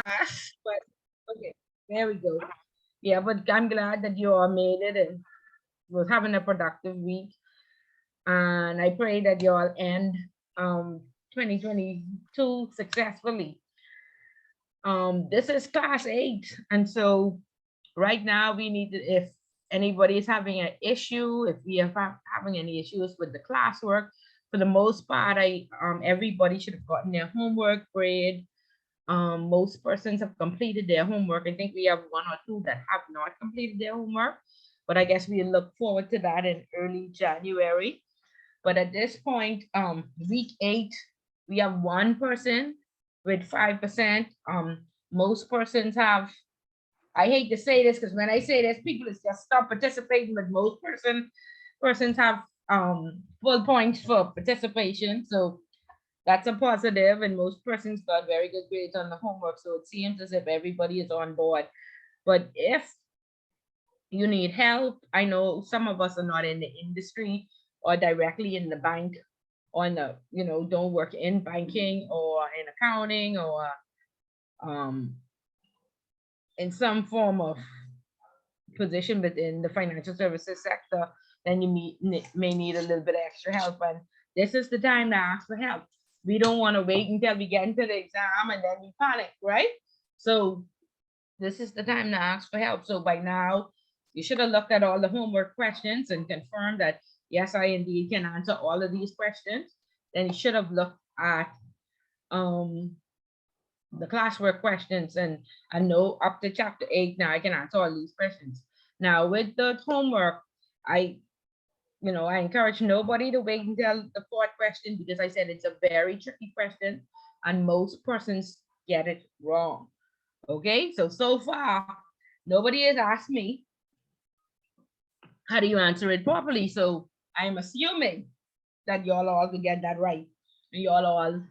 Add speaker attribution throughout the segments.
Speaker 1: class, but okay, there we go. Yeah, but I'm glad that you all made it and was having a productive week. And I pray that you all end 2022 successfully. This is class 8, and so right now we need to, if anybody is having an issue, if we are having any issues with the classwork, for the most part, everybody should have gotten their homework grade. Most persons have completed their homework. I think we have one or two that have not completed their homework, but I guess we look forward to that in early January. But at this point, week 8, we have one person with 5%. Most persons have, I hate to say this because when I say this, people is just stop participating, but most persons have full points for participation. So that's a positive, and most persons got very good grades on the homework. So it seems as if everybody is on board. But if you need help, I know some of us are not in the industry or directly in the bank, or in the, don't work in banking or in accounting or um, in some form of position within the financial services sector, then you may need a little bit of extra help. And this is the time to ask for help. We don't want to wait until we get into the exam and then we panic, right? So this is the time to ask for help. So by now, you should have looked at all the homework questions and confirmed that, yes, I indeed can answer all of these questions. Then you should have looked at the classwork questions, and I know up to chapter 8 now I can answer all these questions. Now with the homework, I I encourage nobody to wait until the fourth question, because I said it's a very tricky question and most persons get it wrong. Okay, so far nobody has asked me how do you answer it properly. So I'm assuming that y'all all will get that right. Y'all all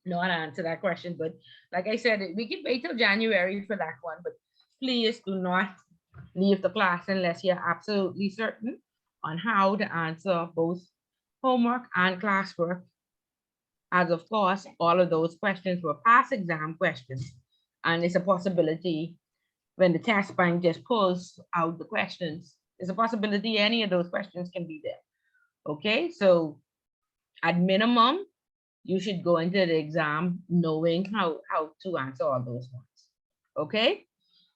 Speaker 1: know how to answer that question. But like I said, we can wait till January for that one. But please do not leave the class unless you're absolutely certain on how to answer both homework and classwork. As of course, all of those questions were past exam questions. And it's a possibility when the test bank just pulls out the questions, there's a possibility any of those questions can be there. Okay, so at minimum, you should go into the exam knowing how to answer all those ones. Okay,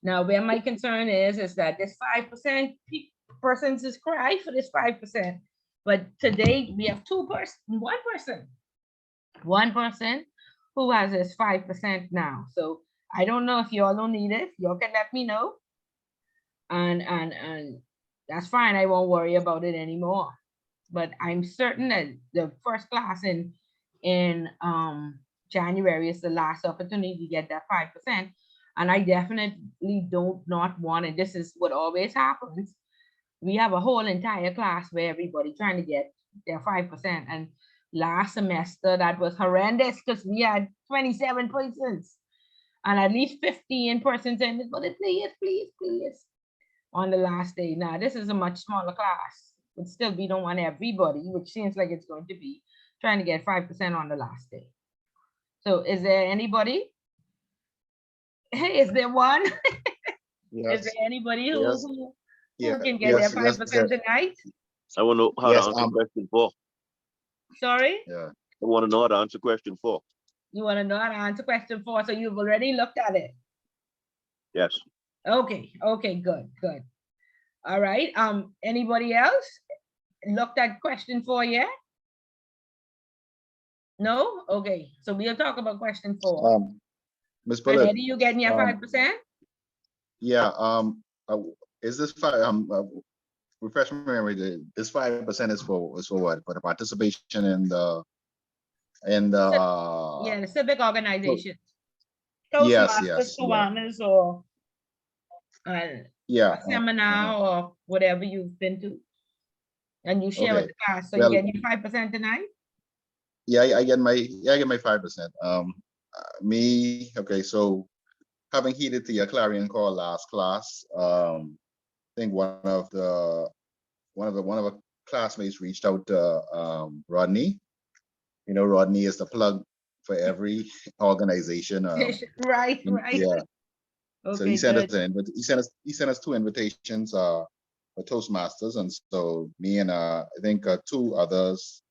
Speaker 1: now where my concern is that this 5% persons is cry for this 5%, but today we have one person who has this 5% now. So I don't know if y'all don't need it. Y'all can let me know, and that's fine. I won't worry about it anymore. But I'm certain that the first class in January is the last opportunity to get that 5%. And I definitely don't not want it. This is what always happens. We have a whole entire class where everybody trying to get their 5%. And last semester that was horrendous because we had 27 persons and at least 15 persons in it. But please on the last day. Now this is a much smaller class, but still we don't want everybody, which seems like it's going to be, trying to get 5% on the last day. So is there anybody? Hey, is there one?
Speaker 2: Yes.
Speaker 1: Is there anybody who,
Speaker 2: Yes.
Speaker 1: who can get their 5% tonight?
Speaker 3: I want to know how to answer question 4.
Speaker 1: Sorry?
Speaker 2: Yeah.
Speaker 3: I want to know how to answer question 4.
Speaker 1: You want to know how to answer question 4, so you've already looked at it?
Speaker 3: Yes.
Speaker 1: Okay, good. All right. Anybody else looked at question 4 yet? No? Okay. So we'll talk about question 4.
Speaker 2: Ms. Bullet,
Speaker 1: Are you getting your 5%?
Speaker 2: Yeah. Is this 5? Refresh my memory. This 5% is for what? For the participation in the
Speaker 1: the civic organization.
Speaker 2: Yes.
Speaker 1: Kiwanis, or
Speaker 2: a
Speaker 1: seminar or whatever you've been to, and you share with the class. So you get your 5% tonight.
Speaker 2: Yeah, I get my 5%. Me, okay. So having heeded to your clarion call last class, I think one of our classmates reached out to Rodney. Rodney is the plug for every organization.
Speaker 1: Right, right.
Speaker 2: Yeah. So he
Speaker 1: Okay,
Speaker 2: sent us
Speaker 1: good.
Speaker 2: he sent us 2 invitations for Toastmasters, and so me and I think 2 others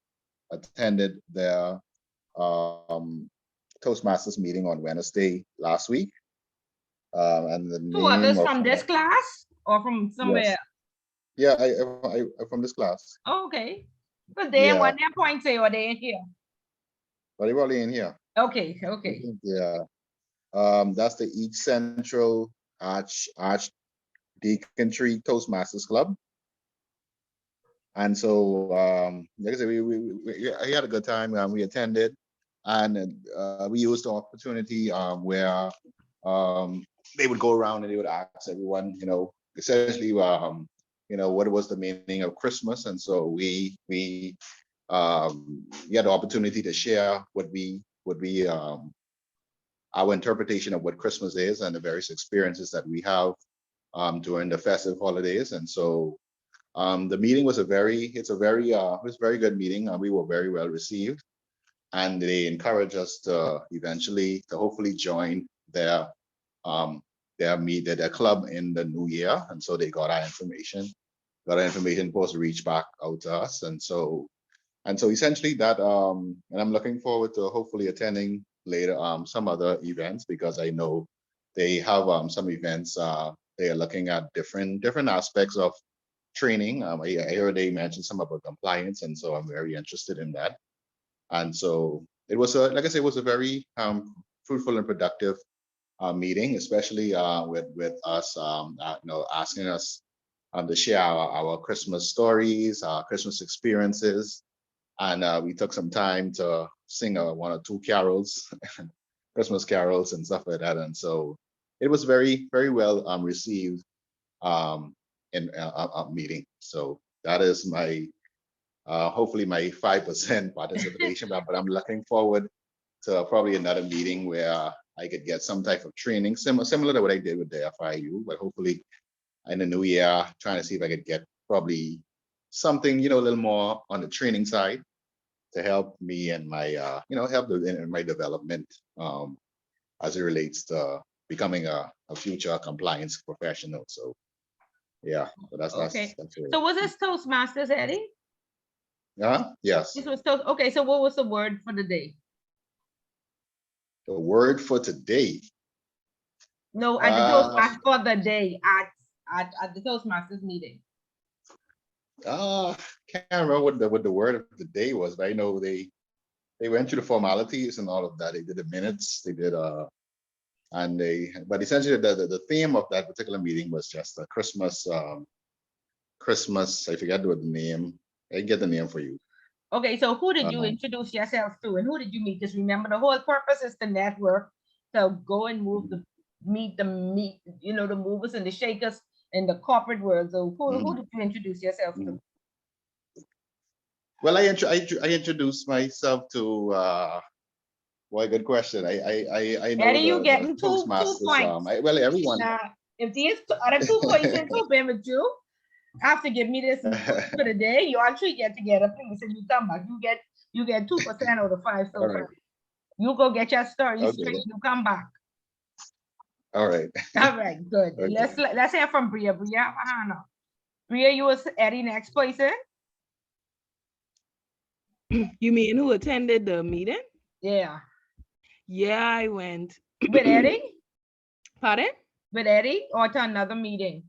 Speaker 2: attended their Toastmasters meeting on Wednesday last week. And the
Speaker 1: Two
Speaker 2: name
Speaker 1: others
Speaker 2: of
Speaker 1: from this class or from somewhere?
Speaker 2: yes, yeah, I from this class.
Speaker 1: Oh, okay. But they
Speaker 2: Yeah,
Speaker 1: what their points say or they in here?
Speaker 2: but they were all in here.
Speaker 1: Okay, okay.
Speaker 2: Yeah. That's the East Central Archdeaconry Toastmasters Club. And so, like I said, we had a good time. We attended, and we used the opportunity where they would go around and they would ask everyone, essentially, what was the meaning of Christmas. And so we had the opportunity to share our interpretation of what Christmas is and the various experiences that we have during the festive holidays. And so the meeting was it was a very good meeting. We were very well received, and they encouraged us to hopefully join their club in the new year. And so they got our information, supposed to reach back out to us. And so essentially that, and I'm looking forward to hopefully attending later some other events, because I know they have some events they are looking at different aspects of training. I heard they mentioned some about compliance, and so I'm very interested in that. And so it was like I said, it was a very fruitful and productive meeting, especially with us, asking us to share our Christmas stories, our Christmas experiences, and we took some time to sing 1 or 2 carols, Christmas carols and stuff like that. And so it was very, very well received in a meeting. So that is my hopefully my 5% participation, but I'm looking forward to probably another meeting where I could get some type of training similar to what I did with the FIU, but hopefully in the new year, trying to see if I could get probably something, a little more on the training side to help me and my, in my development as it relates to becoming a future compliance professional. So yeah, so that's
Speaker 1: Okay.
Speaker 2: that's it.
Speaker 1: So was this Toastmasters, Eddie?
Speaker 2: Yes.
Speaker 1: This was Toast. Okay, so what was the word for the day?
Speaker 2: The word for today.
Speaker 1: No, at the Toastmasters for the day at the Toastmasters meeting.
Speaker 2: Can't remember what the word of the day was, but I know they went through the formalities and all of that. They did the minutes, they did but essentially the theme of that particular meeting was just a Christmas I forget what the name. I can get the name for you.
Speaker 1: Okay, so who did you introduce yourself to, and who did you meet? Just remember, the whole purpose is to network, so go and meet the movers and the shakers in the corporate world. So who did you introduce yourself to?
Speaker 2: Well, I introduced myself to. Well, good question. I know
Speaker 1: Eddie, you getting
Speaker 2: the
Speaker 1: two
Speaker 2: Toastmasters.
Speaker 1: points.
Speaker 2: Well, everyone.
Speaker 1: If these other 2 points in been with you, after give me this for the day, you actually get to get up and so you come back. You get 2% out of 5 so far. You go get your story straight. You come back.
Speaker 2: All right.
Speaker 1: All right, good.
Speaker 2: Okay.
Speaker 1: Let's hear from Bria. Bria, you was Eddie next person.
Speaker 4: You mean who attended the meeting?
Speaker 1: Yeah.
Speaker 4: Yeah, I went.
Speaker 1: With Eddie?
Speaker 4: Pardon?
Speaker 1: With Eddie or to another meeting?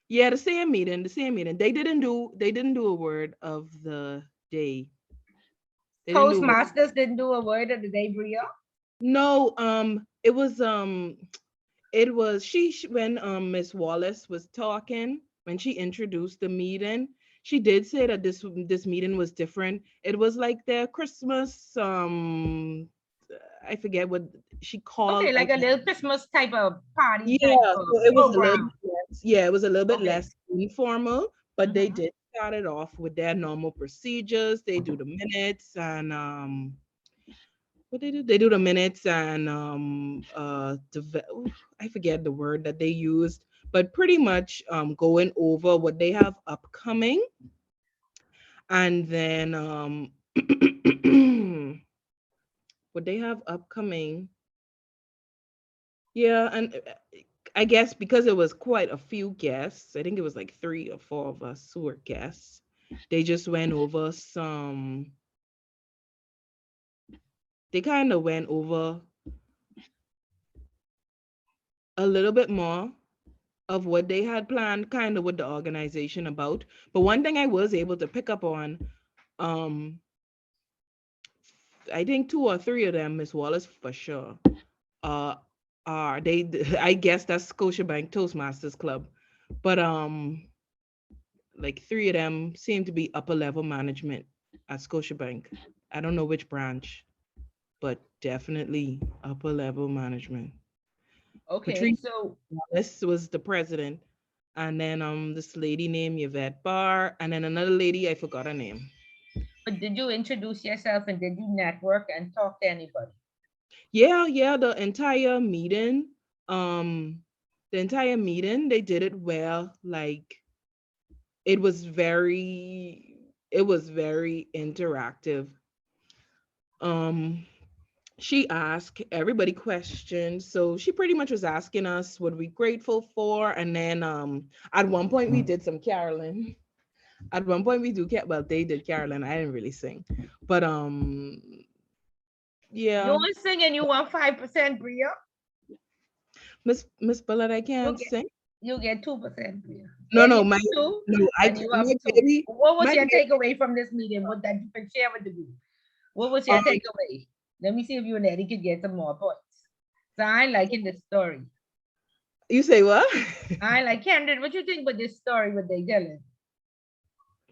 Speaker 4: Yeah, the same meeting. They didn't do a word of the day.
Speaker 1: Toastmasters didn't do a word of the day, Bria?
Speaker 4: No, it was when Miss Wallace was talking, when she introduced the meeting, she did say that this meeting was different. It was like their Christmas, I forget what she called.
Speaker 1: Okay, like a little Christmas type of party.
Speaker 4: Yeah,
Speaker 1: type of
Speaker 4: so it was
Speaker 1: program.
Speaker 4: a little less, it was a little bit
Speaker 1: Okay.
Speaker 4: less informal, but they did start it off with their normal procedures. They do the minutes and what they do? They do the minutes and I forget the word that they used, but pretty much going over what they have upcoming. And then what they have upcoming. Yeah, and I guess because it was quite a few guests, I think it was like 3 or 4 of us who were guests. They just went over some. They kind of went over a little bit more of what they had planned, kind of what the organization about. But one thing I was able to pick up on, I think 2 or 3 of them, Miss Wallace for sure, are they? I guess that's Scotiabank Toastmasters Club, but like 3 of them seem to be upper level management at Scotiabank. I don't know which branch, but definitely upper level management.
Speaker 1: Okay,
Speaker 4: Patrice
Speaker 1: so
Speaker 4: Wallace was the president, and then this lady named Yvette Barr, and then another lady, I forgot her name.
Speaker 1: but did you introduce yourself and did you network and talk to anybody?
Speaker 4: Yeah, the entire meeting, they did it well. Like it was very interactive. She asked everybody questions, so she pretty much was asking us what we grateful for, and then at one point we did some caroling. At one point we do well, they did caroling. I didn't really sing, but
Speaker 1: You
Speaker 4: yeah,
Speaker 1: want to sing and you want 5%, Bria?
Speaker 4: Miss Bullard, I
Speaker 1: You
Speaker 4: can't
Speaker 1: get
Speaker 4: sing.
Speaker 1: you get 2%, Bria.
Speaker 4: No,
Speaker 1: Eddie
Speaker 4: no,
Speaker 1: have
Speaker 4: my
Speaker 1: two,
Speaker 4: no,
Speaker 1: and you have
Speaker 4: my
Speaker 1: two.
Speaker 4: baby,
Speaker 1: What was
Speaker 4: my
Speaker 1: your
Speaker 4: baby,
Speaker 1: takeaway from this meeting? What that you can share with the group? What was your
Speaker 4: um,
Speaker 1: takeaway? Let me see if you and Eddie could get some more points. So I liking this story.
Speaker 4: you say what?
Speaker 1: I like Camden. What you think about this story? What they telling?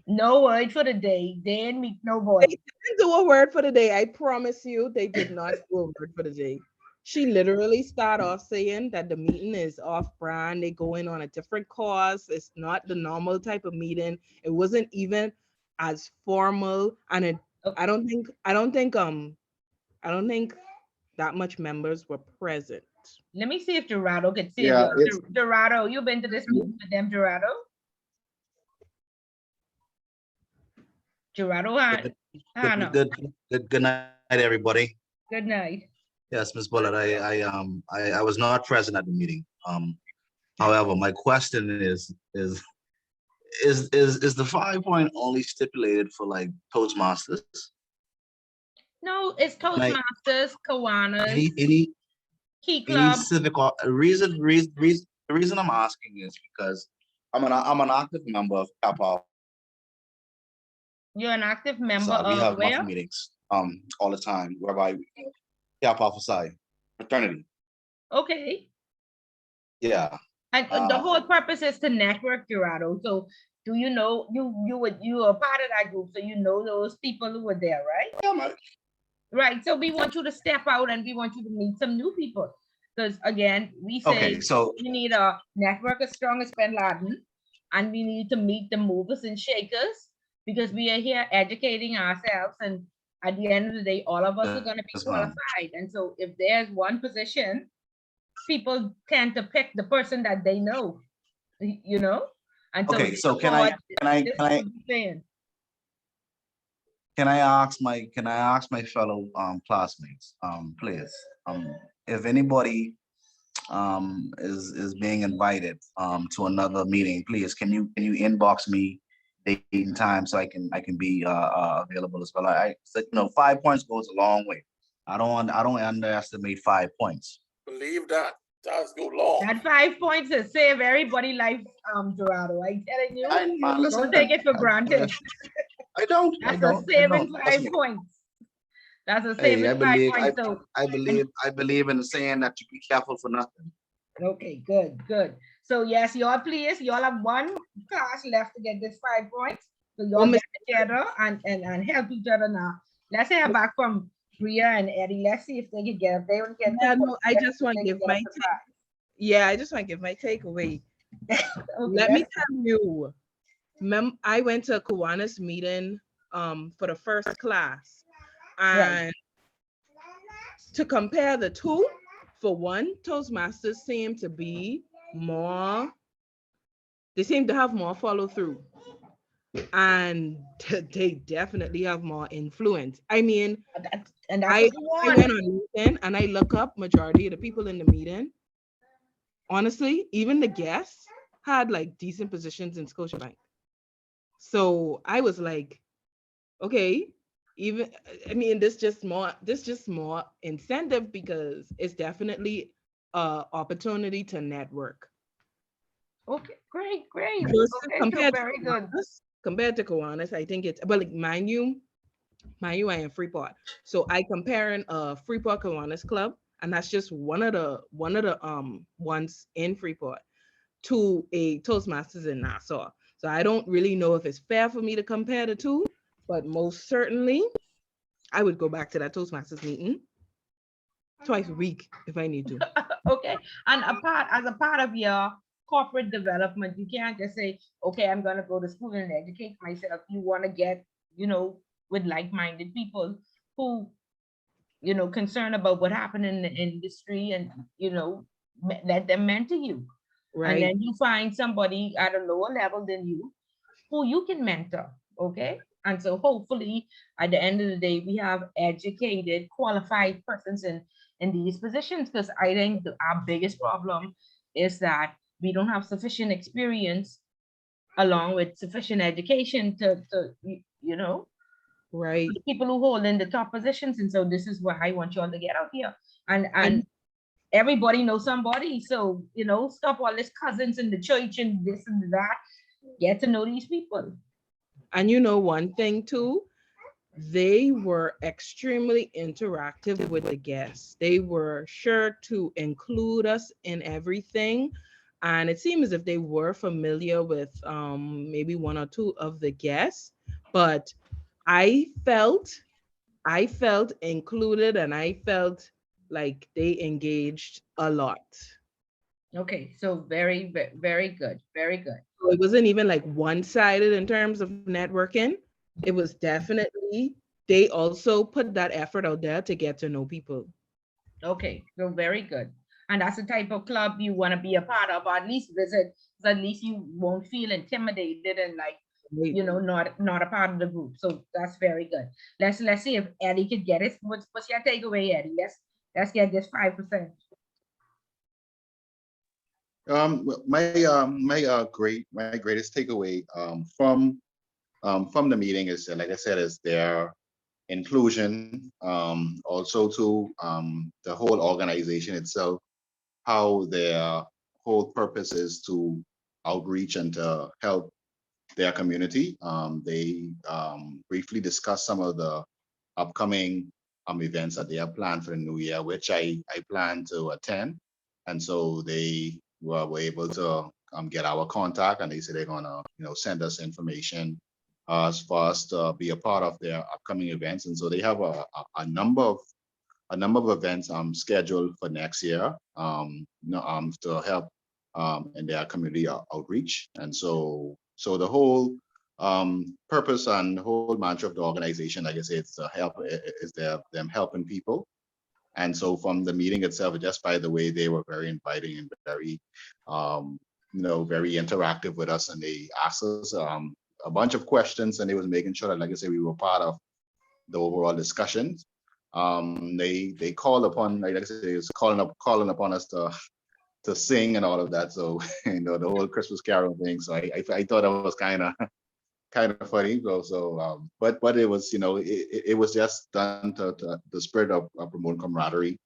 Speaker 1: No word for the day. They ain't meet no boy.
Speaker 4: They didn't do a word for the day. I promise you, they did not do a word for the day. She literally started off saying that the meeting is off brand. They go in on a different cause. It's not the normal type of meeting. It wasn't even as formal. And it,
Speaker 1: Okay.
Speaker 4: I don't think that much members were present.
Speaker 1: Let me see if Dorado could see
Speaker 2: Yeah,
Speaker 1: you.
Speaker 2: it's
Speaker 1: Dorado, you been to this meeting with them, Dorado? Dorado, no.
Speaker 5: Good night, everybody.
Speaker 1: Good night.
Speaker 5: Yes, Ms. Bullard, I was not present at the meeting. However, my question is the 5 point only stipulated for like Toastmasters?
Speaker 1: No, it's
Speaker 5: Like
Speaker 1: Toastmasters, Kiwanis,
Speaker 5: any
Speaker 1: Key
Speaker 5: any
Speaker 1: Club.
Speaker 5: civic reason the reason I'm asking is because I'm an active member of PEPs.
Speaker 1: You're an active member
Speaker 5: We
Speaker 1: of
Speaker 5: have monthly
Speaker 1: where?
Speaker 5: meetings all the time whereby PEP Alpha fraternity.
Speaker 1: Okay.
Speaker 5: Yeah.
Speaker 1: And the whole purpose is to network, Dorado. So do you know you are part of that group, so you know those people who were there, right?
Speaker 5: Yeah,
Speaker 1: Right. So we want you to step out and we want you to meet some new people. Because again, we say
Speaker 5: okay, so
Speaker 1: we need a network as strong as Ben Laden, and we need to meet the movers and shakers because we are here educating ourselves. And at the end of the day, all of us are going to be
Speaker 5: yes, ma'am.
Speaker 1: qualified. And so if there's one position, people tend to pick the person that they know, you know? And so,
Speaker 5: okay, so can I ask my fellow classmates, please, if anybody is being invited to another meeting, please can you inbox me date and time so I can be available as well. I said, 5 points goes a long way. I don't underestimate 5 points.
Speaker 6: Believe that. Does go long.
Speaker 1: That 5 points is save everybody life, Dorado. I'm telling you, don't take it for granted.
Speaker 5: I don't.
Speaker 1: That's a saving 5 points. That's a saving 5 points. So
Speaker 5: I believe in saying that you be careful for nothing.
Speaker 1: okay, good. So yes, y'all please, y'all have one class left to get this 5 points. So y'all get together and help each other now. Let's hear back from Bria and Eddie. Let's see if they can get. If they don't get.
Speaker 4: Yeah, no, I just want to give my takeaway.
Speaker 1: Okay,
Speaker 4: Let me tell you, I went to a Kiwanis meeting for the first class, and to compare the two, for one, Toastmasters seem to have more follow through. and they definitely have more influence. I mean,
Speaker 1: And that's
Speaker 4: I
Speaker 1: what you
Speaker 4: I
Speaker 1: want.
Speaker 4: went on LinkedIn and I look up majority of the people in the meeting. Honestly, even the guests had like decent positions in Scotiabank. So I was like, okay, even I mean, this just more incentive because it's definitely a opportunity to network.
Speaker 1: Okay, great, great.
Speaker 4: Versus
Speaker 1: Okay, so very good.
Speaker 4: Compared to Kiwanis, I think it's but like mind you, I am Freeport. So I comparing a Freeport Kiwanis club, and that's just one of the ones in Freeport to a Toastmasters in Nassau. So I don't really know if it's fair for me to compare the two, but most certainly I would go back to that Toastmasters meeting twice a week if I need to.
Speaker 1: Okay, and as a part of your corporate development, you can't just say, okay, I'm gonna go to school and educate myself. You want to get, with like-minded people who, concerned about what happened in the industry, and let them mentor you. And
Speaker 4: Right.
Speaker 1: then you find somebody at a lower level than you who you can mentor. Okay. And so hopefully at the end of the day, we have educated, qualified persons in these positions. Because I think our biggest problem is that we don't have sufficient experience along with sufficient education to
Speaker 4: Right.
Speaker 1: the people who hold in the top positions. And so this is why I want you all to get out here. And
Speaker 4: And
Speaker 1: everybody knows somebody. So, stop all this cousins in the church and this and that. Get to know these people.
Speaker 4: and you know one thing too, they were extremely interactive with the guests. They were sure to include us in everything. And it seemed as if they were familiar with maybe one or two of the guests, but I felt I felt included and I felt like they engaged a lot.
Speaker 1: Okay, so very good, very good.
Speaker 4: So it wasn't even like one-sided in terms of networking. It was definitely they also put that effort out there to get to know people.
Speaker 1: Okay, so very good. And that's the type of club you want to be a part of, or at least visit, so at least you won't feel intimidated and like,
Speaker 4: Right.
Speaker 1: not a part of the group. So that's very good. Let's see if Eddie could get it. What's your takeaway, Eddie? Let's get this 5%.
Speaker 2: My greatest takeaway from the meeting is, like I said, is their inclusion, also to the whole organization itself, how their whole purpose is to outreach and to help their community. They briefly discussed some of the upcoming events that they have planned for the new year, which I plan to attend. And so they were able to get our contact, and they said they're gonna send us information for us to be a part of their upcoming events. And so they have a number of events scheduled for next year, to help in their community outreach. And so the whole purpose and the whole mantra of the organization, like I say, it's to help, is them helping people. And so from the meeting itself, just by the way, they were very inviting and very, very interactive with us, and they asked us a bunch of questions, and they was making sure that, like I say, we were part of the overall discussions. They called upon, like I said, they was calling upon us to sing and all of that. So the whole Christmas carol thing. So I thought that was kind of funny. But it was it was just done to the spirit of promoting camaraderie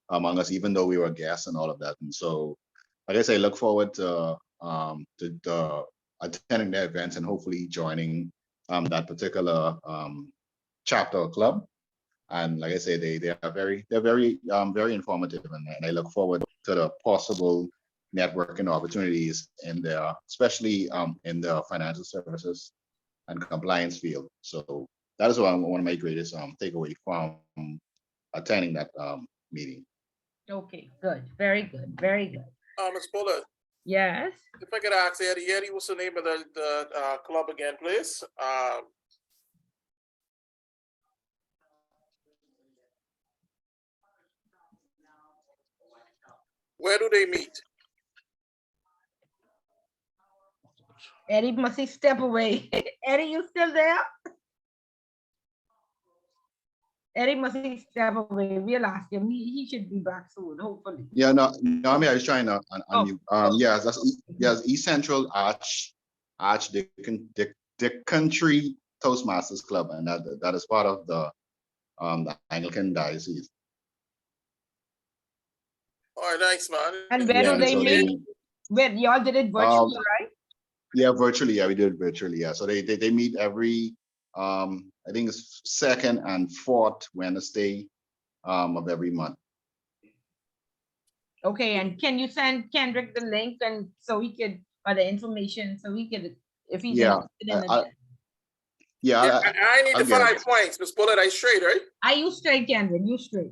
Speaker 2: among us, even though we were guests and all of that. And so, like I say, look forward to attending the events and hopefully joining that particular chapter or club. And like I say, they're very informative, and I look forward to the possible networking opportunities in there, especially in the financial services and compliance field. So that is one of my greatest takeaway from attending that meeting.
Speaker 1: Okay, good, very good, very good.
Speaker 6: Ms. Bullard,
Speaker 1: Yes.
Speaker 6: if I could ask Eddie, what's the name of the club again, please? Where do they meet?
Speaker 1: Eddie must he step away. Eddie, you still there? Eddie must he step away. We'll ask him. He should be back soon, hopefully.
Speaker 2: Yeah, no, I mean, I was trying to unmute.
Speaker 1: oh.
Speaker 2: Yes, yes, East Central Dick Country Toastmasters Club, and that is part of the Anglican Diocese.
Speaker 6: All right, thanks, man.
Speaker 1: And where
Speaker 2: Yeah,
Speaker 1: do they
Speaker 2: so
Speaker 1: meet? Where y'all did it virtually, right?
Speaker 2: Yeah, virtually. Yeah, we did it virtually. Yeah, so they meet every I think it's second and fourth Wednesday of every month.
Speaker 1: Okay, and can you send Kendrick the link and so he could, or the information, so he could, if he's interested in it.
Speaker 2: Yeah,
Speaker 6: I need
Speaker 2: I'll
Speaker 6: the
Speaker 2: get
Speaker 6: 5
Speaker 2: it.
Speaker 6: points. Miss Bullet, I straight, right?
Speaker 1: Are you straight, Kendrick? You straight.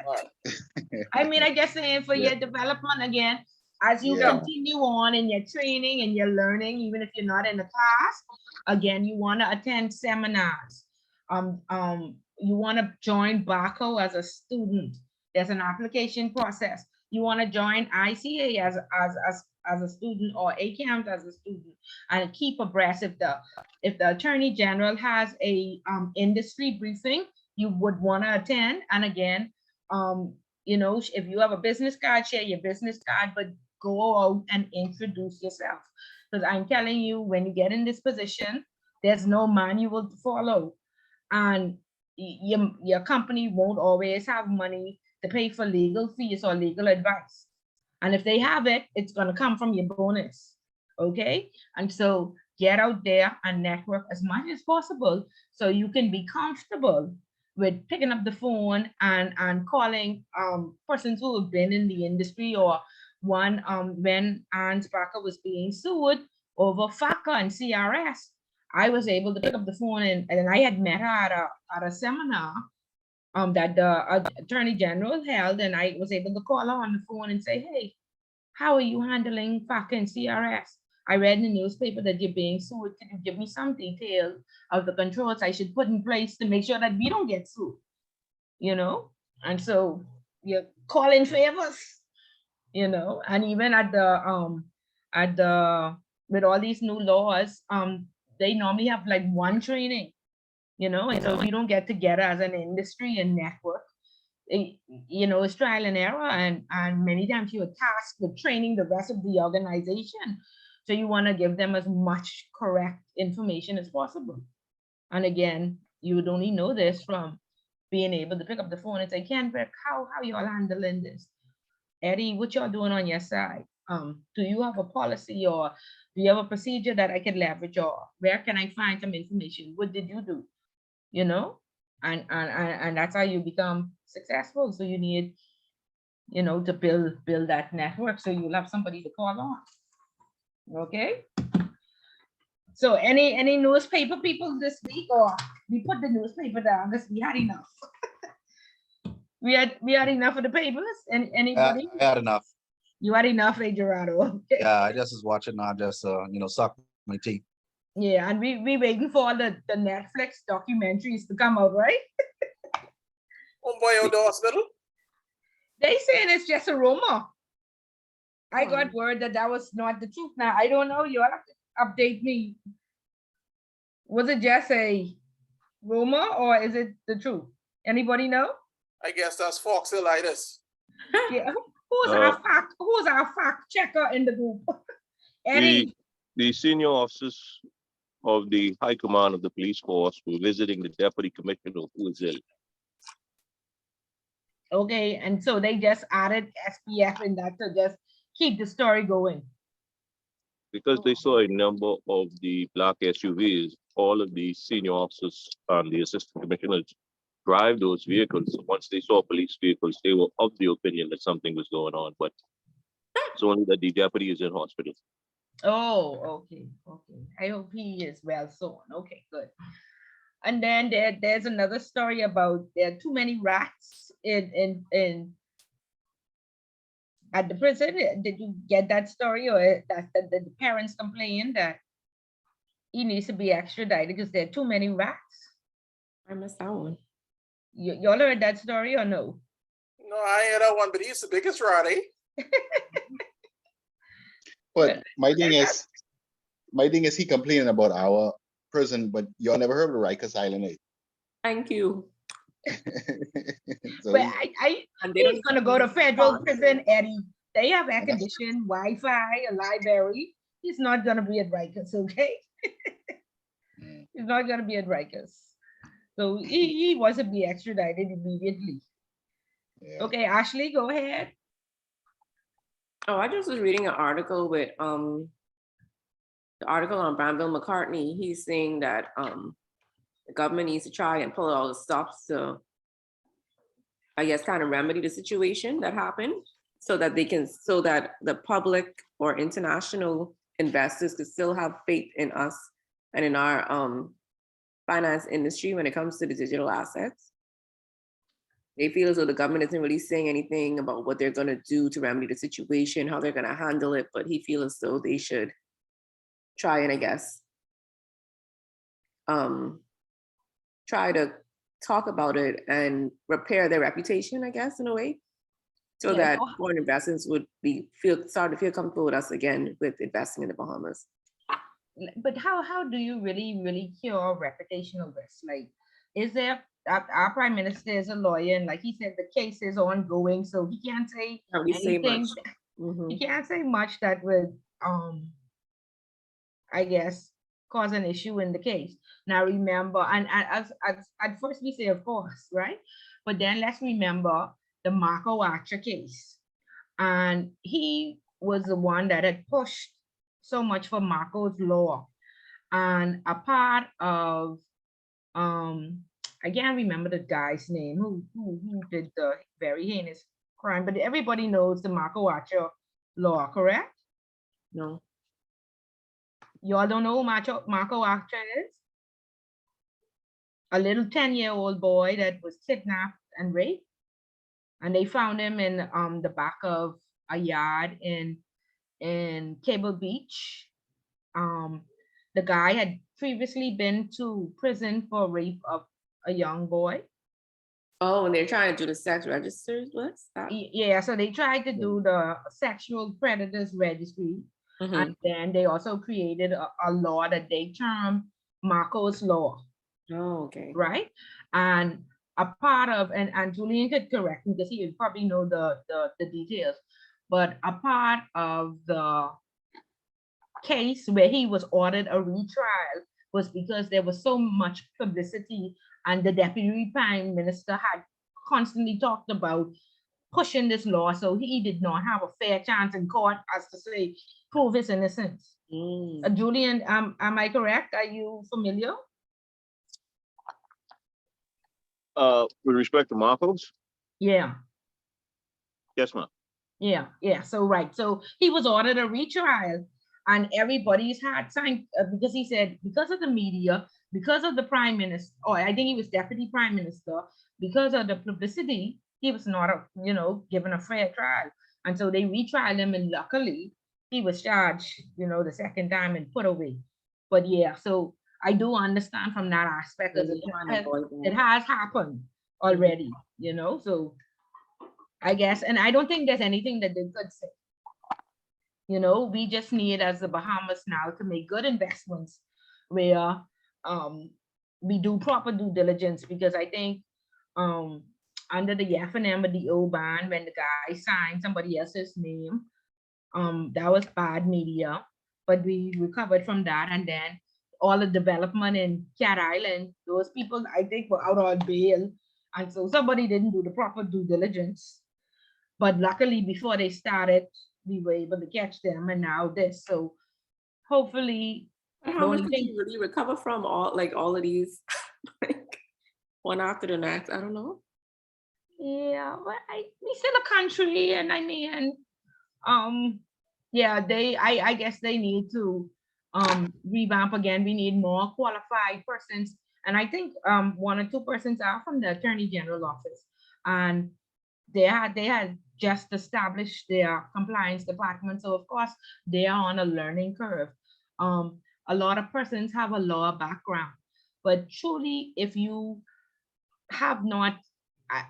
Speaker 6: All right.
Speaker 1: I mean, I guess saying for your development again, as you
Speaker 2: Yeah.
Speaker 1: continue on in your training and your learning, even if you're not in the class, again, you want to attend seminars. You want to join BACO as a student. There's an application process. You want to join ICA as a student, or ACAMS as a student, and keep abreast. If the Attorney General has a industry briefing, you would want to attend. And again, you know, if you have a business card, share your business card, but go out and introduce yourself. Because I'm telling you, when you get in this position, there's no manual to follow. And your company won't always have money to pay for legal fees or legal advice. And if they have it, it's going to come from your bonus. Okay. And so get out there and network as much as possible so you can be comfortable with picking up the phone and calling persons who have been in the industry. Or one, when Ann Sparker was being sued over FACA and CRS, I was able to pick up the phone and I had met her at a seminar that the Attorney General held, and I was able to call her on the phone and say, hey, how are you handling FACA and CRS? I read in the newspaper that you're being sued. Can you give me some details of the controls I should put in place to make sure that we don't get sued? You know, and so you're calling favors, you know, and even with all these new laws, they normally have like one training, you know, and so if you don't get together as an industry and network, you know, it's trial and error, and many times you are tasked with training the rest of the organization. So you want to give them as much correct information as possible. And again, you would only know this from being able to pick up the phone and say, Kendrick, how y'all handling this? Eddie, what y'all doing on your side? Do you have a policy, or do you have a procedure that I can leverage, or where can I find some information? What did you do? You know, and that's how you become successful. So you need, you know, to build that network, so you'll have somebody to call on. Okay. So any newspaper people this week, or we put the newspaper down because we had enough. we had enough of the papers. And anybody?
Speaker 5: I had enough.
Speaker 1: You had enough, eh, Gerardo? Okay.
Speaker 5: Yeah, I just was watching. I just you know, suck my teeth.
Speaker 1: Yeah, and we waiting for the Netflix documentaries to come out, right?
Speaker 6: Homeboy out the hospital.
Speaker 1: They saying it's just a rumor. I got word that was not the truth. Now I don't know. You have to update me. Was it just a rumor, or is it the truth? Anybody know?
Speaker 6: I guess that's Foxillitis.
Speaker 1: Yeah. Who's our fact checker in the group? Eddie.
Speaker 3: The senior officers of the High Command of the police force were visiting the deputy commissioner who is ill.
Speaker 1: Okay, and so they just added SPF in that to just keep the story going.
Speaker 3: Because they saw a number of the black SUVs, all of the senior officers and the assistant commissioners drive those vehicles. So once they saw police vehicles, they were of the opinion that something was going on, but it's only that the deputy is in hospital.
Speaker 1: Oh, okay. I hope he is well soon. Okay, good. And then there's another story about there are too many rats in at the prison. Did you get that story, or that the parents complain that he needs to be extradited because there are too many rats?
Speaker 7: I missed that one.
Speaker 1: Y'all heard that story or no?
Speaker 6: No, I heard that one, but he's the biggest rat, eh?
Speaker 2: But my thing is, my thing is he complaining about our prison, but y'all never heard of the Rikers Island 8.
Speaker 7: Thank you.
Speaker 2: So
Speaker 1: But
Speaker 2: he-
Speaker 7: And they don't
Speaker 1: he's gonna go to federal prison, Eddie. They have air conditioning, Wi-Fi, a library. He's not gonna be at Rikers, okay?
Speaker 2: Mm.
Speaker 1: He's not gonna be at Rikers. So he wasn't be extradited immediately.
Speaker 2: yeah.
Speaker 1: Okay, Ashley, go ahead.
Speaker 7: Oh, I just was reading an article with the article on Brownville McCartney. He's saying that the government needs to try and pull all the stops to, I guess, kind of remedy the situation that happened, so that the public or international investors could still have faith in us and in our finance industry when it comes to the digital assets. They feel as though the government isn't really saying anything about what they're going to do to remedy the situation, how they're going to handle it, but he feels as though they should try and, I guess, try to talk about it and repair their reputation, I guess, in a way, so
Speaker 1: Yeah,
Speaker 7: that
Speaker 1: so-
Speaker 7: foreign investors would start to feel comfortable with us again with investing in the Bahamas.
Speaker 1: But how do you really cure reputational risk? Like, is there our prime minister is a lawyer, and like he said, the case is ongoing, so he can't say
Speaker 7: Can't really say
Speaker 1: anything.
Speaker 7: much. Mhm.
Speaker 1: He can't say much that would I guess cause an issue in the case. Now remember, and as at first we say of course, right? But then let's remember the Marco Archer case. And he was the one that had pushed so much for Marco's law. And a part of I can't remember the guy's name who did the very heinous crime, but everybody knows the Marco Archer law, correct?
Speaker 7: No.
Speaker 1: Y'all don't know who Marco Archer is? A little 10-year-old boy that was kidnapped and raped. And they found him in the back of a yard in Cable Beach. The guy had previously been to prison for rape of a young boy.
Speaker 7: Oh, and they're trying to do the sex registers. What's that?
Speaker 1: Yeah, so they tried to do the sexual predators registry.
Speaker 7: Mhm.
Speaker 1: And then they also created a law that they termed Marco's law,
Speaker 7: Oh, okay.
Speaker 1: right? And a part of, and Julian could correct me because he would probably know the details, but a part of the case where he was ordered a retrial was because there was so much publicity, and the deputy prime minister had constantly talked about pushing this law, so he did not have a fair chance in court as to say prove his innocence.
Speaker 7: Mm.
Speaker 1: Julian, am I correct? Are you familiar?
Speaker 3: With respect to Marcos,
Speaker 1: Yeah.
Speaker 3: yes, ma'am.
Speaker 1: Yeah. So right. So he was ordered a retrial, and everybody's had time because he said because of the media, because of the prime minister, or I think he was deputy prime minister, because of the publicity, he was not given a fair trial, and so they retried him, and luckily he was charged, the second time and put away. But yeah, so I do understand from that aspect
Speaker 7: So
Speaker 1: because
Speaker 7: they're trying to avoid
Speaker 1: it
Speaker 7: that.
Speaker 1: has happened already, so. I guess, and I don't think there's anything that they could say. We just need as the Bahamas now to make good investments where we do proper due diligence, because I think under the FNM or the O ban, when the guy signed somebody else's name, that was bad media, but we recovered from that. And then all the development in Cat Island, those people I think were out on bail, and so somebody didn't do the proper due diligence. But luckily, before they started, we were able to catch them, and now this. So hopefully,
Speaker 7: But
Speaker 1: the
Speaker 7: how much
Speaker 1: only
Speaker 7: did
Speaker 1: thing,
Speaker 7: you really recover from all of these, like one after the next? I don't know.
Speaker 1: yeah, but we still a country, and I mean, yeah, I guess they need to revamp again. We need more qualified persons, and I think 1 or 2 persons are from the Attorney General office, and they had just established their compliance department, so of course they are on a learning curve. A lot of persons have a law background, but truly, if you have not,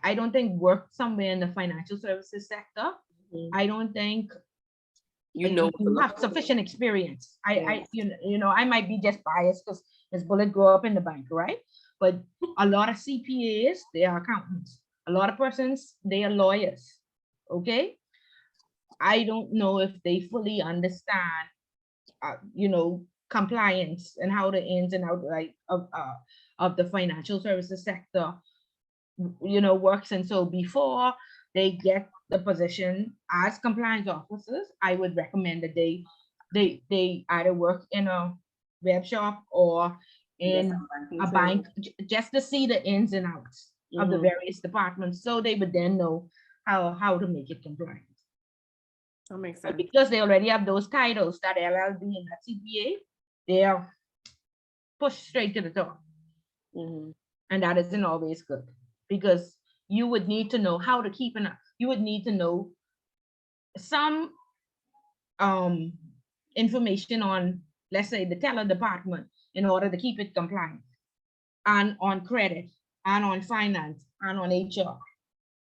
Speaker 1: I don't think, worked somewhere in the financial services sector,
Speaker 7: Mhm.
Speaker 1: I don't think
Speaker 7: You know, what to look
Speaker 1: have
Speaker 7: for.
Speaker 1: sufficient experience.
Speaker 7: Yeah.
Speaker 1: You know, I might be just biased because Ms. Bullet grew up in the bank, right? But a lot of CPAs, they are accountants. A lot of persons, they are lawyers. Okay. I don't know if they fully understand, you know, compliance and how the ins and outs like of the financial services sector, you know, works. And so before they get the position as compliance officers, I would recommend that they either work in a web shop or in
Speaker 7: banking
Speaker 1: a bank, just to see the ins and outs of the
Speaker 7: Mhm.
Speaker 1: various departments, so they would then know how to make it compliant.
Speaker 7: That makes
Speaker 1: But
Speaker 7: sense.
Speaker 1: because they already have those titles, that LLB and that CPA, they are pushed straight to the top.
Speaker 7: Mhm.
Speaker 1: And that isn't always good, because you would need to know how to keep an, you would need to know some information on, let's say, the teller department in order to keep it compliant, and on credit, and on finance, and on HR.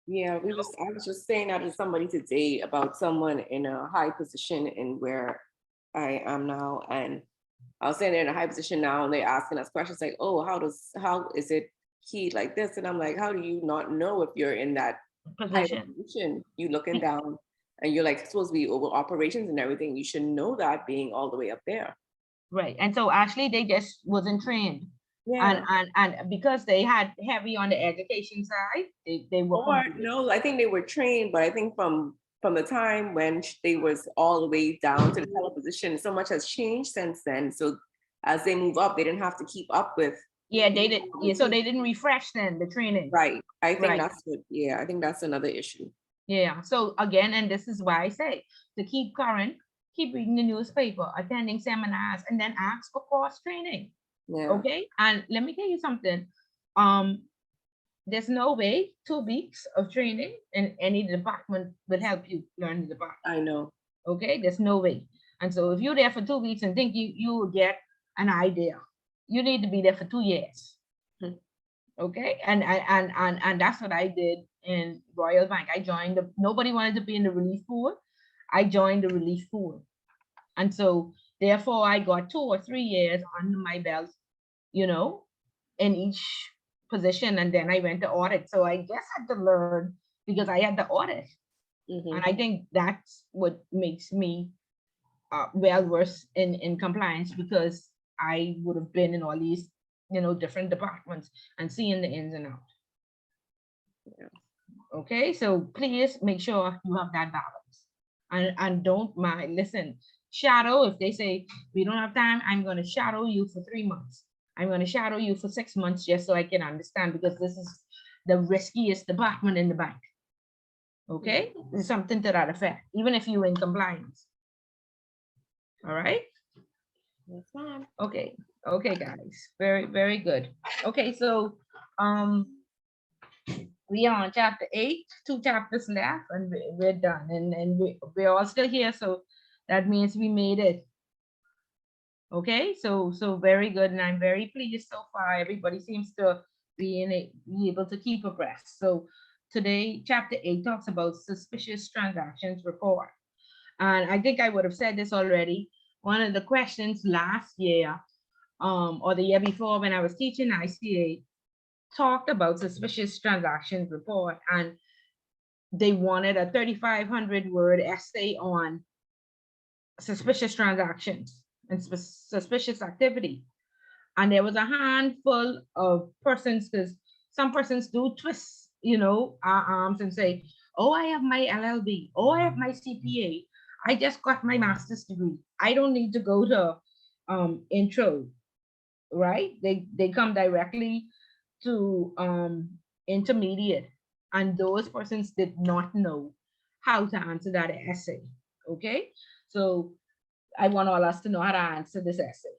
Speaker 7: Yeah, I was just saying that to somebody today about someone in a high position in where I am now. And I was saying they're in a high position now and they're asking us questions like, oh, how is it keyed like this? And I'm like, how do you not know if you're in that high
Speaker 1: Position.
Speaker 7: position? You looking down and you're like supposed to be over operations and everything. You should know that being all the way up there.
Speaker 1: Right. And so actually they just wasn't trained.
Speaker 7: Yeah.
Speaker 1: And because they had heavy on the education side, they were
Speaker 7: Or
Speaker 1: confused.
Speaker 7: no, I think they were trained, but I think from the time when they was all the way down to the teller position, so much has changed since then. So as they move up, they didn't have to keep up with.
Speaker 1: Yeah, they did. Yeah, so they didn't refresh then the training.
Speaker 7: Right. I think
Speaker 1: Right.
Speaker 7: that's what, yeah, I think that's another issue.
Speaker 1: Yeah. So again, and this is why I say to keep current, keep reading the newspaper, attending seminars, and then ask for cross training.
Speaker 7: Yeah.
Speaker 1: Okay. And let me tell you something. There's no way 2 weeks of training in any department will help you learn the department.
Speaker 7: I know.
Speaker 1: Okay, there's no way. And so if you're there for 2 weeks and think you will get an idea, you need to be there for 2 years. Okay, and that's what I did in Royal Bank. I joined nobody wanted to be in the relief pool. I joined the relief pool. And so therefore I got 2 or 3 years under my belt, you know, in each position. And then I went to audit. So I guess I had to learn because I had to audit. And I think that's what makes me well versed in compliance, because I would have been in all these, you know, different departments and seeing the ins and outs.
Speaker 7: Yeah.
Speaker 1: Okay, so please make sure you have that balance, and don't mind. Listen, shadow. If they say we don't have time, I'm going to shadow you for 3 months. I'm going to shadow you for 6 months just so I can understand, because this is the riskiest department in the bank. Okay, it's something to that effect, even if you're in compliance. All right.
Speaker 7: That's fine.
Speaker 1: Okay. Okay, guys. Very, very good. Okay, so we are on chapter 8, 2 chapters left, and we're done. And we're all still here, so that means we made it. Okay, so very good, and I'm very pleased so far. Everybody seems to be able to keep abreast. So today, chapter 8 talks about suspicious transactions report. And I think I would have said this already. One of the questions last year, or the year before when I was teaching ICA, talked about suspicious transactions report, and they wanted a 3,500 word essay on suspicious transactions and suspicious activity. And there was a handful of persons, because some persons do twist, you know, our arms and say, oh, I have my LLB, oh, I have my CPA, I just got my master's degree, I don't need to go to intro, right? They come directly to intermediate, and those persons did not know how to answer that essay. Okay, so I want all us to know how to answer this essay.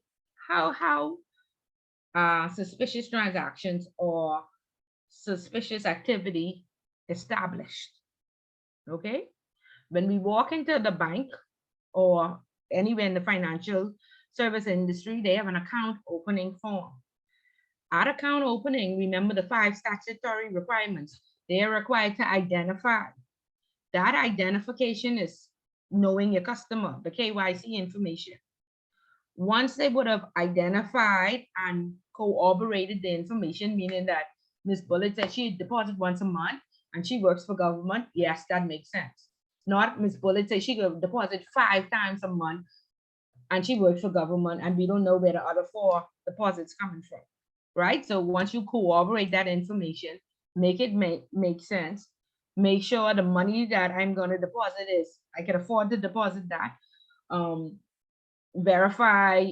Speaker 1: How suspicious transactions or suspicious activity established. Okay, when we walk into the bank or anywhere in the financial service industry, they have an account opening form. At account opening, remember the 5 statutory requirements. They are required to identify. That identification is knowing your customer, the KYC information. Once they would have identified and corroborated the information, meaning that Ms. Bullitt said she deposits once a month and she works for government, yes, that makes sense. Not Ms. Bullitt said she could deposit 5 times a month and she works for government and we don't know where the other 4 deposits coming from, right? So once you corroborate that information, make it make sense. Make sure the money that I'm going to deposit is, I can afford to deposit that. Verify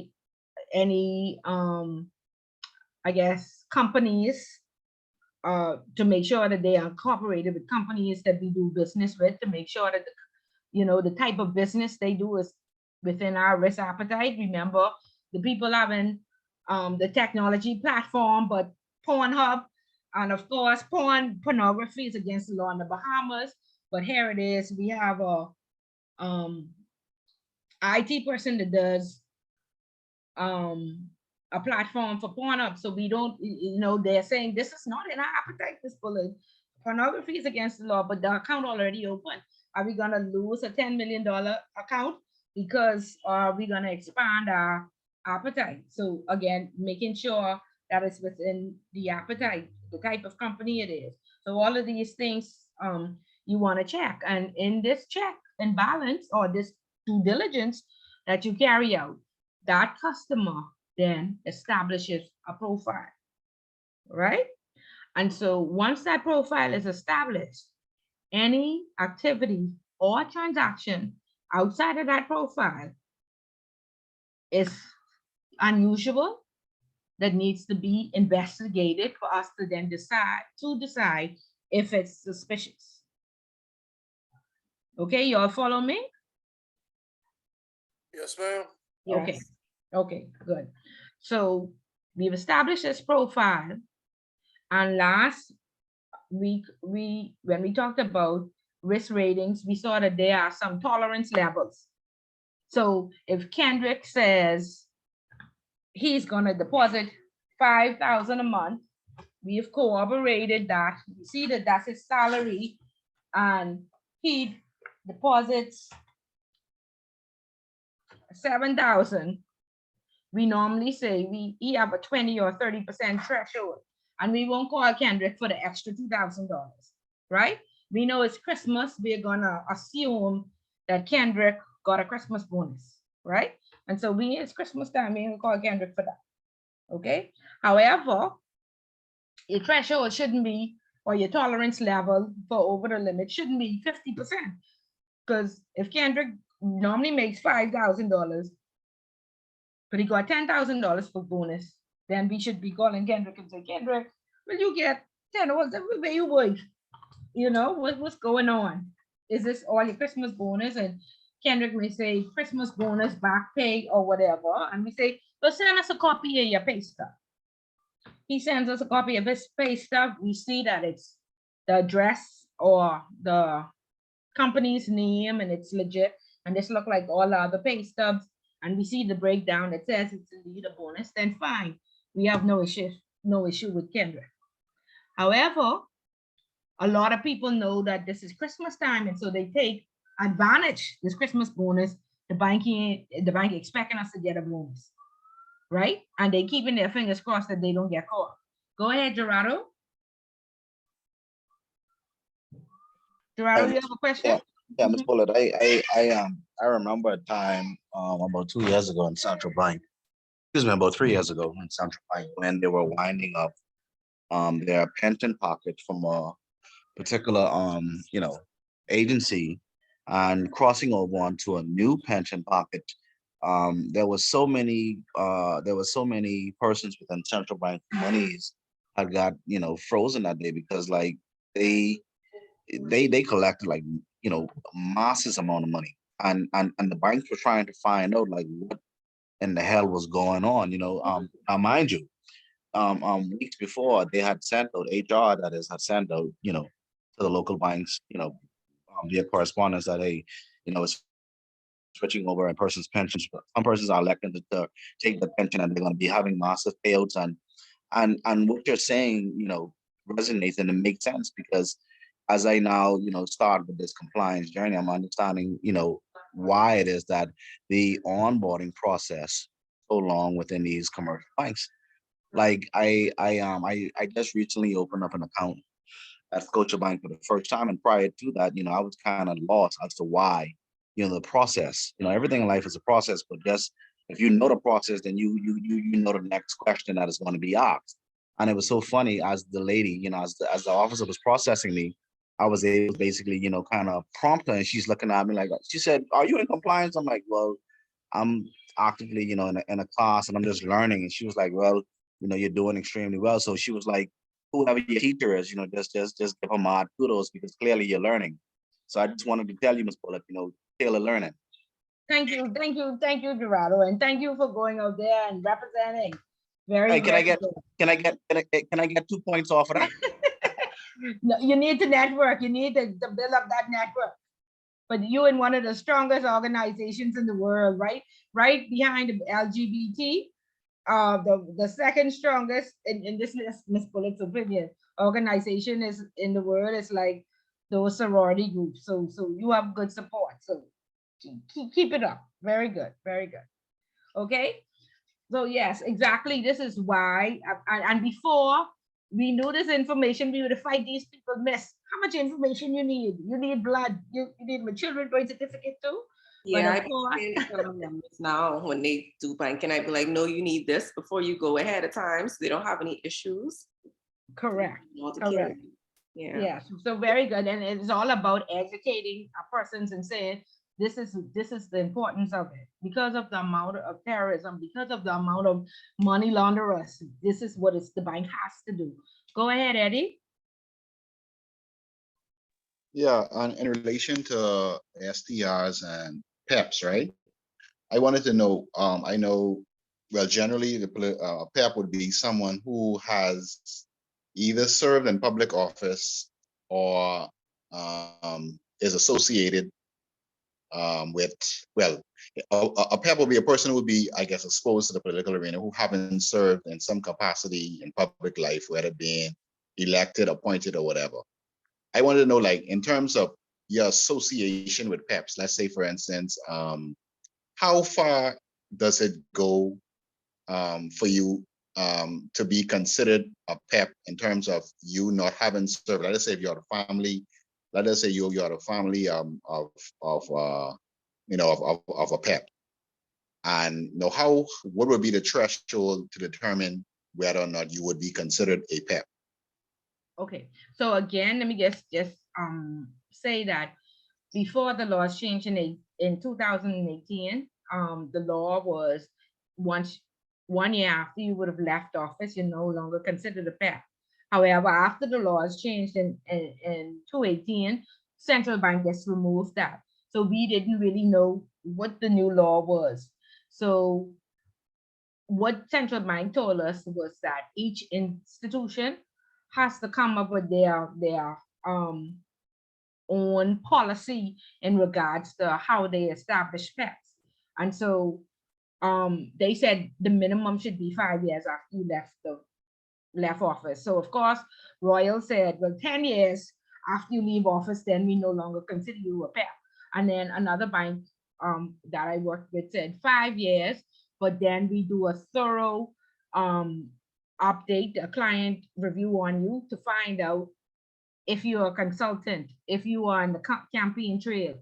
Speaker 1: any, I guess, companies to make sure that they are incorporated with companies that we do business with, to make sure that, the type of business they do is within our risk appetite. Remember, the people having the technology platform, but Pornhub, and of course, pornography is against the law in the Bahamas. But here it is, we have a IT person that does a platform for Pornhub. So we don't, they're saying this is not in our appetite, this bullet. Pornography is against the law, but the account already open. Are we gonna lose a $10 million account because we're gonna expand our appetite? So again, making sure that it's within the appetite, the type of company it is. So all of these things you want to check, and in this check and balance, or this due diligence that you carry out, that customer then establishes a profile, right? And so once that profile is established, any activity or transaction outside of that profile is unusual, that needs to be investigated for us to then decide if it's suspicious. Okay, you all follow me?
Speaker 6: Yes, ma'am.
Speaker 1: Okay, okay, good. So we've established this profile, and last week when we talked about risk ratings, we saw that there are some tolerance levels. So if Kendrick says he's gonna deposit $5,000 a month, we have corroborated that. We see that that's his salary, and he deposits $7,000. We normally say we have a 20 or 30% threshold, and we won't call Kendrick for the extra $2,000, right? We know it's Christmas. We're gonna assume that Kendrick got a Christmas bonus, right? And so it's Christmas time, we ain't gonna call Kendrick for that, okay? However, your threshold shouldn't be, or your tolerance level for over the limit shouldn't be 50%. Because if Kendrick normally makes $5,000, but he got $10,000 for bonus, then we should be calling Kendrick and say, Kendrick, will you get $10? Where you work? What's going on? Is this all your Christmas bonus? And Kendrick may say Christmas bonus, back pay, or whatever. And we say, well, send us a copy of your pay stub. He sends us a copy of his pay stub. We see that it's the address or the company's name and it's legit. And this look like all the other pay stubs. And we see the breakdown that says it's indeed a bonus, then fine. We have no issue with Kendrick. However, a lot of people know that this is Christmas time, and so they take advantage this Christmas bonus. The bank expecting us to get a bonus, right? And they keeping their fingers crossed that they don't get caught. Go ahead, Gerardo. Gerardo, you have a question?
Speaker 5: Yeah, Ms. Bullitt, I remember a time about 2 years ago in Central Bank, about 3 years ago in Central Bank, when they were winding up their pension pocket from a particular agency and crossing over onto a new pension pocket. There were so many persons within Central Bank monies had got frozen that day, because like they collected like masses amount of money, and the banks were trying to find out like what in the hell was going on. Now mind you, weeks before they had sent out HR, that is, had sent out to the local banks via correspondence that, hey, it's switching over in person's pensions. Some persons are electing to take the pension, and they're going to be having massive payouts, and what you're saying resonates, and it makes sense, because as I now start with this compliance journey, I'm understanding why it is that the onboarding process so long within these commercial banks. Like I just recently opened up an account at Scotiabank for the first time, and prior to that, I was kind of lost as to why, the process. Everything in life is a process, but just if you know the process, then you know the next question that is going to be asked. And it was so funny as the lady, as the officer was processing me, I was able to basically, kind of prompt her, and she's looking at me like, she said, "Are you in compliance?" I'm like, "Well, I'm actively, in a class and I'm just learning." And she was like, "Well, you're doing extremely well." So she was like, "Whoever your teacher is, just give her mad kudos because clearly you're learning." So I just wanted to tell you, Ms. Bullock, Taylor learning.
Speaker 1: Thank you, Gerardo, and thank you for going out there and representing. Very,
Speaker 5: Hey,
Speaker 1: very good.
Speaker 5: can I get 2 points off of that?
Speaker 1: No, you need to network. You need to build up that network. But you in one of the strongest organizations in the world, right? Right behind the LGBT, the second strongest in this list, Miss Bullock's opinion, organization is in the world is like those sorority groups. So you have good support. So keep it up. Very good. Very good. Okay. So yes, exactly. This is why, and before we knew this information, we would fight these people miss. How much information you need? You need blood. You need my children's birth certificate too.
Speaker 7: Yeah,
Speaker 1: But
Speaker 7: I
Speaker 1: of course,
Speaker 7: be telling them this now when they do banking, I'd be like, no, you need this before you go ahead of time, so they don't have any issues.
Speaker 1: correct.
Speaker 7: All to
Speaker 1: Correct.
Speaker 7: carry. Yeah.
Speaker 1: Yes. So very good. And it's all about educating our persons and saying this is the importance of it because of the amount of terrorism, because of the amount of money launderers. This is what the bank has to do. Go ahead, Eddie.
Speaker 2: Yeah, and in relation to STRs and PEPs, right? I wanted to know, I know, well, generally a PEP would be someone who has either served in public office or is associated with, well, a PEP will be a person who would be, I guess, exposed to the political arena who haven't served in some capacity in public life, whether being elected, appointed, or whatever. I wanted to know, like, in terms of your association with PEPs, let's say, for instance, how far does it go for you to be considered a PEP in terms of you not having served? Let us say if you're a family, let us say you're a family of a PEP, and what would be the threshold to determine whether or not you would be considered a PEP?
Speaker 1: Okay. So again, let me just say that before the laws changed in 2018, the law was once 1 year after you would have left office, you're no longer considered a PEP. However, after the laws changed in 2018, central bank just removed that. So we didn't really know what the new law was. So what central bank told us was that each institution has to come up with their own policy in regards to how they establish PEPs. And so they said the minimum should be 5 years after you left office. So of course, Royal said, well, 10 years after you leave office, then we no longer consider you a PEP. And then another bank that I worked with said 5 years, but then we do a thorough update, a client review on you to find out if you're a consultant, if you are on the campaign trail.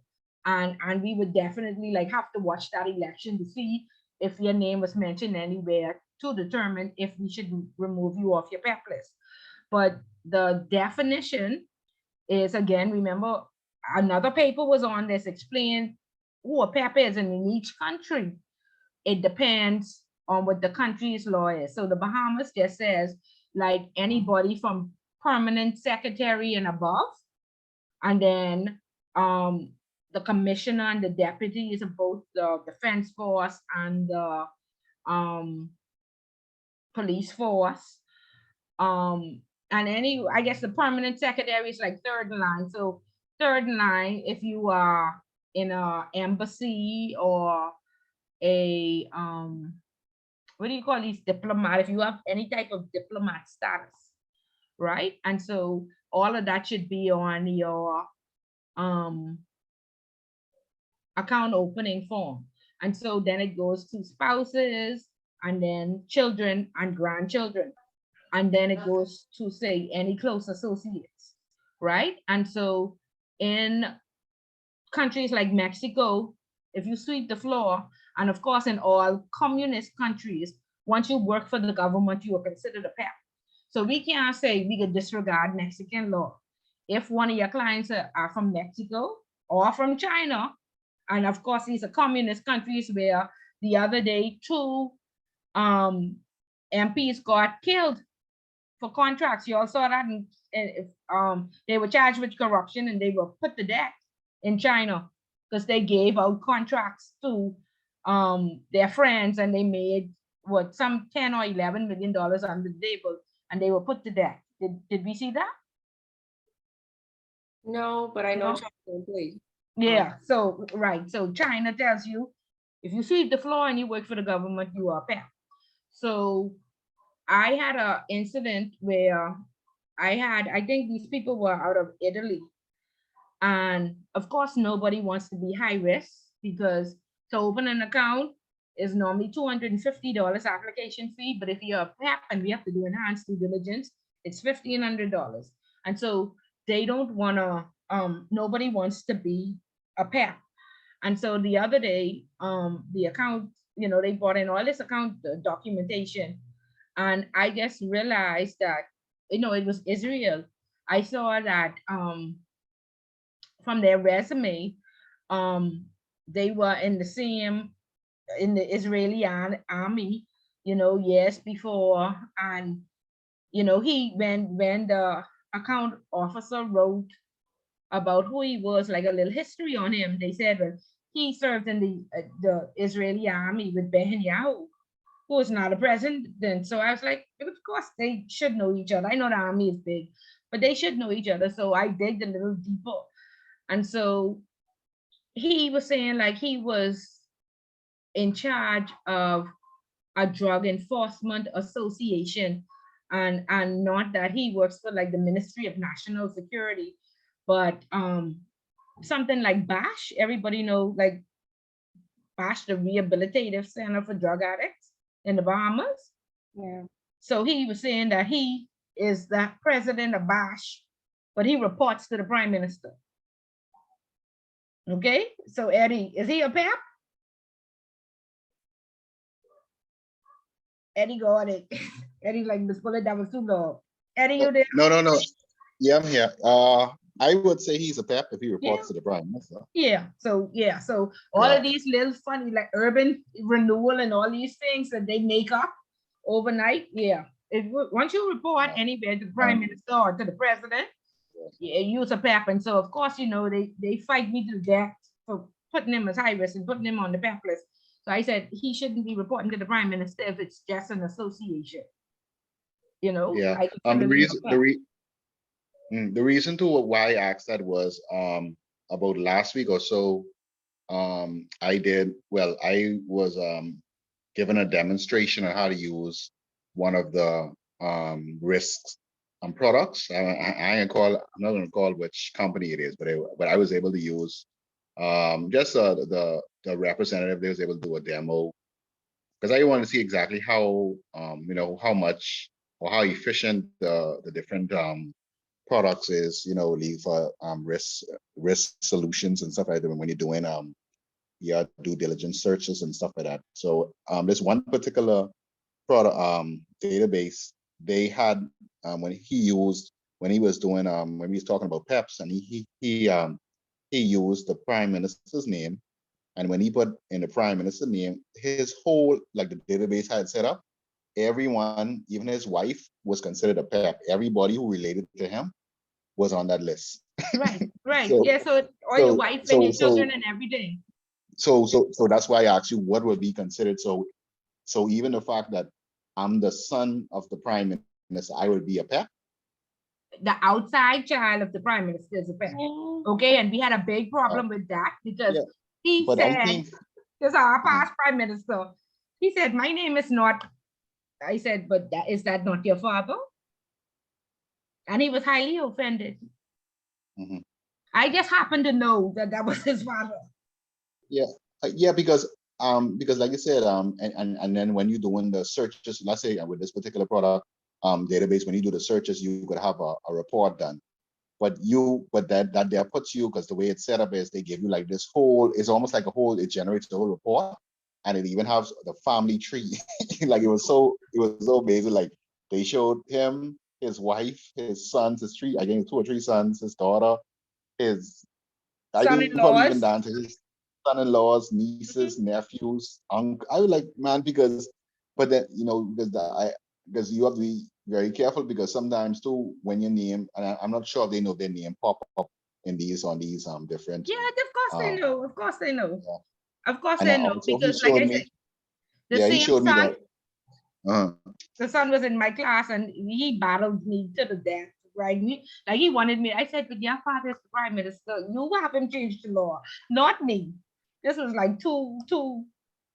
Speaker 1: And we would definitely have to watch that election to see if your name was mentioned anywhere to determine if we should remove you off your PEP list. But the definition is, again, remember, another paper was on this explained who a PEP is, and in each country, it depends on what the country's law is. So the Bahamas just says, like, anybody from permanent secretary and above, and then the commissioner and the deputies of both the defense force and the police force. And I guess the permanent secretary is like third line. So third line, if you are in a embassy or a what do you call these diplomat, if you have any type of diplomat status, right? And so all of that should be on your account opening form. And so then it goes to spouses and then children and grandchildren. And then it goes to say any close associates, right? And so in countries like Mexico, if you sweep the floor, and of course in all communist countries, once you work for the government, you are considered a PEP. So we can't say we could disregard Mexican law. If one of your clients are from Mexico or from China, and of course these are communist countries where the other day two MPs got killed for contracts. You all saw that, they were charged with corruption and they were put to death in China because they gave out contracts to their friends and they made what some 10 or 11 million dollars on the table and they were put to death. Did we see that?
Speaker 7: No, but I know
Speaker 1: No.
Speaker 7: China don't play.
Speaker 1: Yeah, so right. So China tells you if you sweep the floor and you work for the government, you are a PEP. So I had an incident where I think these people were out of Italy. And of course, nobody wants to be high risk because to open an account is normally $250 application fee. But if you're a PEP and we have to do enhanced due diligence, it's $1,500. And so they don't want to, nobody wants to be a PEP. And so the other day, the account, they brought in all this account documentation. And I just realized that, it was Israel. I saw that from their resume, they were in the Israeli army, years before. And, when the account officer wrote about who he was, like a little history on him, they said, well, he served in the Israeli army with Netanyahu, who is not a president. So I was like, of course they should know each other. I know the army is big, but they should know each other. So I digged a little deeper. And so he was saying like he was in charge of a drug enforcement association, and not that he works for like the Ministry of National Security, but something like BASH. Everybody know like BASH, the Rehabilitative Center for Drug Addicts in the Bahamas.
Speaker 7: Yeah.
Speaker 1: So he was saying that he is the president of BASH, but he reports to the prime minister. Okay, so Eddie, is he a PEP? Eddie got it. Eddie like Miss Bullet, that was too low. Eddie, you there?
Speaker 2: No. Yeah, I'm here. I would say he's a PEP if he reports to the prime minister.
Speaker 1: Yeah. So all
Speaker 2: Yeah.
Speaker 1: of these little funny like urban renewal and all these things that they make up overnight. Yeah. Once you report anywhere to the prime minister or to the president, yeah, use a PEP. And so of course, they fight me to death for putting him as high risk and putting him on the PEP list. So I said he shouldn't be reporting to the prime minister if it's just an association.
Speaker 2: Yeah.
Speaker 1: I consider
Speaker 2: The reason to why I asked that was about last week or so. I was given a demonstration on how to use one of the risks products. I'm not gonna call which company it is, but I was able to use just the representative. They was able to do a demo because I wanted to see exactly how how much or how efficient the different products is, leave for risk solutions and stuff like that when you're doing your due diligence searches and stuff like that. So there's one particular product database they had when he was talking about PEPs, and he used the prime minister's name, and when he put in the prime minister's name, his whole like the database had set up. Everyone, even his wife, was considered a PEP. Everybody who related to him was on that list.
Speaker 1: right.
Speaker 2: So-
Speaker 1: Yeah. So all your wife and your children and everything.
Speaker 2: So that's why I asked you what would be considered. So even the fact that I'm the son of the prime minister, I would be a PEP.
Speaker 1: The outside child of the prime minister is a PEP. Okay, and we had a big problem with that because he
Speaker 2: But I
Speaker 1: said,
Speaker 2: think
Speaker 1: because our past prime minister, he said, my name is not. I said, but is that not your father? And he was highly offended.
Speaker 2: Mhm.
Speaker 1: I just happened to know that was his father.
Speaker 2: Yeah, because like you said, and then when you're doing the searches, let's say with this particular product database, when you do the searches, you could have a report done. But that there puts you, because the way it's set up is they give you like this whole, it's almost like a whole, it generates the whole report, and it even has the family tree. Like it was so amazing. Like they showed him, his wife, his sons, his three, I think 2 or 3 sons, his daughter, his, I think probably even
Speaker 1: Son-in-laws.
Speaker 2: down to his son-in-laws,
Speaker 1: Mhm.
Speaker 2: nieces, nephews, uncle. I would like, man, because, but then, because you have to be very careful, because sometimes too, when your name, and I'm not sure if they know their name pop up in these, on these different,
Speaker 1: Yeah, of course they know. Of course they know.
Speaker 2: yeah.
Speaker 1: Of course
Speaker 2: And
Speaker 1: they know,
Speaker 2: also he
Speaker 1: because like
Speaker 2: showed
Speaker 1: I said,
Speaker 2: me,
Speaker 1: the
Speaker 2: yeah, he
Speaker 1: same
Speaker 2: showed me
Speaker 1: son,
Speaker 2: that, uh,
Speaker 1: the son was in my class and he battled me to the death, right? Like he wanted me. I said, but your father is the prime minister. You have him change the law, not me. This was like two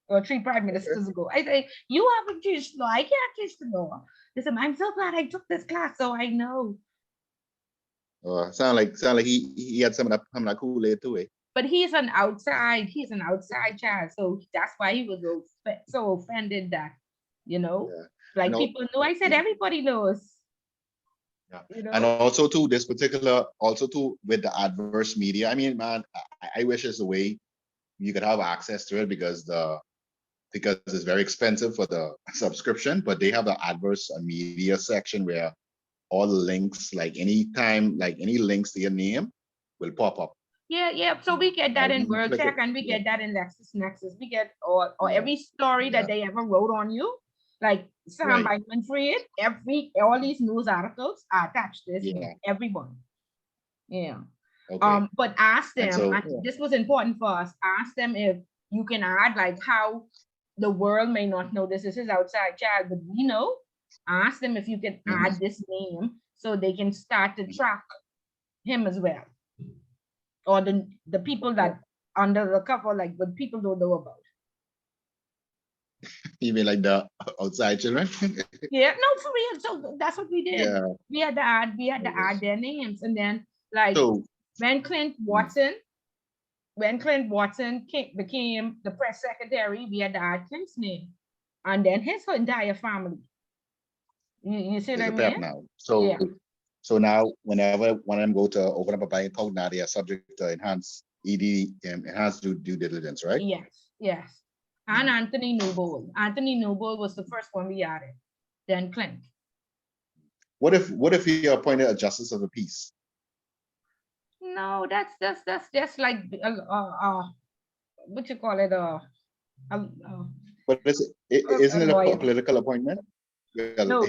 Speaker 1: or 3 prime ministers ago. I say, you haven't changed the law. I can't change the law. They said, I'm so glad I took this class, so I know.
Speaker 2: sound like he had some of that Kool-Aid too, eh?
Speaker 1: But he's an outside child. So that's why he was so offended that,
Speaker 2: Yeah.
Speaker 1: like
Speaker 2: And
Speaker 1: people know. I said,
Speaker 2: yeah.
Speaker 1: everybody knows,
Speaker 2: Yeah.
Speaker 1: you
Speaker 2: And
Speaker 1: know.
Speaker 2: also too, this particular, also too, with the adverse media. I mean, man, I wish there's a way you could have access to it, because it's very expensive for the subscription, but they have the adverse media section where all the links, like anytime, like any links to your name will pop up.
Speaker 1: Yeah. So we get that
Speaker 2: Like
Speaker 1: in
Speaker 2: you
Speaker 1: World
Speaker 2: click it.
Speaker 1: Check, and we
Speaker 2: Yeah,
Speaker 1: get that in LexisNexis. We get or
Speaker 2: yeah,
Speaker 1: every story that
Speaker 2: yeah.
Speaker 1: they ever wrote on you, like Sam
Speaker 2: Right.
Speaker 1: Bankman-Fried. All these news articles are attached to this
Speaker 2: Yeah.
Speaker 1: email. Everyone. Yeah.
Speaker 2: Okay.
Speaker 1: But ask
Speaker 2: And
Speaker 1: them,
Speaker 2: so,
Speaker 1: and this was important for us. Ask them if you can add, like, how the world may not know this is his outside child, but we know. Ask them if you can
Speaker 2: mhm,
Speaker 1: add this name so they can start to track him as well, or the people
Speaker 2: okay.
Speaker 1: that under the cover, like, but people don't know about.
Speaker 2: You mean like the outside children?
Speaker 1: Yeah, no, for real. So that's what we did.
Speaker 2: Yeah.
Speaker 1: We had to add,
Speaker 2: Okay.
Speaker 1: their names, and then like
Speaker 2: So,
Speaker 1: when Clint
Speaker 2: mm,
Speaker 1: Watson became the press secretary, we had to add Clint's name, and then his entire family. You see what
Speaker 2: is
Speaker 1: I
Speaker 2: a
Speaker 1: mean?
Speaker 2: PEP now.
Speaker 1: Yeah.
Speaker 2: So now, whenever one of them go to open up a bank account, now they are subject to enhanced enhanced due diligence, right?
Speaker 1: Yes. And
Speaker 2: Mm.
Speaker 1: Anthony Noble. Anthony Noble was the first one we added. Then Clint.
Speaker 2: What if he appointed a justice of the peace?
Speaker 1: No, that's just like what you call it, uh, uh,
Speaker 2: But isn't
Speaker 1: a
Speaker 2: it a
Speaker 1: lawyer.
Speaker 2: political appointment? Well,
Speaker 1: No,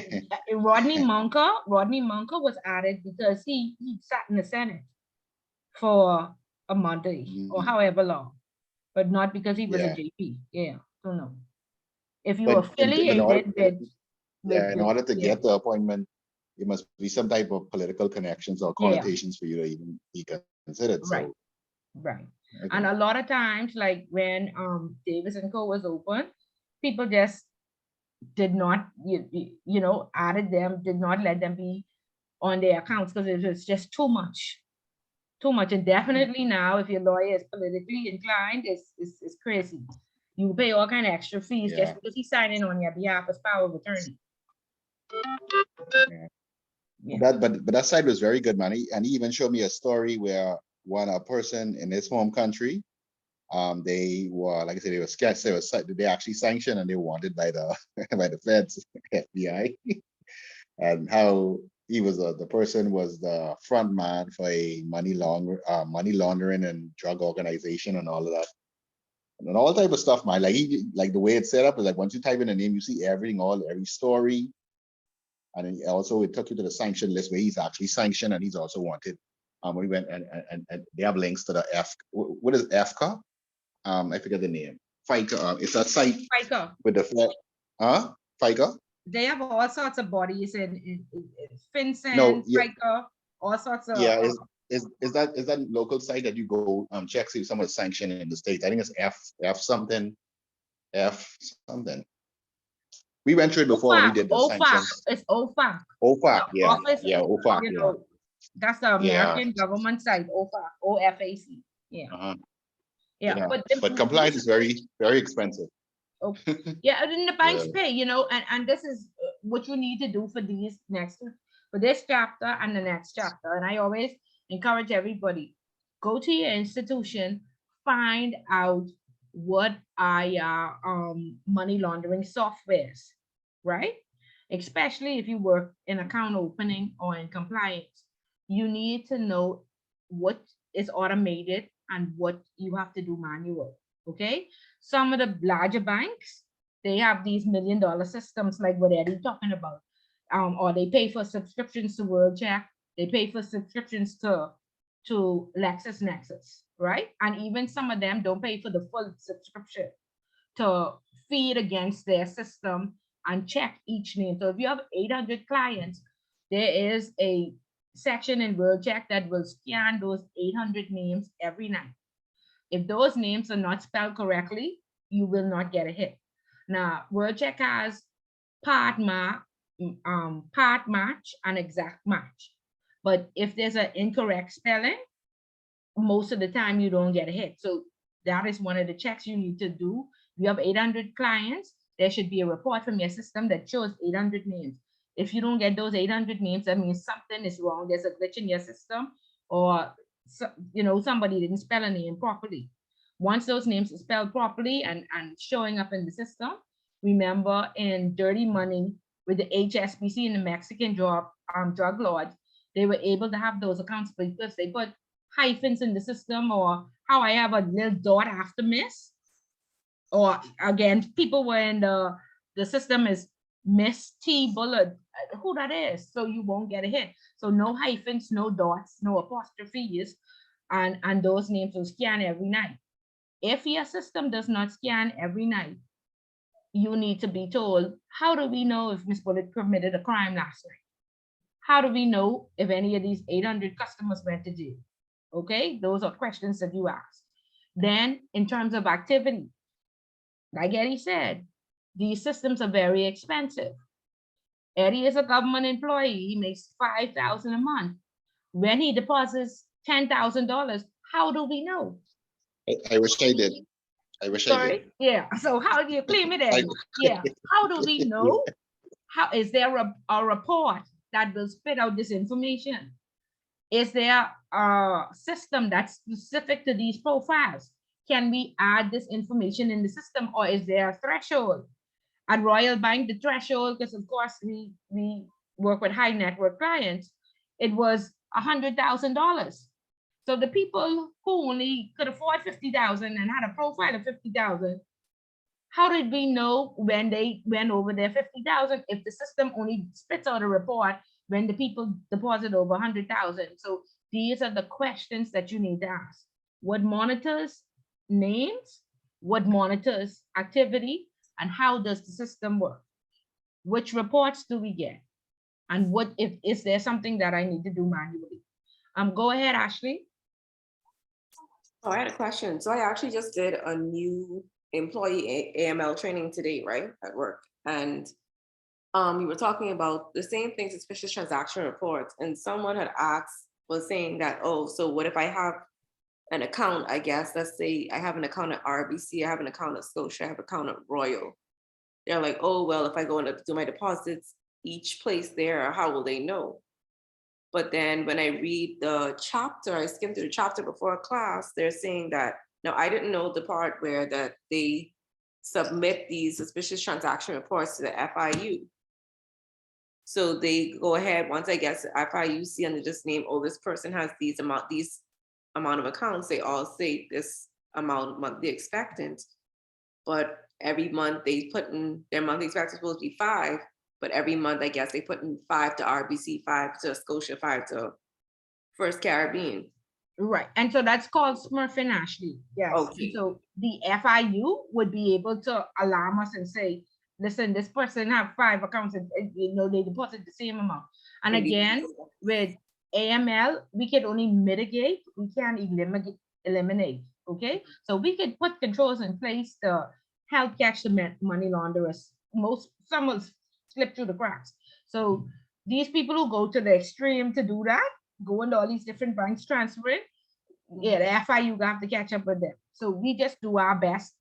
Speaker 1: Rodney Munker was added because he sat in the Senate for a month or
Speaker 2: mhm,
Speaker 1: however long, but not because he was a
Speaker 2: yeah.
Speaker 1: JP. Yeah, so no. If you
Speaker 2: But in order,
Speaker 1: affiliated
Speaker 2: yeah, in order to
Speaker 1: yeah,
Speaker 2: get the appointment, it must be some type of political connections or
Speaker 1: yeah,
Speaker 2: connotations for you to even be considered.
Speaker 1: right,
Speaker 2: So,
Speaker 1: right. And
Speaker 2: okay.
Speaker 1: a lot of times, like when Davis and Co was open, people just did not added them, did not let them be on their accounts because it was just too much. And
Speaker 2: Mhm.
Speaker 1: definitely now, if your lawyer is politically inclined, it's crazy. You pay all kind of extra fees just
Speaker 2: Yeah.
Speaker 1: because he's signing on your behalf as power of attorney.
Speaker 2: Yeah.
Speaker 1: Yeah.
Speaker 2: But that side was very good, man. And he even showed me a story where a person in his home country, they were, like I said, they were sketched. They actually sanctioned, and they were wanted by the by the feds, FBI, and how he was the person was the front man for a money laundering and drug organization and all of that, and all type of stuff, man. Like the way it's set up is like once you type in a name, you see everything, every story. And then also it took you to the sanction list where he's actually sanctioned and he's also wanted. We went and they have links to the what is FCA? I forget the name. FICA. It's a site
Speaker 1: FICA.
Speaker 2: with the FICA.
Speaker 1: They have all sorts of bodies in
Speaker 2: No,
Speaker 1: FinCEN,
Speaker 2: yeah,
Speaker 1: FICA, all sorts of
Speaker 2: yeah. Is that local site that you go check see if someone's sanctioned in the States? I think it's F something. F something. We went through it before when we
Speaker 1: OFAC.
Speaker 2: did the
Speaker 1: OFAC.
Speaker 2: sanctions.
Speaker 1: It's OFAC.
Speaker 2: OFAC,
Speaker 1: The
Speaker 2: yeah,
Speaker 1: office,
Speaker 2: yeah, OFAC, yeah,
Speaker 1: that's the
Speaker 2: yeah.
Speaker 1: American government site, OFAC, OFAC. Yeah.
Speaker 2: Uh-huh.
Speaker 1: Yeah,
Speaker 2: Yeah,
Speaker 1: but
Speaker 2: but compliance is very, very expensive.
Speaker 1: okay. Yeah, and then the banks
Speaker 2: Yeah.
Speaker 1: pay, you know, and this is what you need to do for these next, for this chapter and the next chapter. And I always encourage everybody, go to your institution, find out what are your money laundering softwares, right? Especially if you work in account opening or in compliance, you need to know what is automated and what you have to do manual. Okay, some of the larger banks, they have these $1 million systems like what Eddie talking about, or they pay for subscriptions to WorldCheck, they pay for subscriptions to LexisNexis, right? And even some of them don't pay for the full subscription to feed against their system and check each name. So if you have 800 clients, there is a section in WorldCheck that will scan those 800 names every night. If those names are not spelled correctly, you will not get a hit. Now, WordCheck has part match and exact match. But if there's an incorrect spelling, most of the time you don't get a hit. So that is one of the checks you need to do. If you have 800 clients, there should be a report from your system that shows 800 names. If you don't get those 800 names, that means something is wrong. There's a glitch in your system, or you know, somebody didn't spell a name properly. Once those names are spelled properly and showing up in the system, remember in Dirty Money with the HSBC and the Mexican drug lords, they were able to have those accounts because they put hyphens in the system, or how I have a little dot after miss, or again, people were in the system is Miss T Bullard, who that is, so you won't get a hit. So no hyphens, no dots, no apostrophes, and those names will scan every night. If your system does not scan every night, you need to be told, how do we know if Miss Bullet committed a crime last night? How do we know if any of these 800 customers went to jail? Okay, those are questions that you ask. Then in terms of activity, like Eddie said, these systems are very expensive. Eddie is a government employee. He makes $5,000 a month. When he deposits $10,000, how do we know?
Speaker 2: I wish I did. I wish I did.
Speaker 1: Sorry? Yeah. So how do you claim it, Eddie? Yeah. How do we know? How is there a report that will spit out this information? Is there a system that's specific to these profiles? Can we add this information in the system, or is there a threshold? At Royal Bank, the threshold, because of course we work with high net worth clients, it was $100,000. So the people who only could afford 50,000 and had a profile of 50,000, how did we know when they went over their 50,000 if the system only spits out a report when the people deposit over 100,000? So these are the questions that you need to ask. What monitors names? What monitors activity? And how does the system work? Which reports do we get? And what if is there something that I need to do manually? Go ahead, Ashley.
Speaker 7: Oh, I had a question. So I actually just did a new employee AML training today, right, at work. And we were talking about the same thing, suspicious transaction reports. And someone had asked, was saying that, oh, so what if I have an account, I guess, let's say I have an account at RBC, I have an account at Scotia, I have an account at Royal. They're like, oh, well, if I go and do my deposits each place there, how will they know? But then when I read the chapter, I skimmed through the chapter before class, they're saying that, now I didn't know the part where that they submit these suspicious transaction reports to the FIU. So they go ahead, once I guess FIU see under this name, oh, this person has these amount of accounts, they all say this amount monthly expectant. But every month they put in their monthly expected supposed to be 5, but every month I guess they put in 5 to RBC, 5 to Scotia, 5 to First Caribbean.
Speaker 1: Right, and so that's called smurfing, Ashley. Yes.
Speaker 7: Okay.
Speaker 1: So the FIU would be able to alarm us and say, listen, this person have 5 accounts, and you know they deposit the same amount. And again, with AML, we can only mitigate, we can't eliminate. Okay, so we could put controls in place to help catch the money launderers. Some will slip through the cracks. So these people who go to the extreme to do that, go into all these different banks, transfer it, Yeah, the FIU have to catch up with them. So we just do our best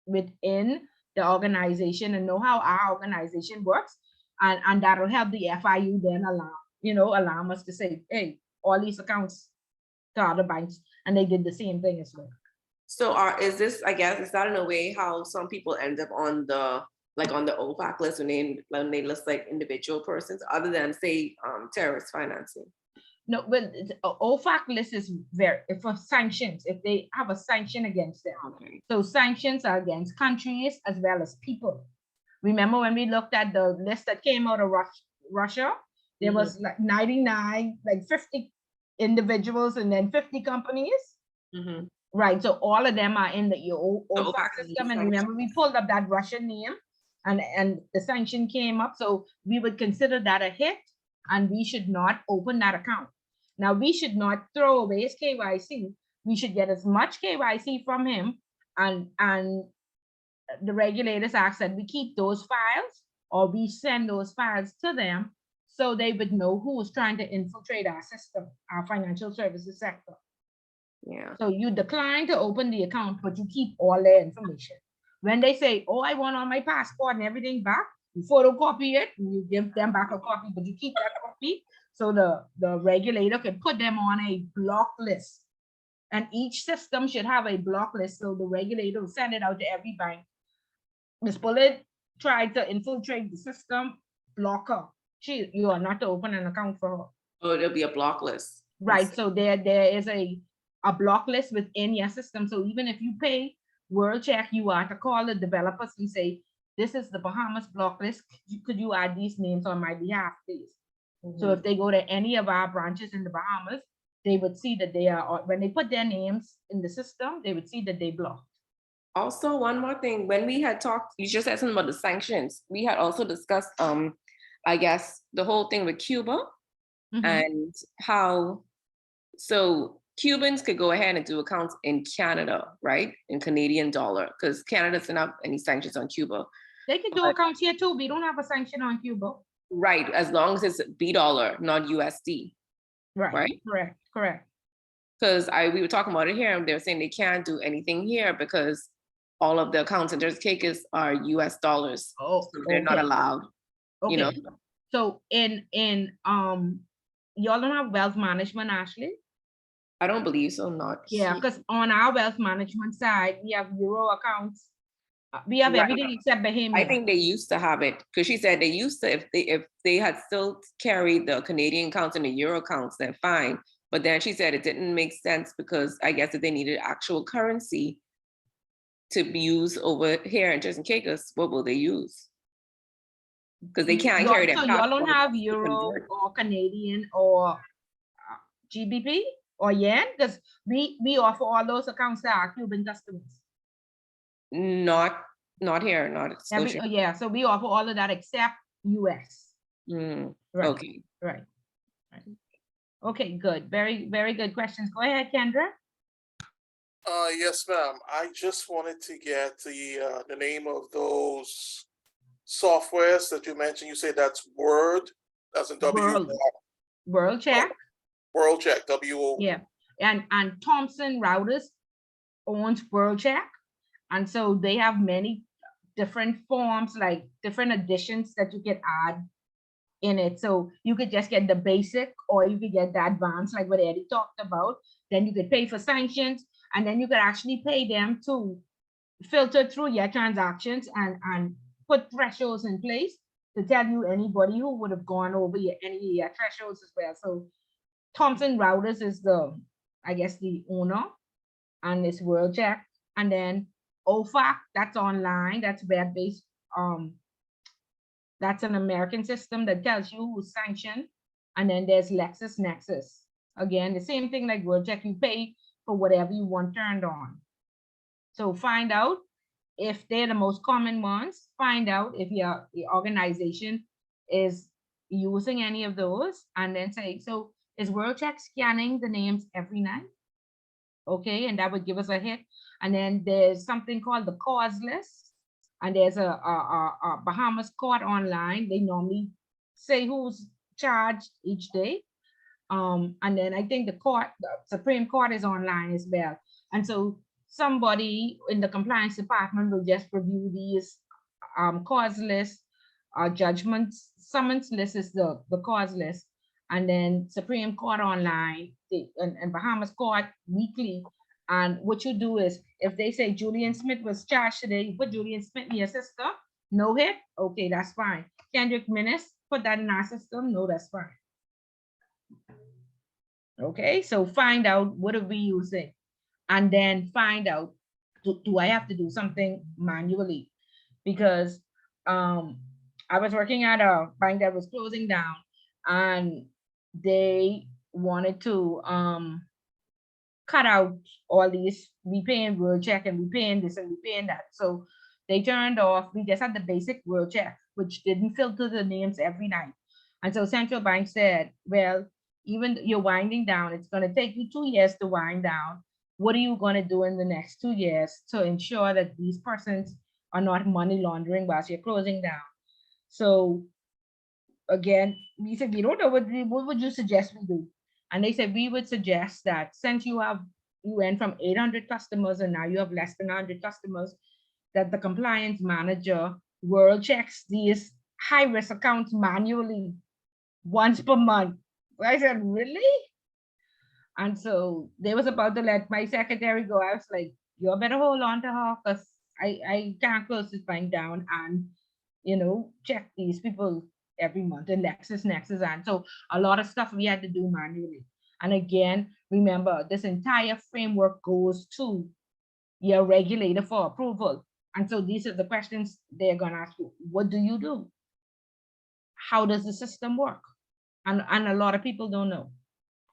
Speaker 1: within the organization and know how our organization works, and that'll help the FIU then allow us to say, hey, all these accounts to other banks, and they did the same thing as well.
Speaker 7: So is this, I guess, is that in a way how some people end up on the OFAC list when they list like individual persons, other than say terrorist financing?
Speaker 1: No, well, OFAC list is very for sanctions, if they have a sanction against them.
Speaker 7: Okay.
Speaker 1: So sanctions are against countries as well as people. Remember when we looked at the list that came out of Russia, there was like 99, like 50 individuals and then 50 companies. Right, so all of them are in the OFAC system. And remember, we pulled up that Russian name and the sanction came up. So we would consider that a hit and we should not open that account. Now, we should not throw away his KYC. We should get as much KYC from him, and the regulators ask that we keep those files or we send those files to them so they would know who is trying to infiltrate our system, our financial services sector.
Speaker 7: Yeah.
Speaker 1: So you decline to open the account, but you keep all their information. When they say, oh, I want all my passport and everything back, you photocopy it and you give them back a copy, but you keep that copy so the regulator can put them on a block list. And each system should have a block list, so the regulator will send it out to every bank. Ms. Bullitt tried to infiltrate the system, block her. You are not to open an account for her.
Speaker 7: Oh, there'll be a block list.
Speaker 1: Right, so there is a block list within your system. So even if you pay WorldCheck, you are to call the developers and say, this is the Bahamas block list. Could you add these names on my behalf, please? So if they go to any of our branches in the Bahamas, they would see that they are, when they put their names in the system, they would see that they blocked.
Speaker 7: Also, one more thing, when we had talked, you just said something about the sanctions. We had also discussed, I guess, the whole thing with Cuba and how, so Cubans could go ahead and do accounts in Canada, right? In Canadian dollar, because Canada doesn't have any sanctions on Cuba.
Speaker 1: They can do accounts here too. We don't have a sanction on Cuba.
Speaker 7: Right, as long as it's B dollar, not USD.
Speaker 1: Right. Correct.
Speaker 7: Because we were talking about it here, and they were saying they can't do anything here because all of the accounts in their cases are US dollars.
Speaker 1: Oh,
Speaker 7: so they're not allowed.
Speaker 1: Okay.
Speaker 7: You know.
Speaker 1: So in y'all don't have wealth management, Ashley?
Speaker 7: I don't believe so, not.
Speaker 1: Yeah, because on our wealth management side, we have Euro accounts. We have everything except Bahamian.
Speaker 7: I think they used to have it because she said they used to, if they had still carried the Canadian accounts and the Euro accounts, then fine. But then she said it didn't make sense because I guess if they needed actual currency to be used over here in just in Caicos, what will they use? Because they can't carry that.
Speaker 1: So y'all don't have Euro or Canadian or GBP or yen? Because we offer all those accounts to our Cuban customers.
Speaker 7: Not here, not
Speaker 1: Scotia. Yeah, so we offer all of that except US.
Speaker 7: Right. Okay.
Speaker 1: Right. Okay, good. Very, very good questions. Go ahead, Kendra.
Speaker 6: Yes, ma'am. I just wanted to get the name of those softwares that you mentioned. You say that's Word, that's in
Speaker 1: WorldCheck.
Speaker 6: WorldCheck, W-O.
Speaker 1: Yeah, and Thomson Reuters owns WorldCheck. And so they have many different forms, like different additions that you can add in it. So you could just get the basic or you could get the advanced, like what Eddie talked about. Then you could pay for sanctions, and then you could actually pay them to filter through your transactions and put thresholds in place to tell you anybody who would have gone over any of your thresholds as well. So Thomson Reuters is I guess the owner, and it's WorldCheck. And then OFAC, that's online, that's web-based. That's an American system that tells you who's sanctioned. And then there's LexisNexis. Again, the same thing like WorldCheck, you pay for whatever you want turned on. So find out if they're the most common ones, find out if your organization is using any of those, and then say, so is WorldCheck scanning the names every night? Okay, and that would give us a hit. And then there's something called the cause list, and there's a Bahamas court online. They normally say who's charged each day, And then I think the Supreme Court is online as well. And so somebody in the compliance department will just review these cause list, judgments, summons list is the cause list, and then Supreme Court online, and Bahamas Court weekly. And what you do is, if they say Julian Smith was charged today, you put Julian Smith in your system, no hit, okay, that's fine. Kendrick Minnis, put that in our system, no, that's fine. Okay, so find out what are we using, and then find out, do I have to do something manually? Because I was working at a bank that was closing down, and they wanted to cut out all these, we paying World Check and we paying this and we paying that. So they turned off, we just had the basic World Check, which didn't filter the names every night. And so central bank said, well, even you're winding down, it's going to take you 2 years to wind down. What are you going to do in the next 2 years to ensure that these persons are not money laundering whilst you're closing down? So again, we said, we don't know what would you suggest we do? And they said, we would suggest that since you went from 800 customers and now you have less than 100 customers, that the compliance manager world checks these high risk accounts manually once per month. I said, really? And so they was about to let my secretary go. I was like, you better hold on to her, because I can't close this bank down and, check these people every month, and Nexus, and so a lot of stuff we had to do manually. And again, remember, this entire framework goes to your regulator for approval. And so these are the questions they're going to ask you. What do you do? How does the system work? And a lot of people don't know.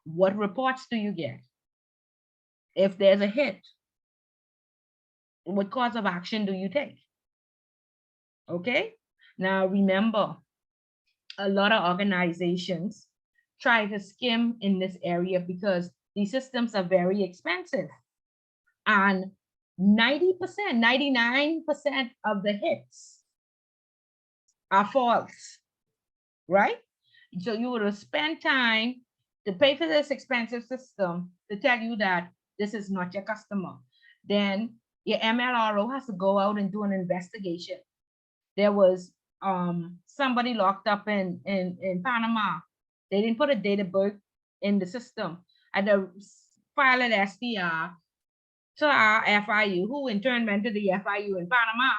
Speaker 1: What reports do you get? If there's a hit, what course of action do you take? Okay. Now remember, a lot of organizations try to skim in this area because these systems are very expensive. And 90%, 99% of the hits are false, right? So you would have spent time to pay for this expensive system to tell you that this is not your customer. Then your MLRO has to go out and do an investigation. There was somebody locked up in Panama. They didn't put a date of birth in the system. And the file an SDR to our FIU, who in turn went to the FIU in Panama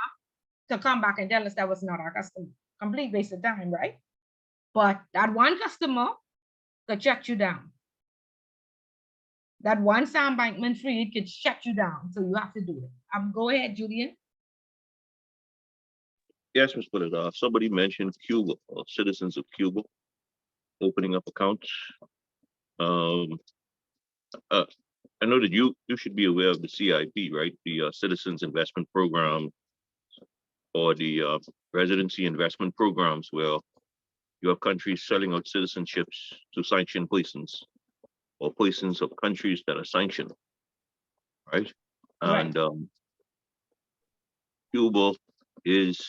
Speaker 1: to come back and tell us that was not our customer. Complete waste of time, right? But that one customer could shut you down. That one Sam Bankman-Fried could shut you down. So you have to do it. Go ahead, Julian.
Speaker 3: Yes, Ms. Bullet. Somebody mentioned Cuba, citizens of Cuba opening up accounts. I know that you should be aware of the CIP, right? The Citizens Investment Program, or the residency investment programs, where you have countries selling out citizenships to sanctioned persons or persons of countries that are sanctioned, right?
Speaker 1: Right.
Speaker 3: And Cuba is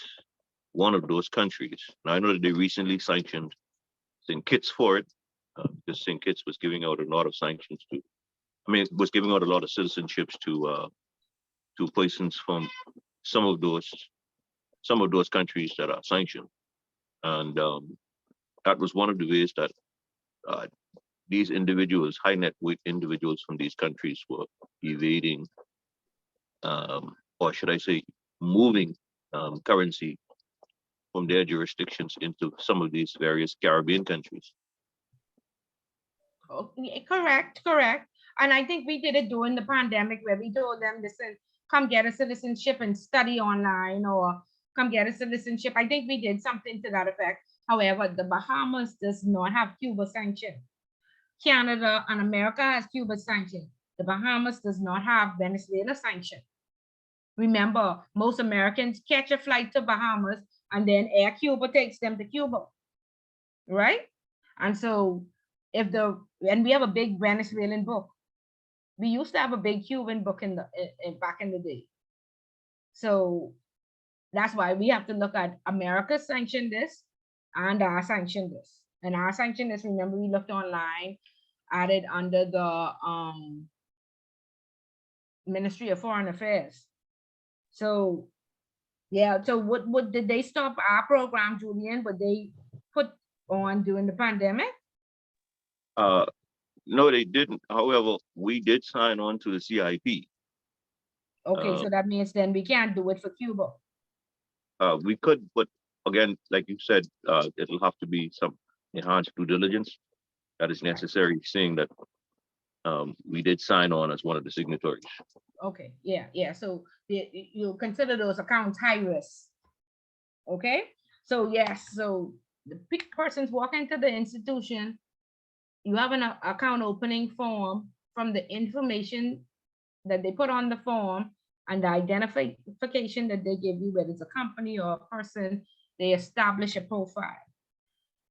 Speaker 3: one of those countries. Now, I know that they recently sanctioned St. Kitts for it, because St. Kitts was giving out a lot of sanctions to, was giving out a lot of citizenships to persons from some of those countries that are sanctioned. And that was one of the ways that these individuals, high net worth individuals from these countries, were evading, or should I say, moving currency from their jurisdictions into some of these various Caribbean countries.
Speaker 1: Okay, correct. And I think we did it during the pandemic, where we told them, listen, come get a citizenship and study online, or come get a citizenship. I think we did something to that effect. However, the Bahamas does not have Cuba sanction. Canada and America has Cuba sanction. The Bahamas does not have Venezuela sanction. Remember, most Americans catch a flight to Bahamas and then Air Cuba takes them to Cuba, right? And so and we have a big Venezuelan book. We used to have a big Cuban book back in the day. So that's why we have to look at America sanctioned this and our sanctioned this. And our sanctioned this, remember, we looked online added under the Ministry of Foreign Affairs. So yeah, so what did they stop our program, Julian? But they put on during the pandemic?
Speaker 3: No, they didn't. However, we did sign on to the CIP.
Speaker 1: Okay, so that means then we can't do it for Cuba.
Speaker 3: We could, but again, like you said, it'll have to be some enhanced due diligence that is necessary, seeing that we did sign on as one of the signatories.
Speaker 1: Okay, yeah. So you consider those accounts high risk. Okay, so yes, so the persons walk into the institution, you have an account opening form. From the information that they put on the form and the identification that they give you, whether it's a company or a person, they establish a profile.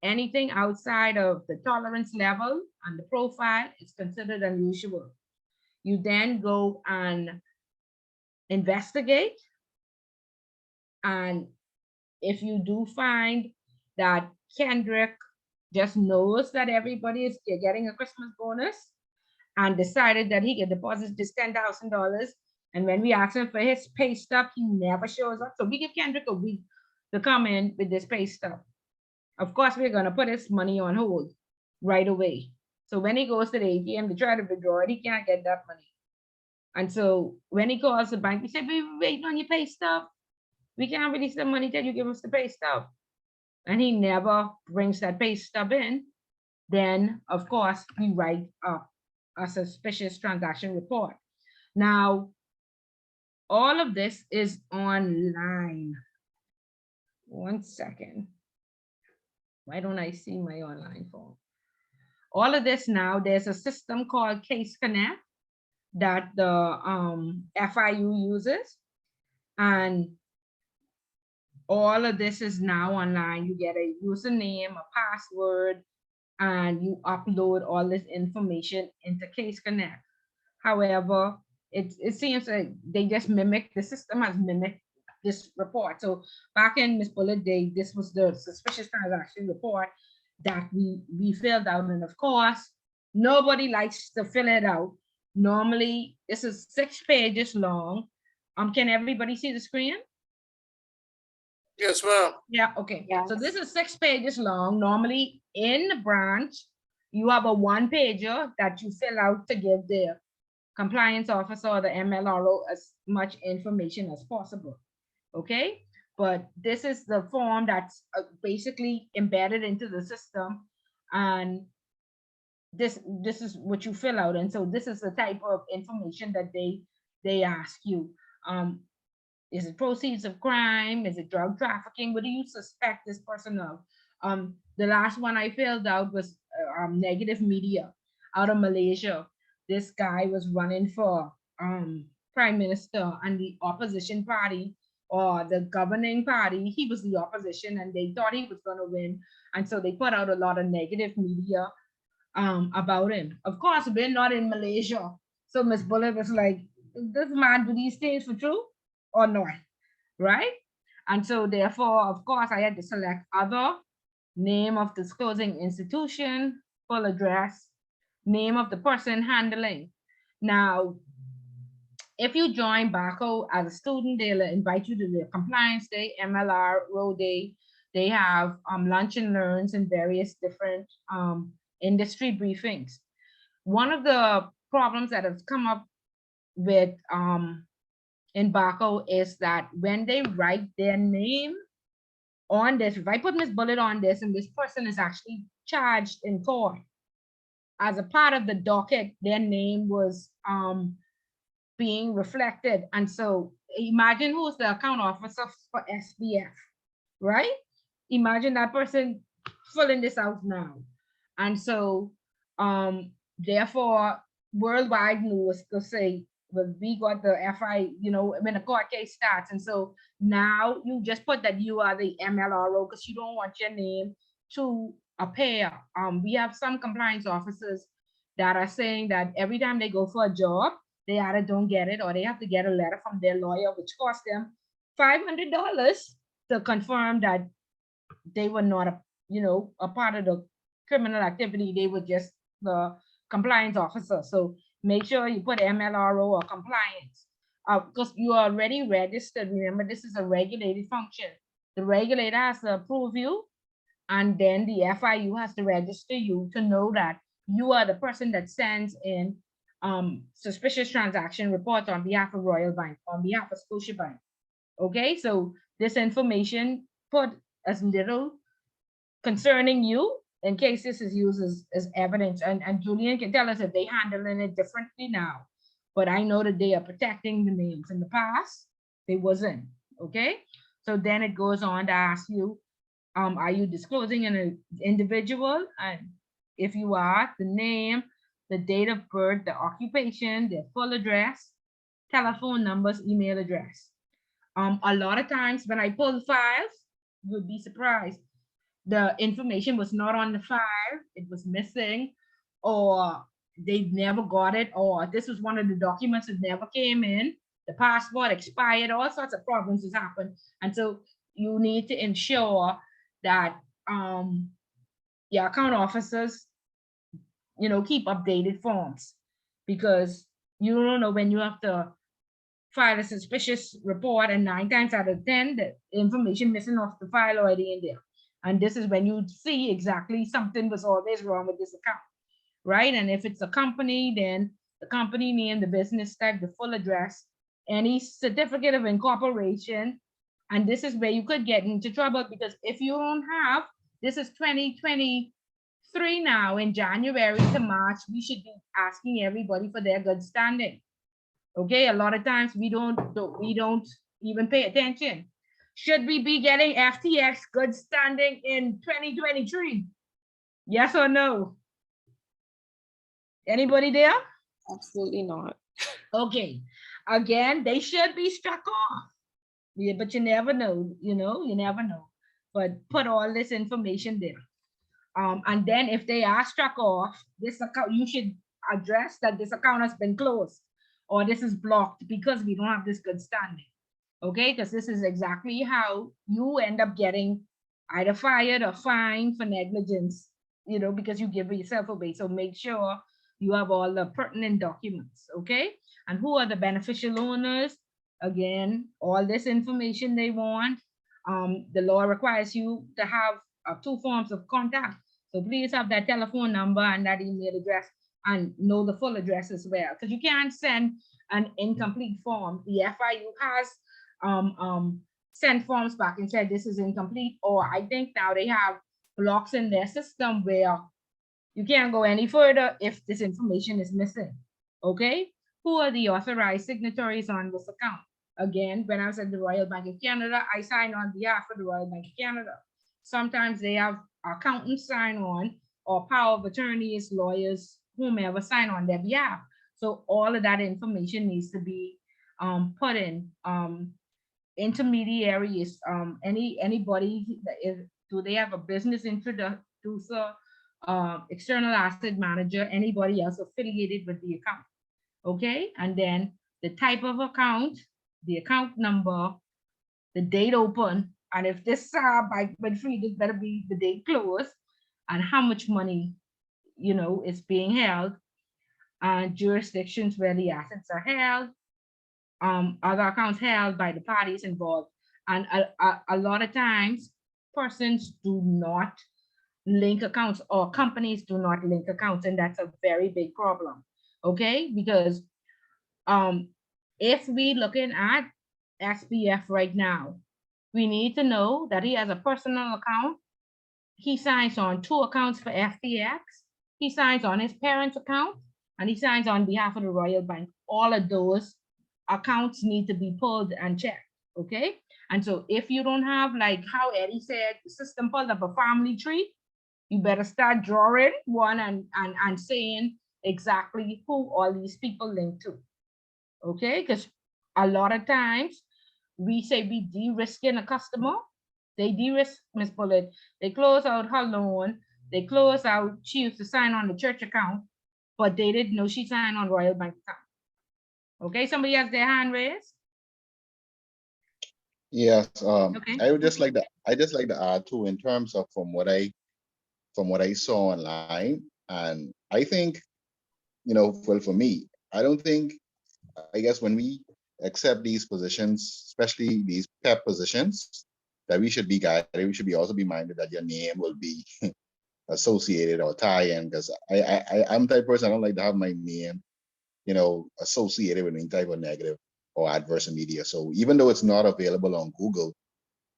Speaker 1: Anything outside of the tolerance level and the profile is considered unusual. You then go and investigate. And if you do find that Kendrick just knows that everybody is getting a Christmas bonus and decided that he can deposit this $10,000, and when we ask him for his pay stub, he never shows up. So we give Kendrick a week to come in with this pay stub. Of course, we're gonna put his money on hold right away. So when he goes to the ATM to try to withdraw it, he can't get that money. And so when he calls the bank, he said, "We waiting on your pay stub. We can't release the money till you give us the pay stub." And he never brings that pay stub in. Then, of course, we write up a suspicious transaction report. Now, all of this is online. One second. Why don't I see my online form? All of this now, there's a system called Case Connect that the FIU uses. And all of this is now online. You get a username, a password, and you upload all this information into Case Connect. However, it seems like they just mimic, the system has mimicked this report. So back in Ms. Bullet Day, this was the suspicious transaction report that we filled out. And of course, nobody likes to fill it out. Normally, this is 6 pages long. Can everybody see the screen?
Speaker 6: Yes, ma'am.
Speaker 1: Yeah, okay. So this is 6 pages long. Normally in the branch, you have a 1-pager that you fill out to give the compliance officer or the MLRO as much information as possible. Okay, but this is the form that's basically embedded into the system, and this is what you fill out. And so this is the type of information that they ask you. Is it proceeds of crime? Is it drug trafficking? What do you suspect this person of? The last one I filled out was negative media out of Malaysia. This guy was running for prime minister, and the opposition party or the governing party, he was the opposition, and they thought he was going to win. And so they put out a lot of negative media about him. Of course, we're not in Malaysia. So Miss Bullet was like, this man do these things for true or not, right? And so therefore, of course, I had to select other, name of disclosing institution, full address, name of the person handling. Now, if you join BACO as a student, they'll invite you to their compliance day, MLR, row day. They have lunch and learns and various different industry briefings. One of the problems that has come up with in BACO is that when they write their name on this, if I put Miss Bullet on this and this person is actually charged in court, as a part of the docket, their name was being reflected. And so imagine who's the account officer for SBF, right? Imagine that person filling this out now. And so therefore, worldwide news to say, well, we got the FI, when a court case starts. And so now you just put that you are the MLRO because you don't want your name to appear. We have some compliance officers that are saying that every time they go for a job, they either don't get it or they have to get a letter from their lawyer, which costs them $500 to confirm that they were not a part of the criminal activity. They were just the compliance officer. So make sure you put MLRO or compliance, because you are already registered. Remember, this is a regulated function. The regulator has to approve you, and then the FIU has to register you to know that you are the person that sends in suspicious transaction reports on behalf of Royal Bank, on behalf of Scotiabank. Okay, so this information put as little concerning you in case this is used as evidence. And Julian can tell us if they handling it differently now. But I know that they are protecting the names. In the past, they wasn't. Okay, so then it goes on to ask you, are you disclosing an individual? And if you are, the name, the date of birth, the occupation, their full address, telephone numbers, email address. A lot of times when I pull files, you'd be surprised. The information was not on the file, it was missing, or they never got it, or this was one of the documents that never came in, the passport expired, all sorts of problems has happened. And so you need to ensure that your account officers, keep updated forms, because you don't know when you have to file a suspicious report, and 9 times out of 10, the information missing off the file already in there. And this is when you see exactly something was always wrong with this account, right? And if it's a company, then the company name, the business type, the full address, any certificate of incorporation. And this is where you could get into trouble, because if you don't have, this is 2023 now, in January to March, we should be asking everybody for their good standing. Okay, a lot of times we don't even pay attention. Should we be getting FTX good standing in 2023? Yes or no? Anybody there?
Speaker 7: Absolutely not.
Speaker 1: Okay, again, they should be struck off. Yeah, but you never know, you never know. But put all this information there. And then if they are struck off, this account, you should address that this account has been closed, or this is blocked because we don't have this good standing. Okay, because this is exactly how you end up getting either fired or fined for negligence, because you give yourself away. So make sure you have all the pertinent documents. Okay, and who are the beneficial owners? Again, all this information they want. The law requires you to have 2 forms of contact. So please have that telephone number and that email address, and know the full address as well, because you can't send an incomplete form. The FIU has sent forms back and said this is incomplete, or I think now they have blocks in their system where you can't go any further if this information is missing. Okay, who are the authorized signatories on this account? Again, when I was at the Royal Bank of Canada, I signed on behalf of the Royal Bank of Canada. Sometimes they have accountants sign on, or power of attorneys, lawyers, whomever sign on their behalf. So all of that information needs to be put in. Intermediaries, anybody that is, do they have a business introducer, external asset manager, anybody else affiliated with the account? Okay, and then the type of account, the account number, the date open, and if this bike went free, this better be the date closed, and how much money is being held, and jurisdictions where the assets are held, other accounts held by the parties involved. And a lot of times persons do not link accounts, or companies do not link accounts, and that's a very big problem. Okay, because if we looking at SPF right now, we need to know that he has a personal account. He signs on 2 accounts for FTX. He signs on his parents' account, and he signs on behalf of the Royal Bank. All of those accounts need to be pulled and checked. Okay, and so if you don't have, like how Eddie said, the system pulled up a family tree, you better start drawing one and saying exactly who all these people link to. Okay, because a lot of times we say we de-risking a customer. They de-risk Miss Bullet. They close out her loan. They close out, she used to sign on the church account, but they didn't know she signed on Royal Bank account. Okay, somebody has their hand raised.
Speaker 2: Yes,
Speaker 1: Okay.
Speaker 2: I would just like to add too, in terms of from what I saw online, and I think well, for me, I don't think, I guess when we accept these positions, especially these PEP positions, that we should be guided. We should be also be minded that your name will be associated or tie in, because I'm the type of person, I don't like to have my name, associated with any type of negative or adverse media. So even though it's not available on Google,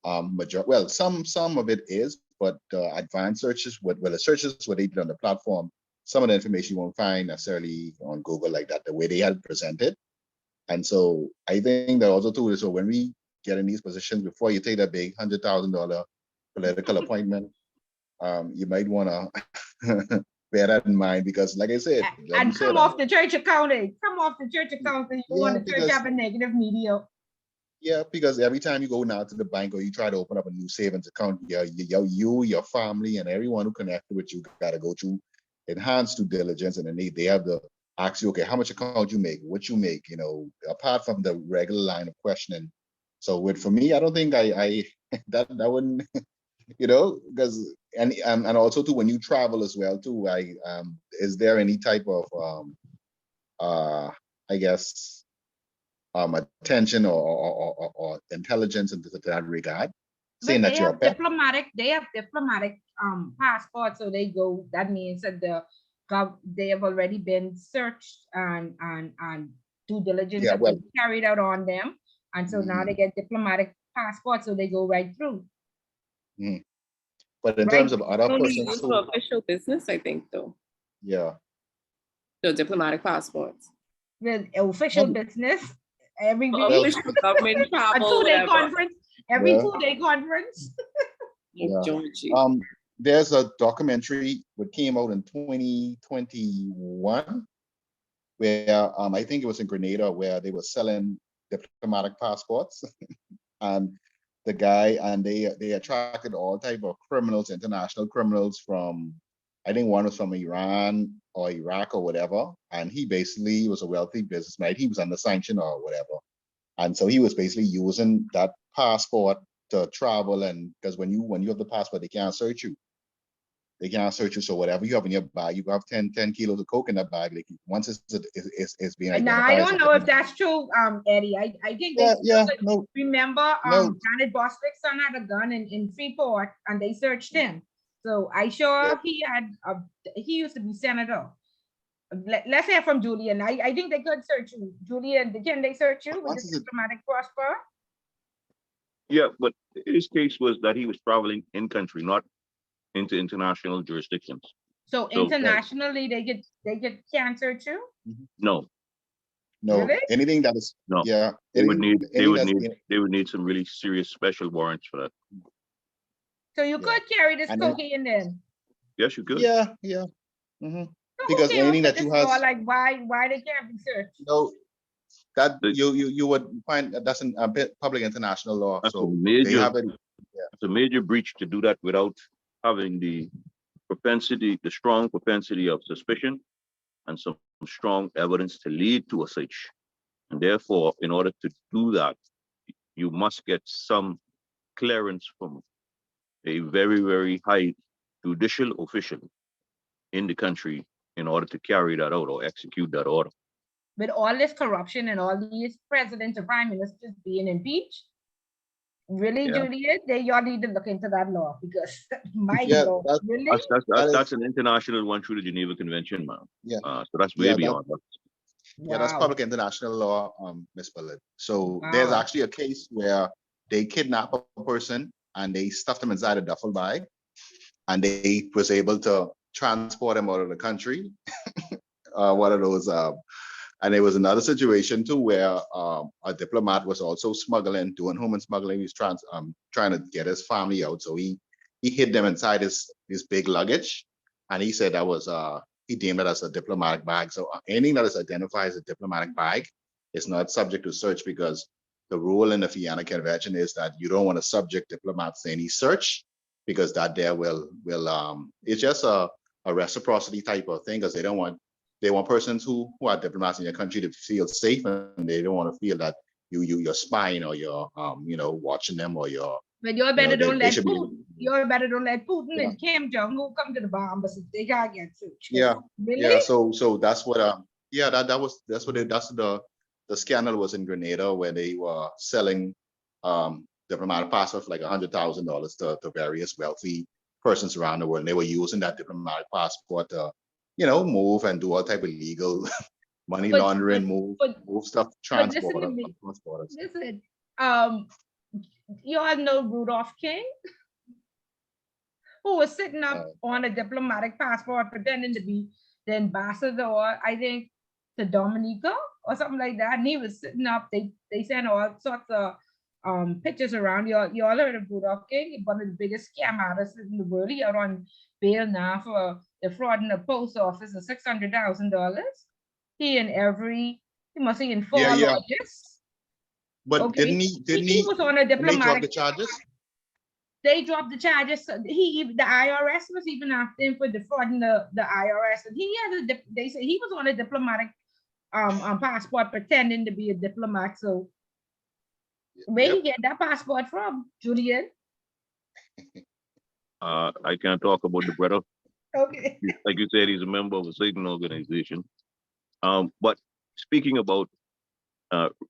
Speaker 2: some of it is, but advanced searches, the searches what they did on the platform, some of the information you won't find necessarily on Google like that, the way they had presented. And so I think that also too, so when we get in these positions, before you take that big $100,000 political appointment, you might want to bear that in mind, because like I said,
Speaker 1: And come off the church account. Come off the church account. You
Speaker 2: Yeah,
Speaker 1: want the church
Speaker 2: because-
Speaker 1: have a negative media.
Speaker 2: Yeah, because every time you go now to the bank or you try to open up a new savings account, your family, and everyone who connected with you got to go through enhanced due diligence, and then they have to ask you, okay, how much account you make, what you make, apart from the regular line of questioning. So for me, I don't think I that wouldn't, because and also too, when you travel as well too, is there any type of I guess attention or intelligence into that regard, saying
Speaker 1: But
Speaker 2: that you're a pet?
Speaker 1: they have diplomatic passports, so they go, that means that they have already been searched and due diligence
Speaker 2: Yeah,
Speaker 1: have
Speaker 2: well-
Speaker 1: been carried out on them. And so now they get diplomatic passports, so they go right through.
Speaker 2: But in
Speaker 1: Right.
Speaker 2: terms of other
Speaker 7: Only
Speaker 2: persons,
Speaker 7: used
Speaker 2: too,
Speaker 7: for official business, I think, though.
Speaker 2: yeah,
Speaker 7: So diplomatic passports.
Speaker 1: With official
Speaker 2: Well-
Speaker 1: business every
Speaker 7: Well,
Speaker 1: week.
Speaker 7: official government
Speaker 1: A
Speaker 7: travel,
Speaker 1: 2-day
Speaker 7: whatever.
Speaker 1: conference, every
Speaker 2: Yeah.
Speaker 1: 2-day conference.
Speaker 2: Yeah.
Speaker 7: Georgie.
Speaker 2: there's a documentary that came out in 2021 where I think it was in Grenada, where they were selling diplomatic passports and they attracted all type of criminals, international criminals from, I think one was from Iran or Iraq or whatever, and he basically was a wealthy businessman. He was under sanction or whatever, and so he was basically using that passport to travel. And because when you have the passport, they can't search you. So whatever you have in your bag, you have 10 kilos of coke in that bag. Like once it's being
Speaker 1: Now,
Speaker 2: identified.
Speaker 1: I don't know if that's true, Eddie. I think they
Speaker 2: No,
Speaker 1: remember
Speaker 2: No.
Speaker 1: Janet Bostwick's son had a gun in Freeport and they searched him. So I sure he used to be senator. Let's hear from Julian. I think they could search you. Julian, can they search you with
Speaker 2: Once
Speaker 1: the
Speaker 2: is it-
Speaker 1: diplomatic passport?
Speaker 3: Yeah, but his case was that he was traveling in country, not into international jurisdictions.
Speaker 1: So
Speaker 3: So-
Speaker 1: internationally, can't search you?
Speaker 3: No,
Speaker 1: Really?
Speaker 2: anything that is
Speaker 3: No.
Speaker 2: yeah.
Speaker 3: they would
Speaker 2: anything- anything
Speaker 3: they would need some really serious special warrants for that.
Speaker 1: So you
Speaker 2: Yeah.
Speaker 1: could carry this
Speaker 2: And then-
Speaker 1: cocaine then?
Speaker 3: Yes, you could.
Speaker 2: Yeah. Mhm.
Speaker 1: So who
Speaker 2: Because
Speaker 1: came up
Speaker 2: anything
Speaker 1: with
Speaker 2: that you
Speaker 1: this law,
Speaker 2: has-
Speaker 1: like why they can't be searched?
Speaker 2: That
Speaker 3: The-
Speaker 2: you would find that's a bit public international law.
Speaker 3: That's a
Speaker 2: So they
Speaker 3: major-
Speaker 2: have it.
Speaker 3: It's a major breach to do that without having the strong propensity of suspicion and some strong evidence to lead to a search. And therefore, in order to do that, you must get some clearance from a very, very high judicial official in the country in order to carry that out or execute that order.
Speaker 1: With all this corruption and all these presidents and prime ministers being impeached? Really,
Speaker 3: Yeah.
Speaker 1: Juliet, y'all need to look into that law because my
Speaker 2: Yeah,
Speaker 1: God,
Speaker 2: that-
Speaker 1: really?
Speaker 3: That's an international one through the Geneva Convention, man.
Speaker 2: Yeah.
Speaker 3: So that's way
Speaker 2: Yeah,
Speaker 3: beyond that.
Speaker 2: Yeah, that's
Speaker 1: Wow.
Speaker 2: public international law, Ms. Bullitt. So there's
Speaker 1: Wow.
Speaker 2: actually a case where they kidnap a person and they stuffed them inside a duffel bag, and they was able to transport them out of the country. One of those, and there was another situation too where a diplomat was also doing human smuggling. He's trying to get his family out, so he hid them inside his big luggage, and he said that was he deemed it as a diplomatic bag. So anything that is identified as a diplomatic bag is not subject to search, because the rule in the Vienna Convention is that you don't want to subject diplomats to any search, because that there will it's just a reciprocity type of thing, because they want persons who are diplomats in your country to feel safe, and they don't want to feel that you're spying or you're watching them or you're
Speaker 1: But you're
Speaker 2: You know,
Speaker 1: better don't
Speaker 2: they
Speaker 1: let
Speaker 2: should be.
Speaker 1: Putin. You're better don't let Putin
Speaker 2: Yeah.
Speaker 1: and Kim Jong Un come to the Bahamas. They gotta get through.
Speaker 2: Yeah,
Speaker 1: Really?
Speaker 2: yeah. So that's what yeah, that's what that's the scandal was in Grenada, where they were selling diplomatic passports for like $100,000 to various wealthy persons around the world. And they were using that diplomatic passport to, you know, move and do all type of legal money
Speaker 1: But-
Speaker 2: laundering,
Speaker 1: but-
Speaker 2: move stuff
Speaker 1: but listen to
Speaker 2: transport
Speaker 1: me.
Speaker 2: across borders.
Speaker 1: Listen, you all know Rudolph King, who was sitting up on a diplomatic passport pretending to be the ambassador, I think, to Dominica or something like that. And he was sitting up, they sent all sorts of pictures around. You all heard of Rudolph King, one of the biggest scam artists in the world. He out on bail now for defrauding the post office of $600,000. He must be in 4
Speaker 2: Yeah, yeah.
Speaker 1: lawyers.
Speaker 2: But
Speaker 1: Okay.
Speaker 2: didn't
Speaker 1: He was on a
Speaker 2: didn't they drop
Speaker 1: diplomatic.
Speaker 2: the charges?
Speaker 1: They dropped the charges. So the IRS was even after him for defrauding the IRS, and he had they say he was on a diplomatic passport pretending to be a diplomat. So where he get that passport from, Julian?
Speaker 3: I can't talk about the brother.
Speaker 1: Okay.
Speaker 3: Like you said, he's a member of a Satan organization. But speaking about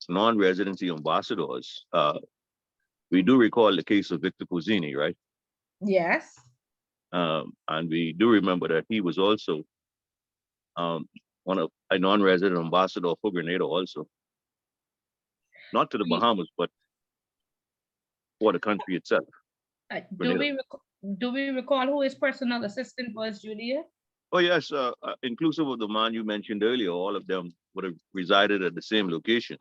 Speaker 3: non-residency ambassadors, we do recall the case of Victor Cusini, right?
Speaker 1: Yes.
Speaker 3: And we do remember that he was also one of a non-resident ambassador for Grenada also. Not to the Bahamas, but for the country itself.
Speaker 1: Do we recall who his personal assistant was, Julia?
Speaker 3: Oh yes, inclusive of the man you mentioned earlier, all of them would have resided at the same location,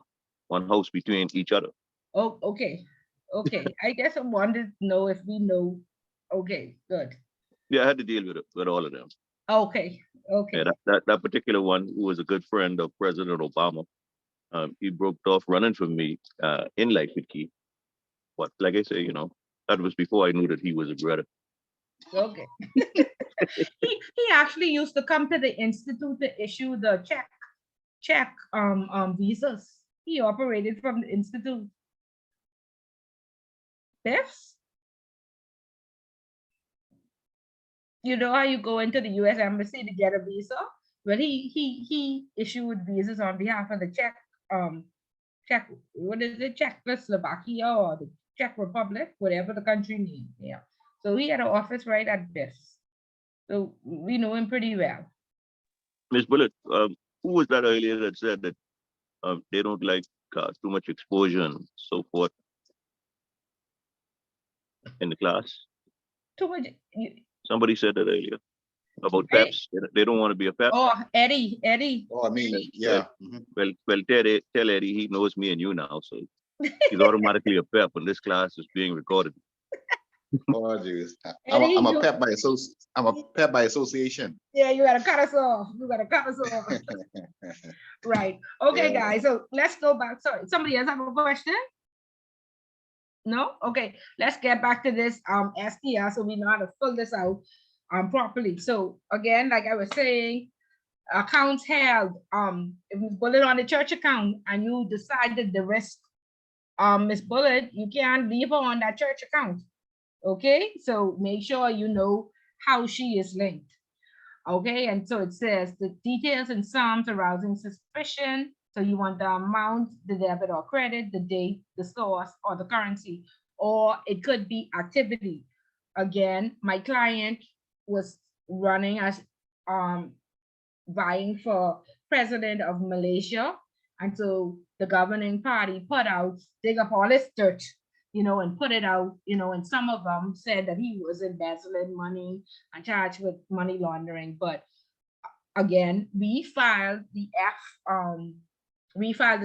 Speaker 3: one house between each other.
Speaker 1: Oh, okay. Okay. I guess I wanted to know if we know. Okay, good.
Speaker 3: Yeah, I had to deal with all of them.
Speaker 1: Okay. Okay.
Speaker 3: Yeah, that particular one, who was a good friend of President Obama, he broke off running for me in Lightfoot Key. But like I say, you know, that was before I knew that he was a Greta.
Speaker 1: Okay. he actually used to come to the institute to issue the check visas. He operated from the institute. PEPs? You know how you go into the US embassy to get a visa? Well, he issued visas on behalf of the what is it, Czechoslovakia or the Czech Republic, whatever the country needs. Yeah. So he had an office right at PEPs. So we know him pretty well.
Speaker 3: Miss Bullet, who was that earlier that said that they don't like too much exposure and so forth in the class?
Speaker 1: Too much.
Speaker 3: Somebody said that earlier about PEPs. They don't want to be a PEP.
Speaker 1: Oh, Eddie.
Speaker 2: Oh, I mean, yeah.
Speaker 3: Well, tell Eddie he knows me and you now, so he's automatically a PEP, and this class is being recorded.
Speaker 2: Oh, geez. I'm a pep by association.
Speaker 1: Yeah, you gotta cut us off. Right. Okay,
Speaker 2: Yeah.
Speaker 1: guys. So let's go back. Sorry, somebody else have a question? No? Okay, let's get back to this STR so we know how to fill this out properly. So again, like I was saying, accounts held, if you put it on the church account and you decided the risk, Miss Bullet, you can't leave her on that church account. Okay, so make sure you know how she is linked. Okay, and so it says the details and sums arousing suspicion. So you want the amount, the debit or credit, the date, the source, or the currency, or it could be activity. Again, my client was running as vying for president of Malaysia, and so the governing party put out, dig up all his dirt, you know, and put it out, you know, and some of them said that he was embezzling money and charged with money laundering. But again, we filed the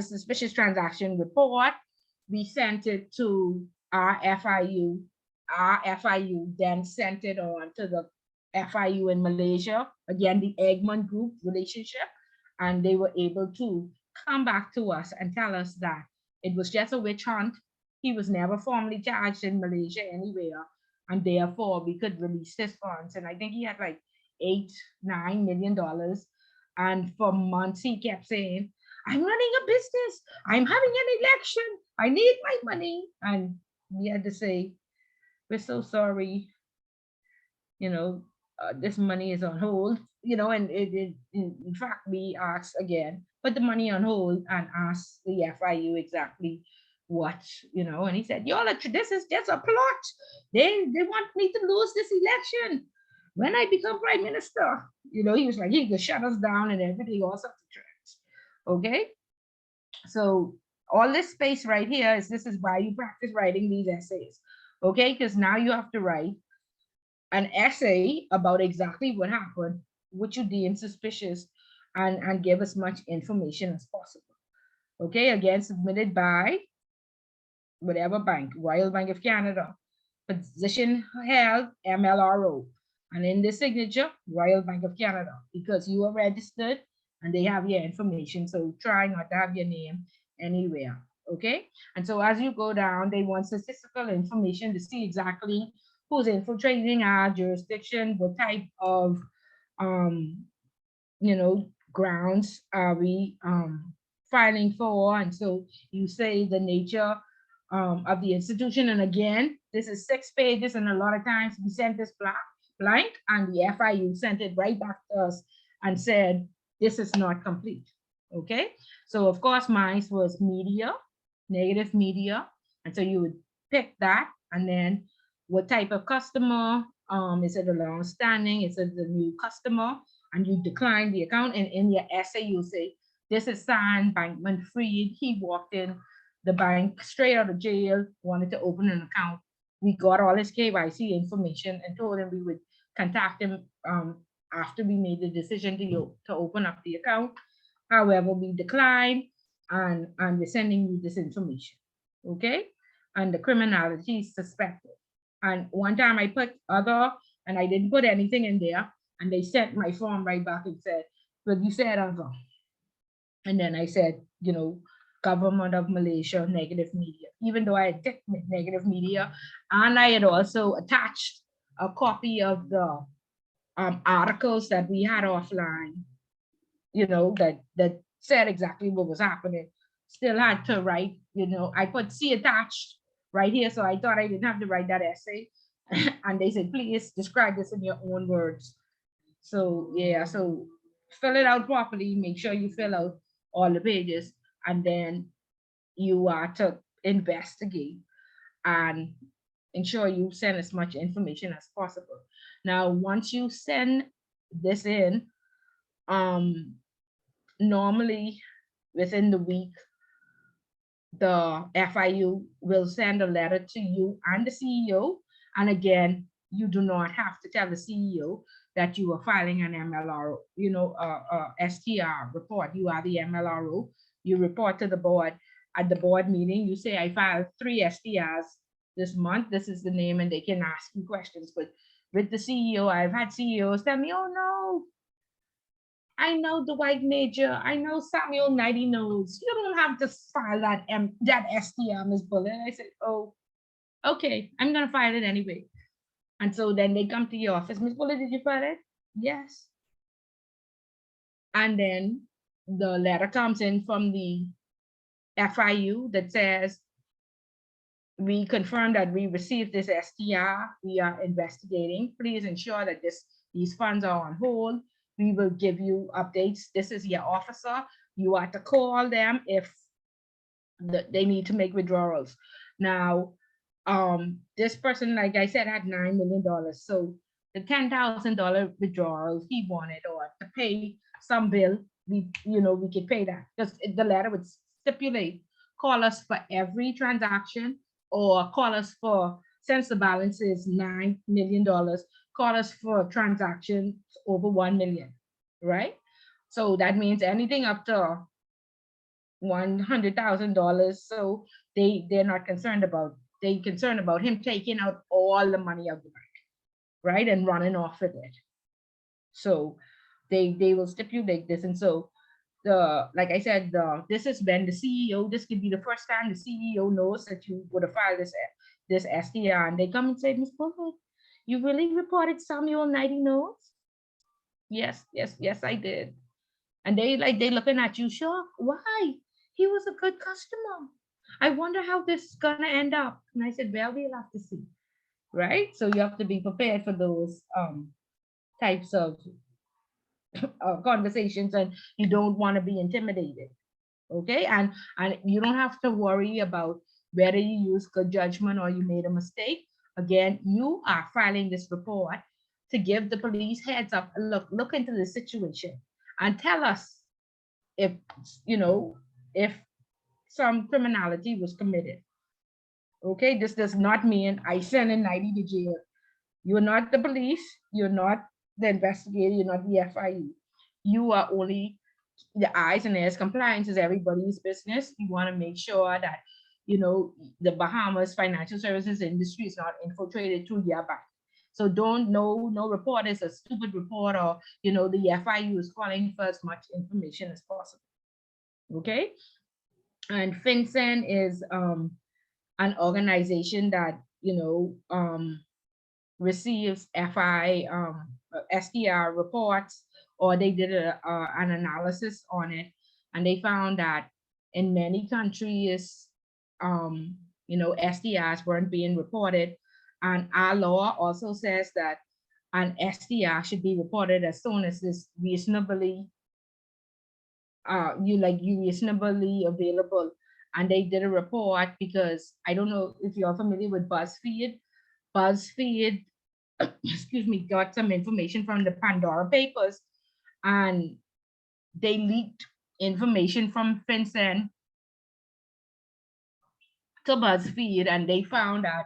Speaker 1: suspicious transaction report. We sent it to our FIU. Our FIU then sent it on to the FIU in Malaysia, again, the Egmont Group relationship, and they were able to come back to us and tell us that it was just a witch hunt. He was never formally charged in Malaysia anywhere, and therefore we could release his funds. And I think he had like $8-9 million. And for months he kept saying, I'm running a business, I'm having an election, I need my money. And we had to say, we're so sorry, you know, this money is on hold, you know, and in fact, we asked again, put the money on hold and asked the FIU exactly what, you know, and he said, y'all, this is just a plot. They want me to lose this election when I become prime minister. You know, he was like, he could shut us down and everything, all sorts of threats. Okay. So all this space right here is this is why you practice writing these essays. Okay, because now you have to write an essay about exactly what happened, which you deem suspicious, and give as much information as possible. Okay, again, submitted by whatever bank, Royal Bank of Canada, position held MLRO, and in the signature, Royal Bank of Canada, because you are registered and they have your information. So try not to have your name anywhere. Okay, and so as you go down, they want statistical information to see exactly who's infiltrating our jurisdiction, what type of um, you know, grounds are we filing for, and so you say the nature of the institution. And again, this is 6 pages, and a lot of times we sent this blank, and the FIU sent it right back to us and said this is not complete. Okay, so of course mine was media, negative media, and so you would pick that, and then what type of customer, is it a long standing, is it a new customer, and you decline the account. And in your essay you say this is signed Bankman Fried, he walked in the bank straight out of jail, wanted to open an account. We got all his KYC information and told him we would contact him after we made the decision to open up the account. However, we declined, and we're sending you this information. Okay, and the criminality is suspected. And one time I put other, and I didn't put anything in there, and they sent my form right back and said, but you said other. And then I said, you know, government of Malaysia, negative media, even though I had ticked negative media, and I had also attached a copy of the articles that we had offline, you know, that said exactly what was happening. Still had to write, you know, I put see attached right here, so I thought I didn't have to write that essay. And they said, please describe this in your own words. So yeah, so fill it out properly, make sure you fill out all the pages, and then you are to investigate and ensure you send as much information as possible. Now, once you send this in, normally within the week, the FIU will send a letter to you and the CEO. And again, you do not have to tell the CEO that you are filing an MLRO, you know, STR report. You are the MLRO. You report to the board. At the board meeting, you say, I filed 3 STRs this month. This is the name, and they can ask you questions. But with the CEO, I've had CEOs tell me, oh no, I know the white major. I know Samuel 90 knows. You don't have to file that STR, Ms. Bullet. I said, oh, okay, I'm gonna file it anyway. And so then they come to your office. Ms. Bullet, did you file it? Yes. And then the letter comes in from the FIU that says, we confirm that we received this STR. We are investigating. Please ensure that these funds are on hold. We will give you updates. This is your officer. You are to call them if they need to make withdrawals. Now, this person, like I said, had $9 million. So the $10,000 withdrawals he wanted, or to pay some bill, we could pay that, because the letter would stipulate, call us for every transaction, or call us for, since the balance is $9 million, call us for transactions over 1 million, right? So that means anything up to $100,000. So they're not concerned about, they're concerned about him taking out all the money of the bank, right, and running off with it. So they will stipulate this. And so like I said, this is when the CEO, this could be the first time the CEO knows that you would have filed this STR, and they come and say, Ms. Bullock, you really reported Samuel 90 notes? Yes, I did. And they looking at you shocked. Why? He was a good customer. I wonder how this is gonna end up. And I said, well, we'll have to see. right? So you have to be prepared for those types of conversations, and you don't want to be intimidated. Okay, and you don't have to worry about whether you use good judgment or you made a mistake. Again, you are filing this report to give the police heads up. Look into the situation and tell us if you know if some criminality was committed. Okay, this does not mean I send in 90 to jail. You're not the police, you're not the investigator, you're not the FIU. You are only the eyes and ears. Compliance is everybody's business. You want to make sure that the Bahamas financial services industry is not infiltrated through your bank. So don't no report is a stupid report, or the FIU is calling for as much information as possible. Okay. And FinCEN is an organization that receives SDR reports, or they did an analysis on it, and they found that in many countries, SDRs weren't being reported, and our law also says that an SDR should be reported as soon as it's reasonably reasonably available. And they did a report, because I don't know if you're familiar with BuzzFeed. BuzzFeed excuse me, got some information from the Pandora Papers, and they leaked information from FinCEN to BuzzFeed, and they found that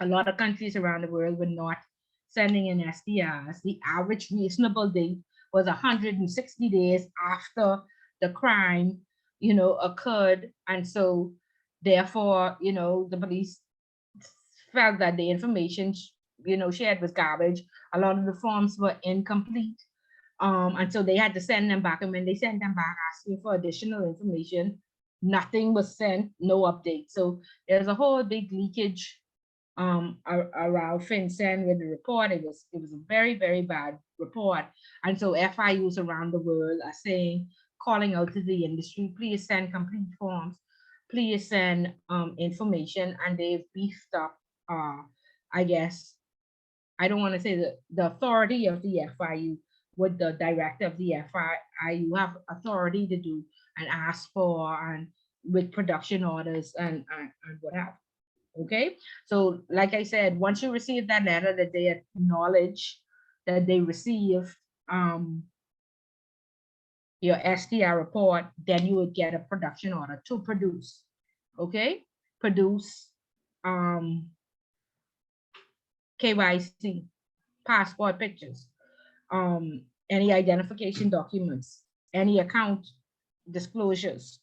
Speaker 1: a lot of countries around the world were not sending in SDRs. The average reasonable date was 160 days after the crime, occurred. And so therefore, the police felt that the information shared was garbage. A lot of the forms were incomplete. And so they had to send them back. And when they sent them back asking for additional information, nothing was sent, no update. So there's a whole big leakage around FinCEN with the report. It was a very, very bad report. And so FIUs around the world are calling out to the industry, please send complete forms, please send information. And they've beefed up, I guess, I don't want to say the authority of the FIU with the director of the FIU have authority to do and ask for, and with production orders and what have. Okay, so like I said, once you receive that letter that they acknowledge that they received your STR report, then you would get a production order to produce. Okay, produce KYC, passport pictures, any identification documents, any account disclosures,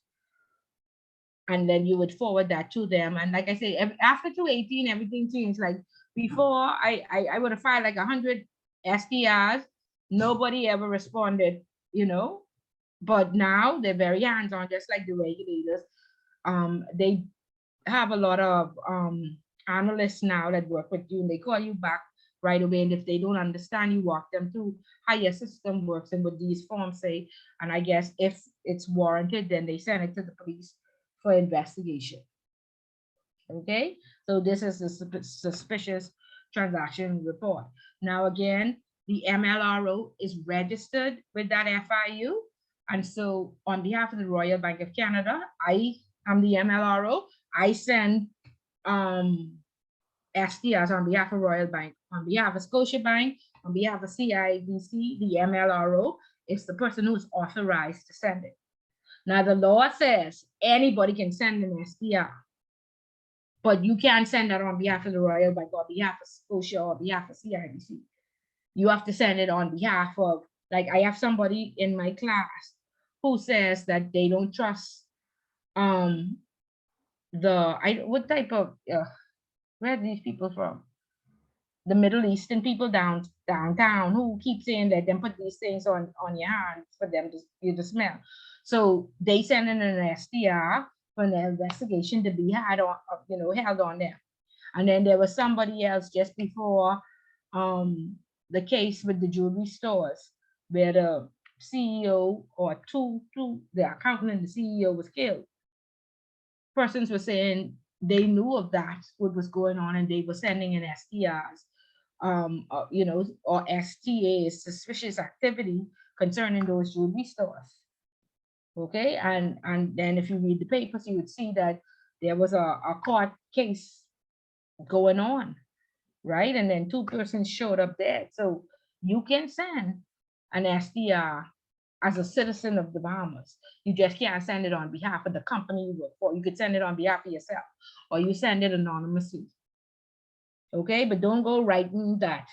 Speaker 1: and then you would forward that to them. And like I say, after 2018, everything changed. Like before, I would have filed like 100 SDRs, nobody ever responded, but now they're very hands-on, just like the regulators. They have a lot of analysts now that work with you, and they call you back right away. And if they don't understand, you walk them through how your system works and what these forms say. And I guess if it's warranted, then they send it to the police for investigation. Okay, so this is the suspicious transaction report. Now again, the MLRO is registered with that FIU. And so on behalf of the Royal Bank of Canada, I am the MLRO. I send STRs on behalf of Royal Bank, on behalf of Scotiabank, on behalf of CIBC. The MLRO is the person who's authorized to send it. Now the law says anybody can send an STR, but you can't send that on behalf of the Royal Bank or behalf of Scotia or behalf of CIBC. You have to send it on behalf of, like I have somebody in my class who says that they don't trust what type of where are these people from? The Middle Eastern people downtown who keep saying that them put these things on your hands for them to smell. So they send in an STR for an investigation to be held on them. And then there was somebody else just before the case with the jewelry stores, where the CEO or the accountant and the CEO was killed. Persons were saying they knew of that, what was going on, and they were sending in STRs, you know, or STAs, suspicious activity concerning those jewelry stores. Okay, and then if you read the papers, you would see that there was a court case going on, right? And then 2 persons showed up dead. So you can send an SDR as a citizen of the Bahamas. You just can't send it on behalf of the company you work for. You could send it on behalf of yourself, or you send it anonymously. Okay, but don't go writing that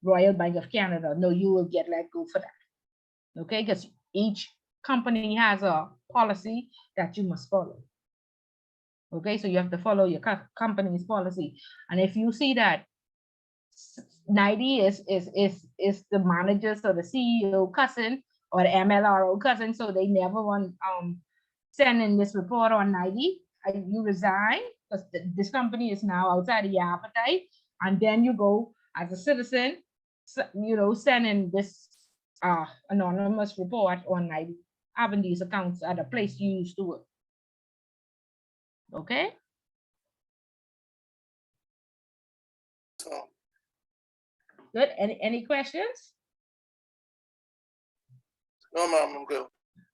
Speaker 1: Royal Bank of Canada. No, you will get let go for that. Okay, because each company has a policy that you must follow. Okay, so you have to follow your company's policy. And if you see that 90 is the managers or the CEO cousin or the MLRO cousin, so they never want send in this report on 90, you resign, because this company is now outside of your appetite, and then you go as a citizen, you know, send in this anonymous report on 90, having these accounts at a place you used to work. Okay.
Speaker 6: So,
Speaker 1: Good. Any questions?
Speaker 6: no, ma'am, I'm good.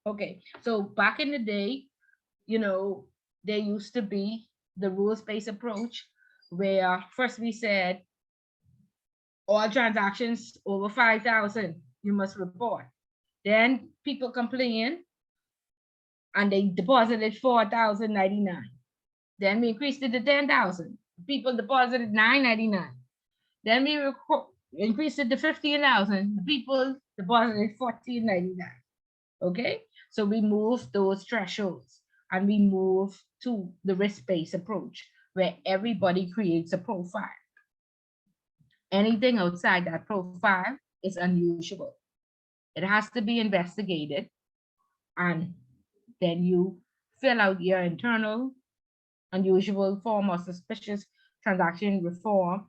Speaker 1: Okay, so back in the day, you know, there used to be the rules-based approach where first we said all transactions over 5,000, you must report. Then people complained and they deposited 4,099. Then we increased it to 10,000. People deposited 999. Then we increased it to 15,000. People deposited 1499. Okay, so we moved those thresholds and we moved to the risk-based approach where everybody creates a profile. Anything outside that profile is unusual. It has to be investigated, and then you fill out your internal unusual form or suspicious transaction reform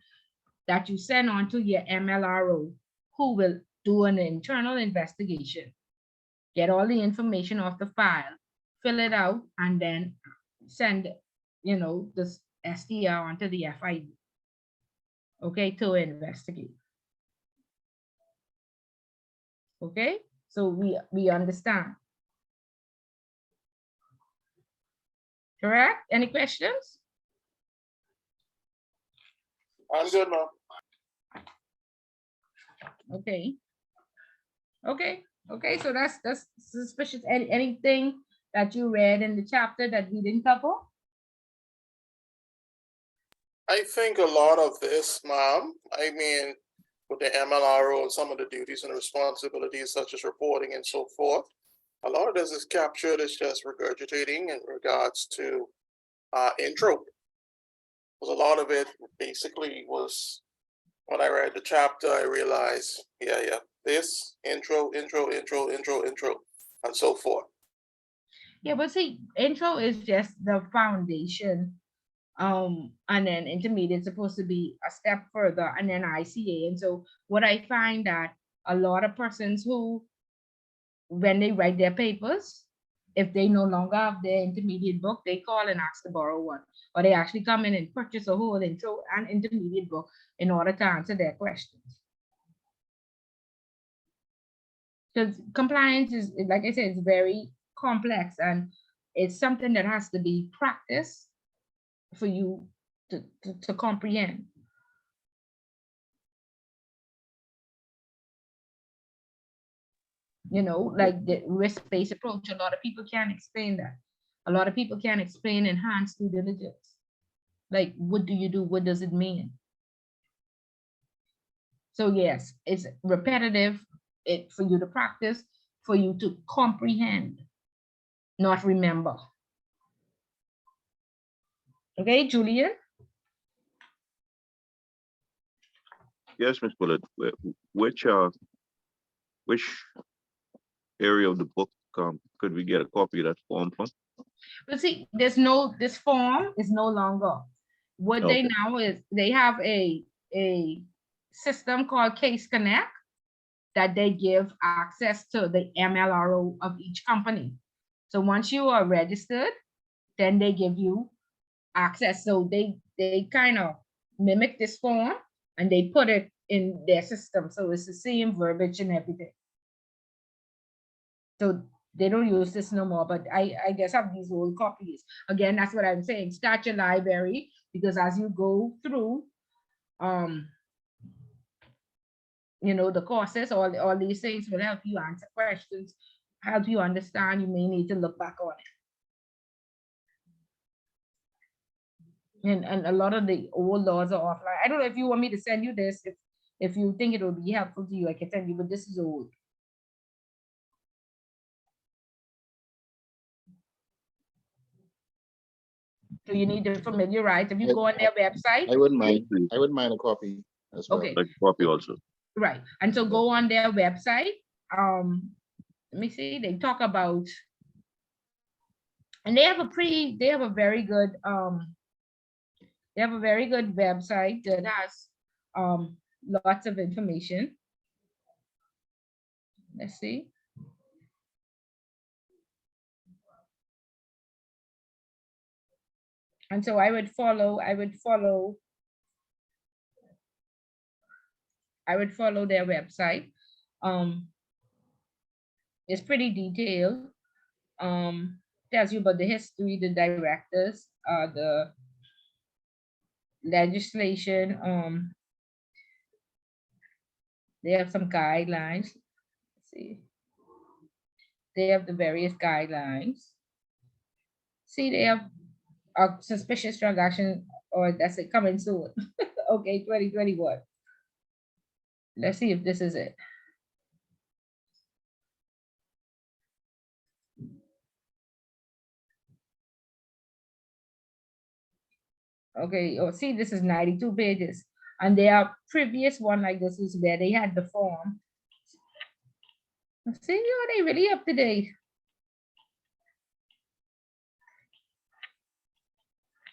Speaker 1: that you send on to your MLRO, who will do an internal investigation, get all the information off the file, fill it out, and then send, you know, this STR onto the FIU, okay, to investigate. Okay, so we understand. Correct? Any questions?
Speaker 6: I'm good, ma'am.
Speaker 1: Okay. Okay, so that's suspicious. Anything that you read in the chapter that we didn't cover?
Speaker 6: I think a lot of this, ma'am, I mean, with the MLRO and some of the duties and responsibilities such as reporting and so forth, a lot of this is captured as just regurgitating in regards to intro. Because a lot of it basically was, when I read the chapter, I realized, yeah, this intro, and so forth.
Speaker 1: Yeah, but see, intro is just the foundation. And then intermediate is supposed to be a step further, and then ICA. And so what I find that a lot of persons who, when they write their papers, if they no longer have their intermediate book, they call and ask to borrow one, or they actually come in and purchase a whole intro and intermediate book in order to answer their questions. Because compliance is, like I said, it's very complex, and it's something that has to be practiced for you to comprehend. You know, like the risk-based approach, a lot of people can't explain that. A lot of people can't explain enhanced due diligence. Like, what do you do? What does it mean? So yes, it's repetitive for you to practice, for you to comprehend, not remember. Okay, Julian?
Speaker 3: Yes, Ms. Bullitt, which area of the book could we get a copy of that form from?
Speaker 1: But see, this form is no longer. What they
Speaker 3: Okay.
Speaker 1: now is, they have a system called Case Connect that they give access to the MLRO of each company. So once you are registered, then they give you access. So they kind of mimic this form and they put it in their system. So it's the same verbiage and everything. So they don't use this no more, but I just have these old copies. Again, that's what I'm saying. Start your library, because as you go through, you know, the courses, all these things will help you answer questions, help you understand. You may need to look back on it. And a lot of the old laws are offline. I don't know if you want me to send you this. If you think it will be helpful to you, I can send you, but this is old. So you need to familiarize. If you go on their website,
Speaker 2: I wouldn't mind a copy as well.
Speaker 1: okay,
Speaker 3: Like copy also.
Speaker 1: right. And so go on their website. Let me see. They talk about, and they have a very good website that has lots of information. Let's see. And so I would follow their website. It's pretty detailed. Tells you about the history, the directors, the legislation. They have some guidelines. Let's see. They have the various guidelines. See, they have a suspicious transaction, or that's it, coming soon. Okay, 2021. Let's see if this is it. Okay, oh, see, this is 92 pages. And their previous one like this is where they had the form. See, are they really up to date?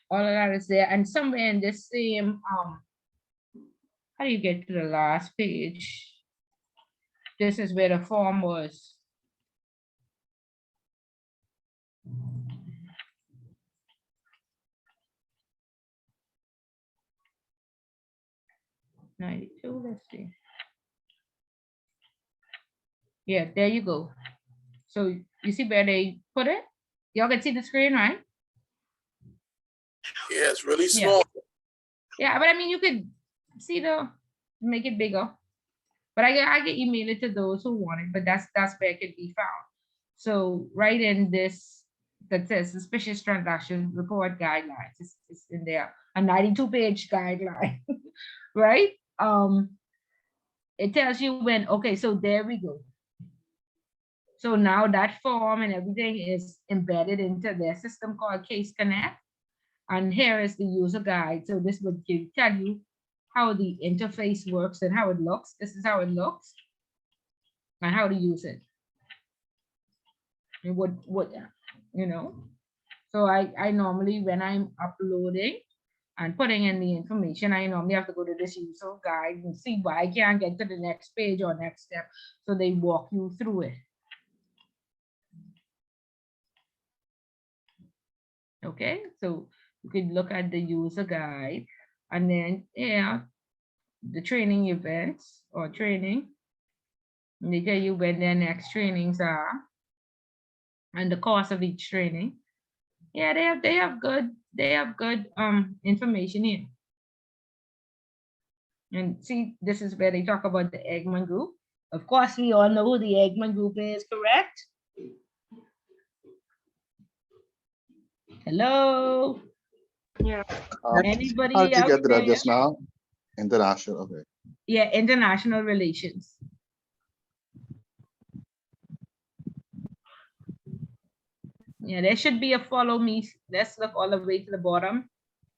Speaker 1: All of that is there. And somewhere in this same, how do you get to the last page? This is where the form was. Let's see. Yeah, there you go. So you see where they put it? Y'all can see the screen, right?
Speaker 6: Yeah, it's really small.
Speaker 1: Yeah, but I mean, you could see make it bigger. But I can email it to those who want it, but that's where it can be found. So right in this, that says suspicious transaction report guidelines, it's in there, a 92-page guideline, right? It tells you when, okay, so there we go. So now that form and everything is embedded into their system called Case Connect. And here is the user guide. So this would tell you how the interface works and how it looks. This is how it looks and how to use it. And what you know. So I normally, when I'm uploading and putting in the information, I normally have to go to this user guide and see why I can't get to the next page or next step. So they walk you through it. Okay, so you can look at the user guide, and then the training events or training. And they tell you when their next trainings are and the cost of each training. Yeah, they have good information here. And see, this is where they talk about the Eggman Group. Of course, we all know who the Eggman Group is, correct? Hello.
Speaker 4: Yeah.
Speaker 1: Anybody
Speaker 2: How did you
Speaker 1: else
Speaker 2: get to that
Speaker 1: there?
Speaker 2: just now? International, okay.
Speaker 1: Yeah, international relations. Yeah, there should be a follow me. Let's look all the way to the bottom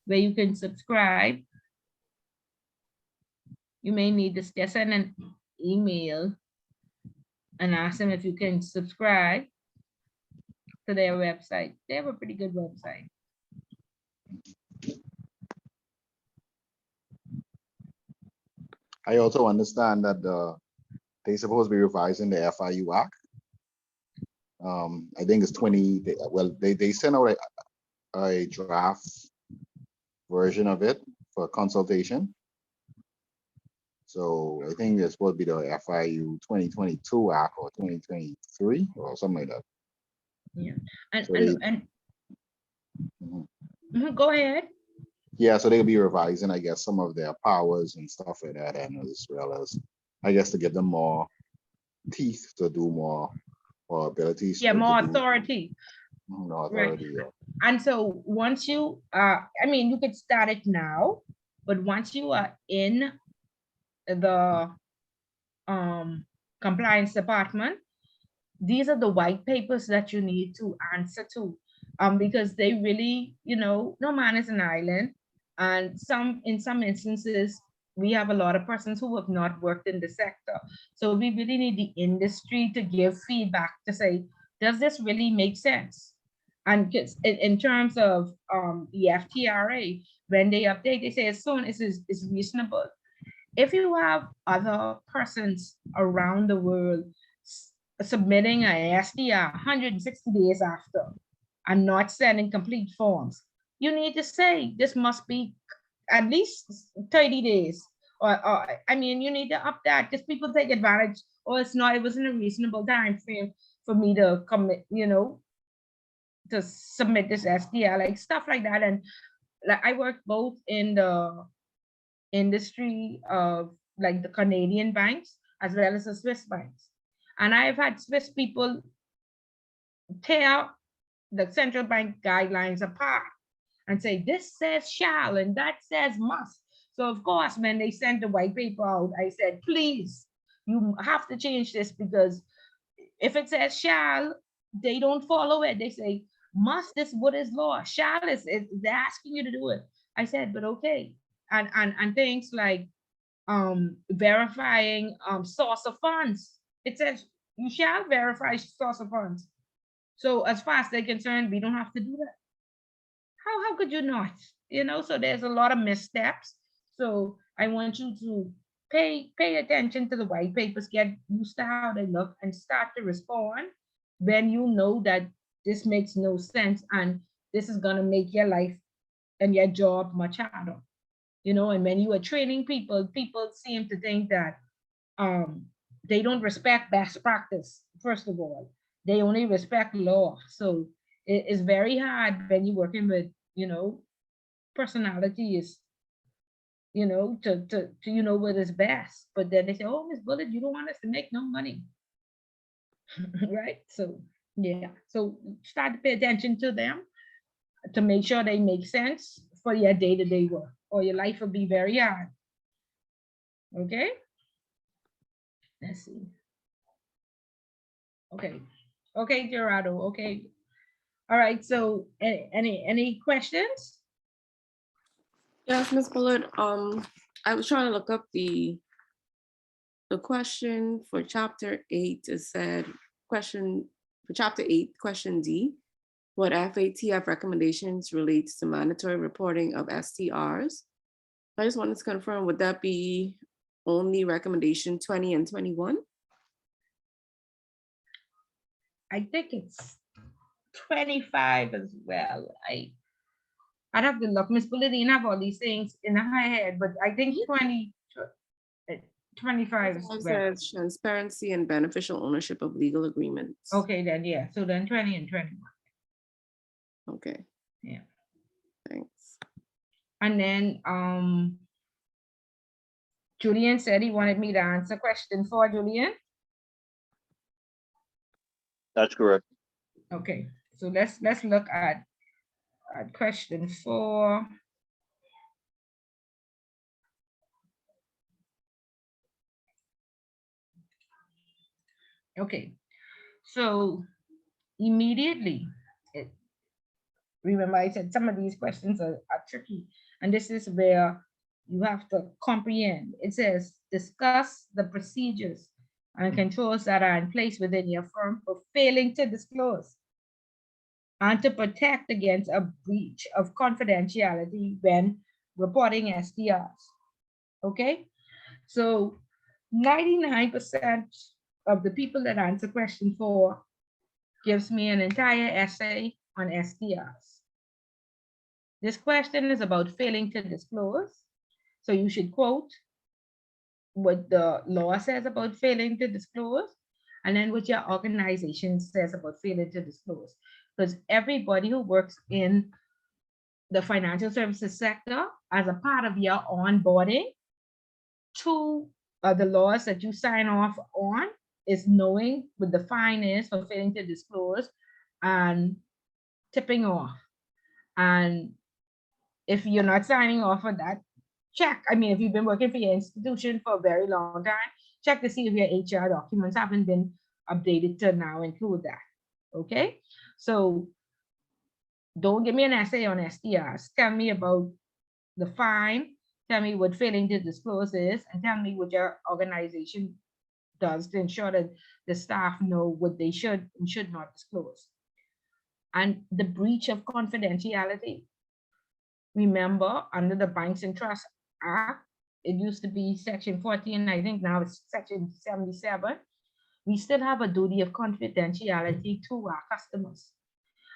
Speaker 1: where you can subscribe. You may need to just send an email and ask them if you can subscribe to their website. They have a pretty good website.
Speaker 2: I also understand that they're supposed to be revising the FIU Act. I think it's 20. They sent out a draft version of it for consultation. So I think it's supposed to be the FIU 2022 Act or 2023 or something like that.
Speaker 1: Yeah, and
Speaker 2: So they, Mhm.
Speaker 1: go ahead.
Speaker 2: Yeah, so they'll be revising, I guess, some of their powers and stuff like that, and as well as, I guess, to give them more teeth to do more, or abilities.
Speaker 1: Yeah,
Speaker 2: to
Speaker 1: more
Speaker 2: do
Speaker 1: authority.
Speaker 2: more
Speaker 1: Right.
Speaker 2: authority. Yeah.
Speaker 1: And so once you, I mean, you could start it now, but once you are in the compliance department, these are the white papers that you need to answer to, because they really, no man is an island, and in some instances, we have a lot of persons who have not worked in the sector. So we really need the industry to give feedback to say, does this really make sense? And in terms of the FTRA, when they update, they say as soon as it's reasonable. If you have other persons around the world submitting a SDR 160 days after and not sending complete forms, you need to say this must be at least 30 days. Or I mean, you need to up that because people take advantage, or it wasn't a reasonable time frame for me to commit, to submit this SDR, like stuff like that. And like I work both in the industry of like the Canadian banks as well as the Swiss banks. And I've had Swiss people tear the central bank guidelines apart and say, this says shall and that says must. So of course, when they sent the white paper out, I said, please, you have to change this, because if it says shall, they don't follow it. They say, must is what is law. Shall is they're asking you to do it. I said, but okay. And things like verifying source of funds. It says you shall verify source of funds. So as far as they're concerned, we don't have to do that. How could you not? So there's a lot of missteps. So I want you to pay attention to the white papers, get used to how they look, and start to respond when you know that this makes no sense and this is gonna make your life and your job much harder. And when you are training people seem to think that they don't respect best practice. First of all, they only respect law. So it is very hard when you're working with, personalities, to what is best. But then they say, oh, Miss Bullet, you don't want us to make no money. Right? So yeah. So start to pay attention to them to make sure they make sense for your day-to-day work, or your life will be very hard. Okay? Let's see. Okay, Gerardo. Okay. All right. So any questions?
Speaker 7: Yes, Ms. Bullard. I was trying to look up the question for chapter 8. It said question for chapter 8, question D. What FATF recommendations relates to mandatory reporting of STRs? I just wanted to confirm, would that be only recommendation 20 and 21?
Speaker 1: I think it's 25 as well. I'd have to look. Miss Bulletin have all these things in her head, but I think 25 as
Speaker 7: It
Speaker 1: well.
Speaker 7: says transparency and beneficial ownership of legal agreements.
Speaker 1: Okay, then yeah. So then 20 and 21.
Speaker 7: Okay.
Speaker 1: Yeah.
Speaker 7: Thanks.
Speaker 1: And then Julian said he wanted me to answer question 4, Julian.
Speaker 3: That's correct.
Speaker 1: Okay, so let's look at question 4. Okay, so immediately, remember I said some of these questions are tricky, and this is where you have to comprehend. It says, discuss the procedures and controls that are in place within your firm for failing to disclose and to protect against a breach of confidentiality when reporting SDRs. Okay, so 99% of the people that answer question 4 gives me an entire essay on SDRs. This question is about failing to disclose. So you should quote what the law says about failing to disclose, and then what your organization says about failing to disclose. Because everybody who works in the financial services sector, as a part of your onboarding to the laws that you sign off on, is knowing what the fine is for failing to disclose and tipping off. And if you're not signing off on that, check. I mean, if you've been working for your institution for a very long time, check to see if your HR documents haven't been updated to now include that. Okay, so don't give me an essay on STRs. Tell me about the fine. Tell me what failing to disclose is, and tell me what your organization does to ensure that the staff know what they should and should not disclose. And the breach of confidentiality. Remember, under the Banks and Trust Act, it used to be section 14, I think now it's section 77. We still have a duty of confidentiality to our customers.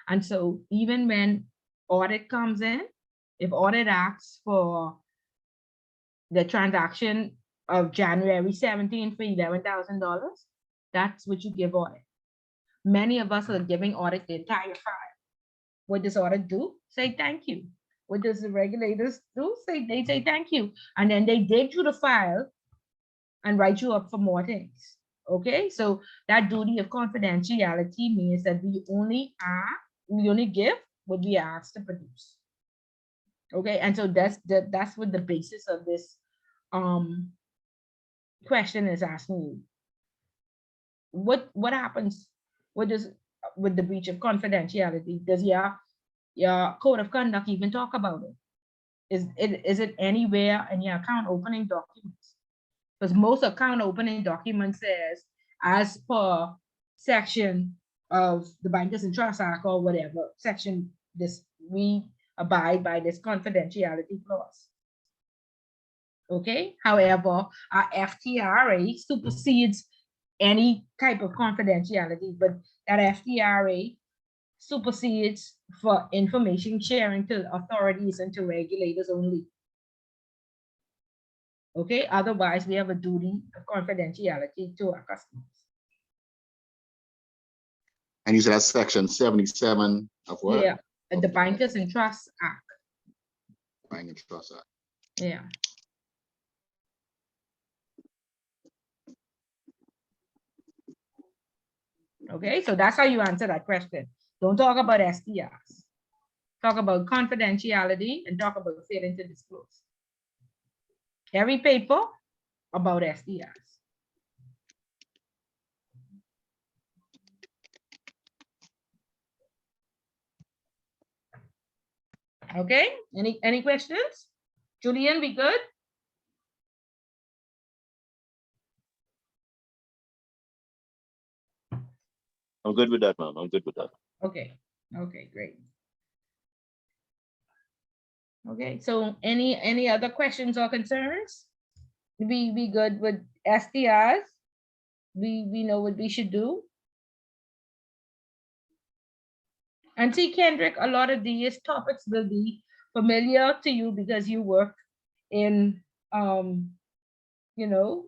Speaker 1: And so even when audit comes in, if audit asks for the transaction of January 17 for $11,000, that's what you give audit. Many of us are giving audit the entire file. What does audit do? Say thank you. What does the regulators do? They say thank you. And then they dig through the file and write you up for more things. Okay, so that duty of confidentiality means that we only give what we are asked to produce. Okay, and so that's what the basis of this question is asking you. What happens? What does with the breach of confidentiality? Does your code of conduct even talk about it? Is it anywhere in your account opening documents? Because most account opening documents says, as per section of the Bankers and Trust Act or whatever section, this we abide by this confidentiality clause. Okay. However, our FTRA supersedes any type of confidentiality, but that FTRA supersedes for information sharing to authorities and to regulators only. Okay, otherwise we have a duty of confidentiality to our customers.
Speaker 2: And you said that's section 77 of what?
Speaker 1: Yeah, the Bankers and Trust Act.
Speaker 2: Bank and Trust Act.
Speaker 1: Yeah. Okay, so that's how you answer that question. Don't talk about STRs. Talk about confidentiality and talk about failing to disclose. Every paper about STRs. Okay, any questions? Julian, we good?
Speaker 3: I'm good with that, ma'am. I'm good with that.
Speaker 1: Okay, great. Okay, so any other questions or concerns? We good with STRs? We know what we should do. And see, Kendrick, a lot of these topics will be familiar to you because you work in you know,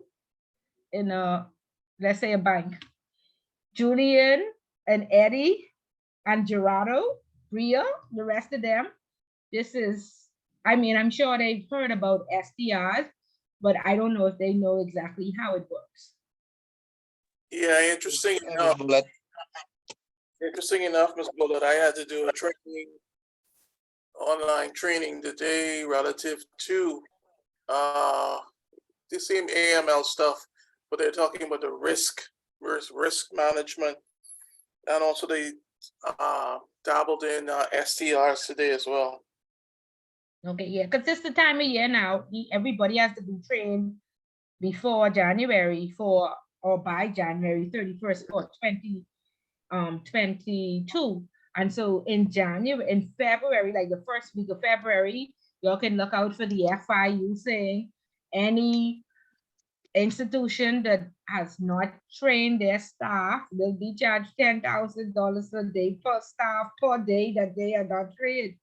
Speaker 1: in a, let's say, a bank. Julian and Eddie and Gerardo, Bria, the rest of them, this is, I mean, I'm sure they've heard about STRs, but I don't know if they know exactly how it works.
Speaker 6: Yeah, interesting enough. Interesting enough, Ms. Bullet, I had to do a training, online training today relative to the same AML stuff, but they're talking about the risk management, and also they dabbled in STRs today as well.
Speaker 1: Okay, yeah, because it's the time of year now. Everybody has to be trained before January or by January 31st for 2022. And so in February, like the first week of February, y'all can look out for the FIU saying any institution that has not trained their staff will be charged $10,000 a day per staff per day that they are not trained.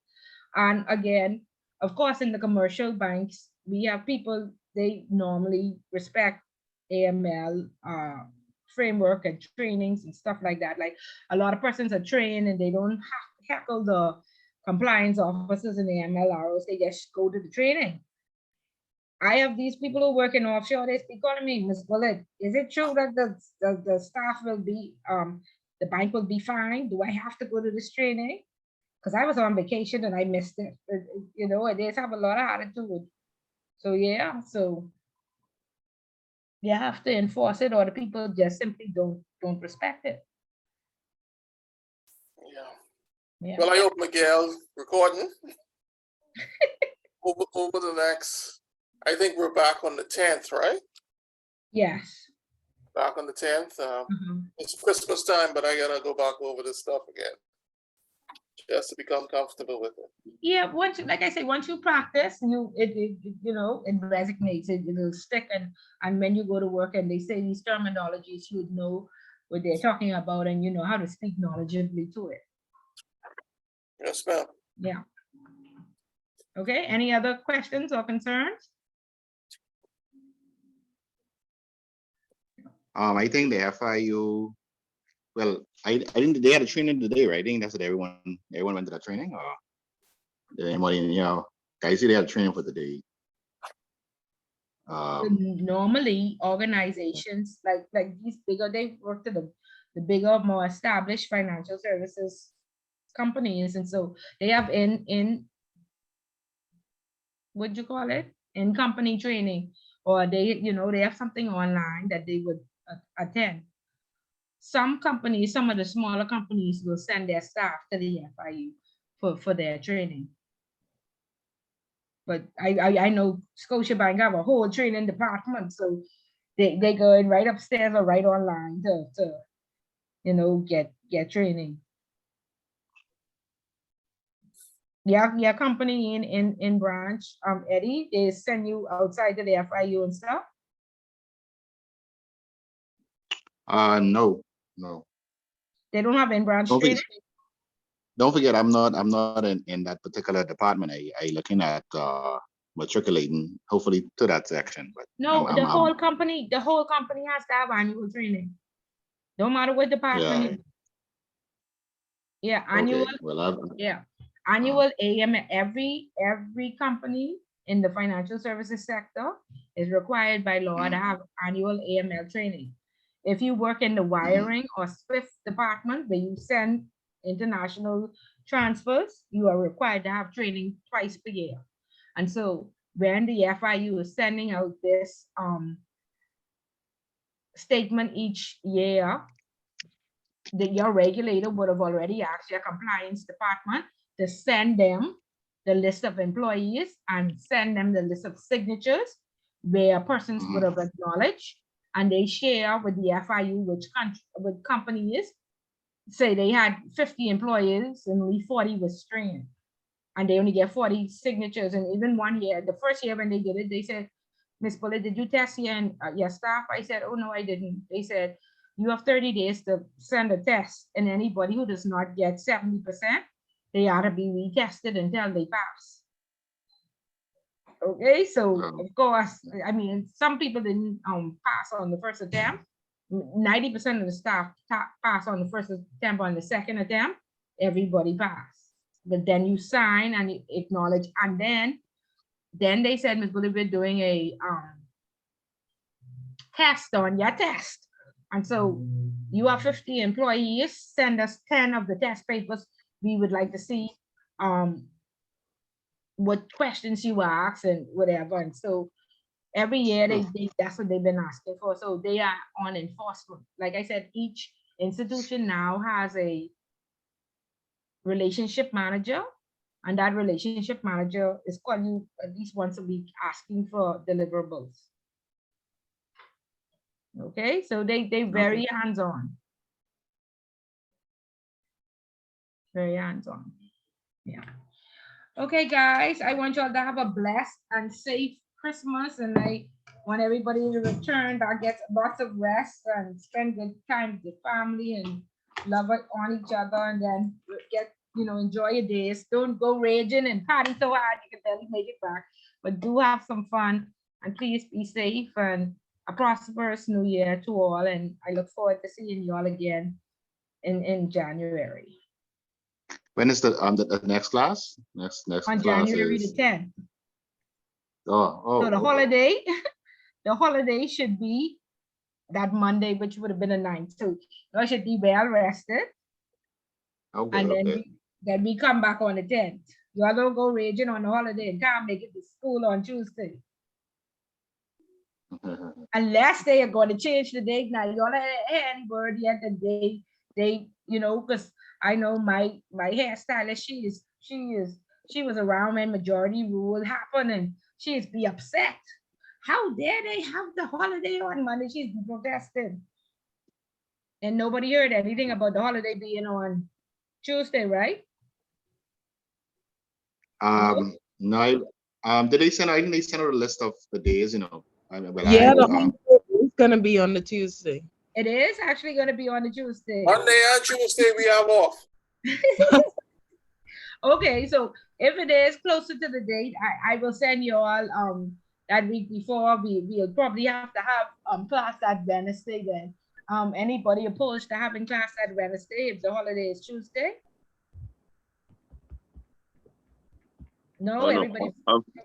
Speaker 1: And again, of course, in the commercial banks, we have people, they normally respect AML framework and trainings and stuff like that. Like a lot of persons are trained and they don't heckle the compliance officers and the AML they just go to the training. I have these people who work in offshore, they speak on me, Ms. Bullet, is it true that the staff will be, the bank will be fine? Do I have to go to this training? Because I was on vacation and I missed it. You know, they have a lot of attitude. So yeah, so you have to enforce it or the people just simply don't respect it.
Speaker 6: Yeah.
Speaker 1: Yeah.
Speaker 6: Well, I hope Miguel recording over the next, I think we're back on the 10th, right?
Speaker 1: Yes.
Speaker 6: Back on the 10th.
Speaker 1: Mhm.
Speaker 6: It's Christmas time, but I gotta go back over this stuff again. Just to become comfortable with it.
Speaker 1: Yeah, once, like I said, once you practice, you know, it resonates, it'll stick, and when you go to work and they say these terminologies, you would know what they're talking about and you know how to speak knowledgeably to it.
Speaker 6: Yes, ma'am.
Speaker 1: Yeah. Okay, any other questions or concerns?
Speaker 2: I think the FIU, well, I think they had a training today, right? I think that's what everyone went to the training, or did anybody, you know, I see they had a training for the day.
Speaker 1: Normally organizations like these bigger, they work to the bigger, more established financial services companies, and so they have in what do you call it, in company training, or they, you know, they have something online that they would attend. Some companies, some of the smaller companies will send their staff to the FIU for their training. But I know Scotiabank have a whole training department, so they go in right upstairs or right online to you know, get training. Yeah, company in branch, Eddie, they send you outside to the FIU and stuff.
Speaker 2: No.
Speaker 1: They don't have in branch
Speaker 2: Don't
Speaker 1: training.
Speaker 2: forget, don't forget, I'm not in that particular department. I looking at matriculating, hopefully to that section. But
Speaker 1: No, the whole company has to have annual training. No matter what department. Yeah, annual.
Speaker 2: Okay. Well,
Speaker 1: Yeah, annual AML. Every company in the financial services sector is required by law to have annual AML training. If you work in the wiring or SWIFT department where you send international transfers, you are required to have training twice per year. And so when the FIU is sending out this statement each year, your regulator would have already asked your compliance department to send them the list of employees and send them the list of signatures where persons would have acknowledged, and they share with the FIU which companies. Say they had 50 employees and only 40 was trained, and they only get 40 signatures. And even one year, the first year when they did it, they said, Miss Bullet, did you test your staff? I said, oh no, I didn't. They said, you have 30 days to send a test, and anybody who does not get 70%, they ought to be retested until they pass. Okay, so of course, I mean, some people didn't pass on the first attempt. 90% of the staff pass on the first attempt. On the second attempt, everybody passed. But then you sign and you acknowledge, and then they said, Ms. Bullet, we're doing a test on your test. And so you have 50 employees, send us 10 of the test papers. We would like to see what questions you ask and whatever. And so every year that's what they've been asking for. So they are on enforcement. Like I said, each institution now has a relationship manager, and that relationship manager is calling you at least once a week asking for deliverables. Okay, so they very hands-on. Very hands-on. Yeah. Okay, guys, I want y'all to have a blessed and safe Christmas, and I want everybody to return that gets lots of rest and spend good time with the family and love it on each other, and then get enjoy your days. Don't go raging and party so hard you can barely make it back. But do have some fun, and please be safe, and a prosperous new year to all. And I look forward to seeing you all again in January.
Speaker 2: When is the next class? Next
Speaker 1: On
Speaker 2: class
Speaker 1: January the
Speaker 2: is
Speaker 1: 10th.
Speaker 2: oh
Speaker 1: So the
Speaker 2: okay.
Speaker 1: holiday, the holiday should be that Monday, which would have been the 9th. So you should be well rested.
Speaker 2: Okay,
Speaker 1: And
Speaker 2: okay.
Speaker 1: then we come back on the 10th. You all don't go raging on the holiday and can't make it to school on Tuesday. Unless they are going to change the date. Now, you all have any word yet that they because I know my hairstylist, she was around when majority rule happened, and she's be upset. How dare they have the holiday on Monday? She's be protesting. And nobody heard anything about the holiday being on Tuesday, right?
Speaker 2: No, did they send? I think they sent out a list of the days.
Speaker 4: Yeah, the holiday is gonna be on the Tuesday.
Speaker 1: It is actually going to be on the Tuesday.
Speaker 6: Monday and Tuesday we have off.
Speaker 1: Okay, so if it is closer to the date, I will send you all that week before. We'll probably have to have class that Wednesday then. Anybody opposed to having class that Wednesday if the holiday is Tuesday? No,
Speaker 3: Oh, no,
Speaker 1: everybody.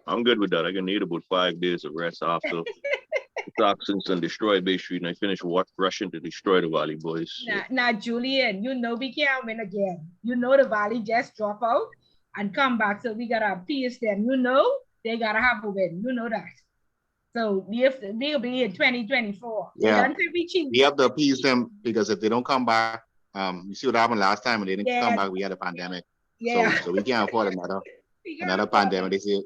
Speaker 3: I'm good with that. I can need about 5 days of rest after toxins and destroy Bay Street, and I finish rushing to destroy the Valley Boys.
Speaker 1: Now, Julian, we can't win again. The Valley just drop out and come back, so we gotta appease them. They gotta have a win. That. So we'll be in 2024.
Speaker 2: Yeah, we have to appease them, because if they don't come back, you see what happened last time when they didn't come back. We had a pandemic.
Speaker 1: Yeah.
Speaker 2: So we can't afford another pandemic. They say,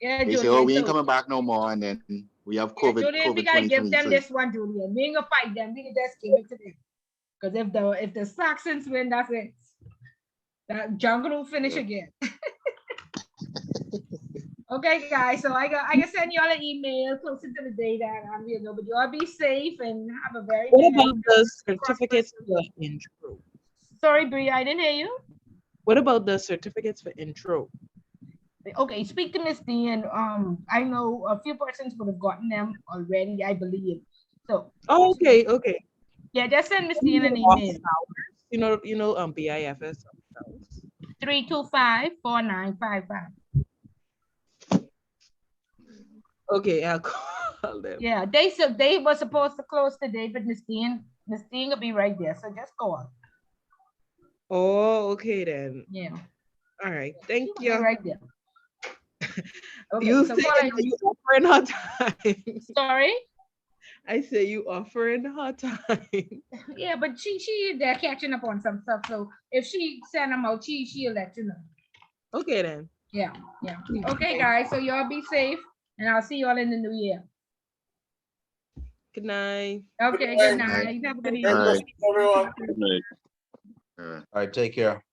Speaker 1: Julian,
Speaker 2: oh, we ain't coming back no more, and then we have COVID.
Speaker 1: Julian, we gotta give them this one, Julian. We ain't gonna fight them. We can just give it to them. Because if the Saxons win, that's it. That jungle will finish again. Okay, guys. So I can send you all an email closer to the date, and but you all be safe and have a very.
Speaker 4: What about the certificates for intro?
Speaker 1: Sorry, Bree, I didn't hear you.
Speaker 4: What about the certificates for intro?
Speaker 1: Okay, speak to Miss Dean. I know a few persons would have gotten them already, I believe. So.
Speaker 4: Oh, okay.
Speaker 1: Yeah, just send Miss Dean an email.
Speaker 4: BIFS.
Speaker 1: 325-4955.
Speaker 4: Okay, I'll call them.
Speaker 1: Yeah, they were supposed to close today, but Miss Dean will be right there. So just call.
Speaker 4: Oh, okay then.
Speaker 1: Yeah.
Speaker 4: All right. Thank you.
Speaker 1: Right there. Okay,
Speaker 4: you
Speaker 1: so
Speaker 4: say you offering her time.
Speaker 1: Sorry?
Speaker 4: I say you offering her time.
Speaker 1: Yeah, but they're catching up on some stuff. So if she send them out, she'll let you know.
Speaker 4: Okay then.
Speaker 1: Yeah. Okay, guys. So y'all be safe, and I'll see y'all in the new year.
Speaker 4: Good night.
Speaker 1: Okay, good night. Have a good evening.
Speaker 2: All right.
Speaker 6: Everyone.
Speaker 3: Good night.
Speaker 5: All right, take care.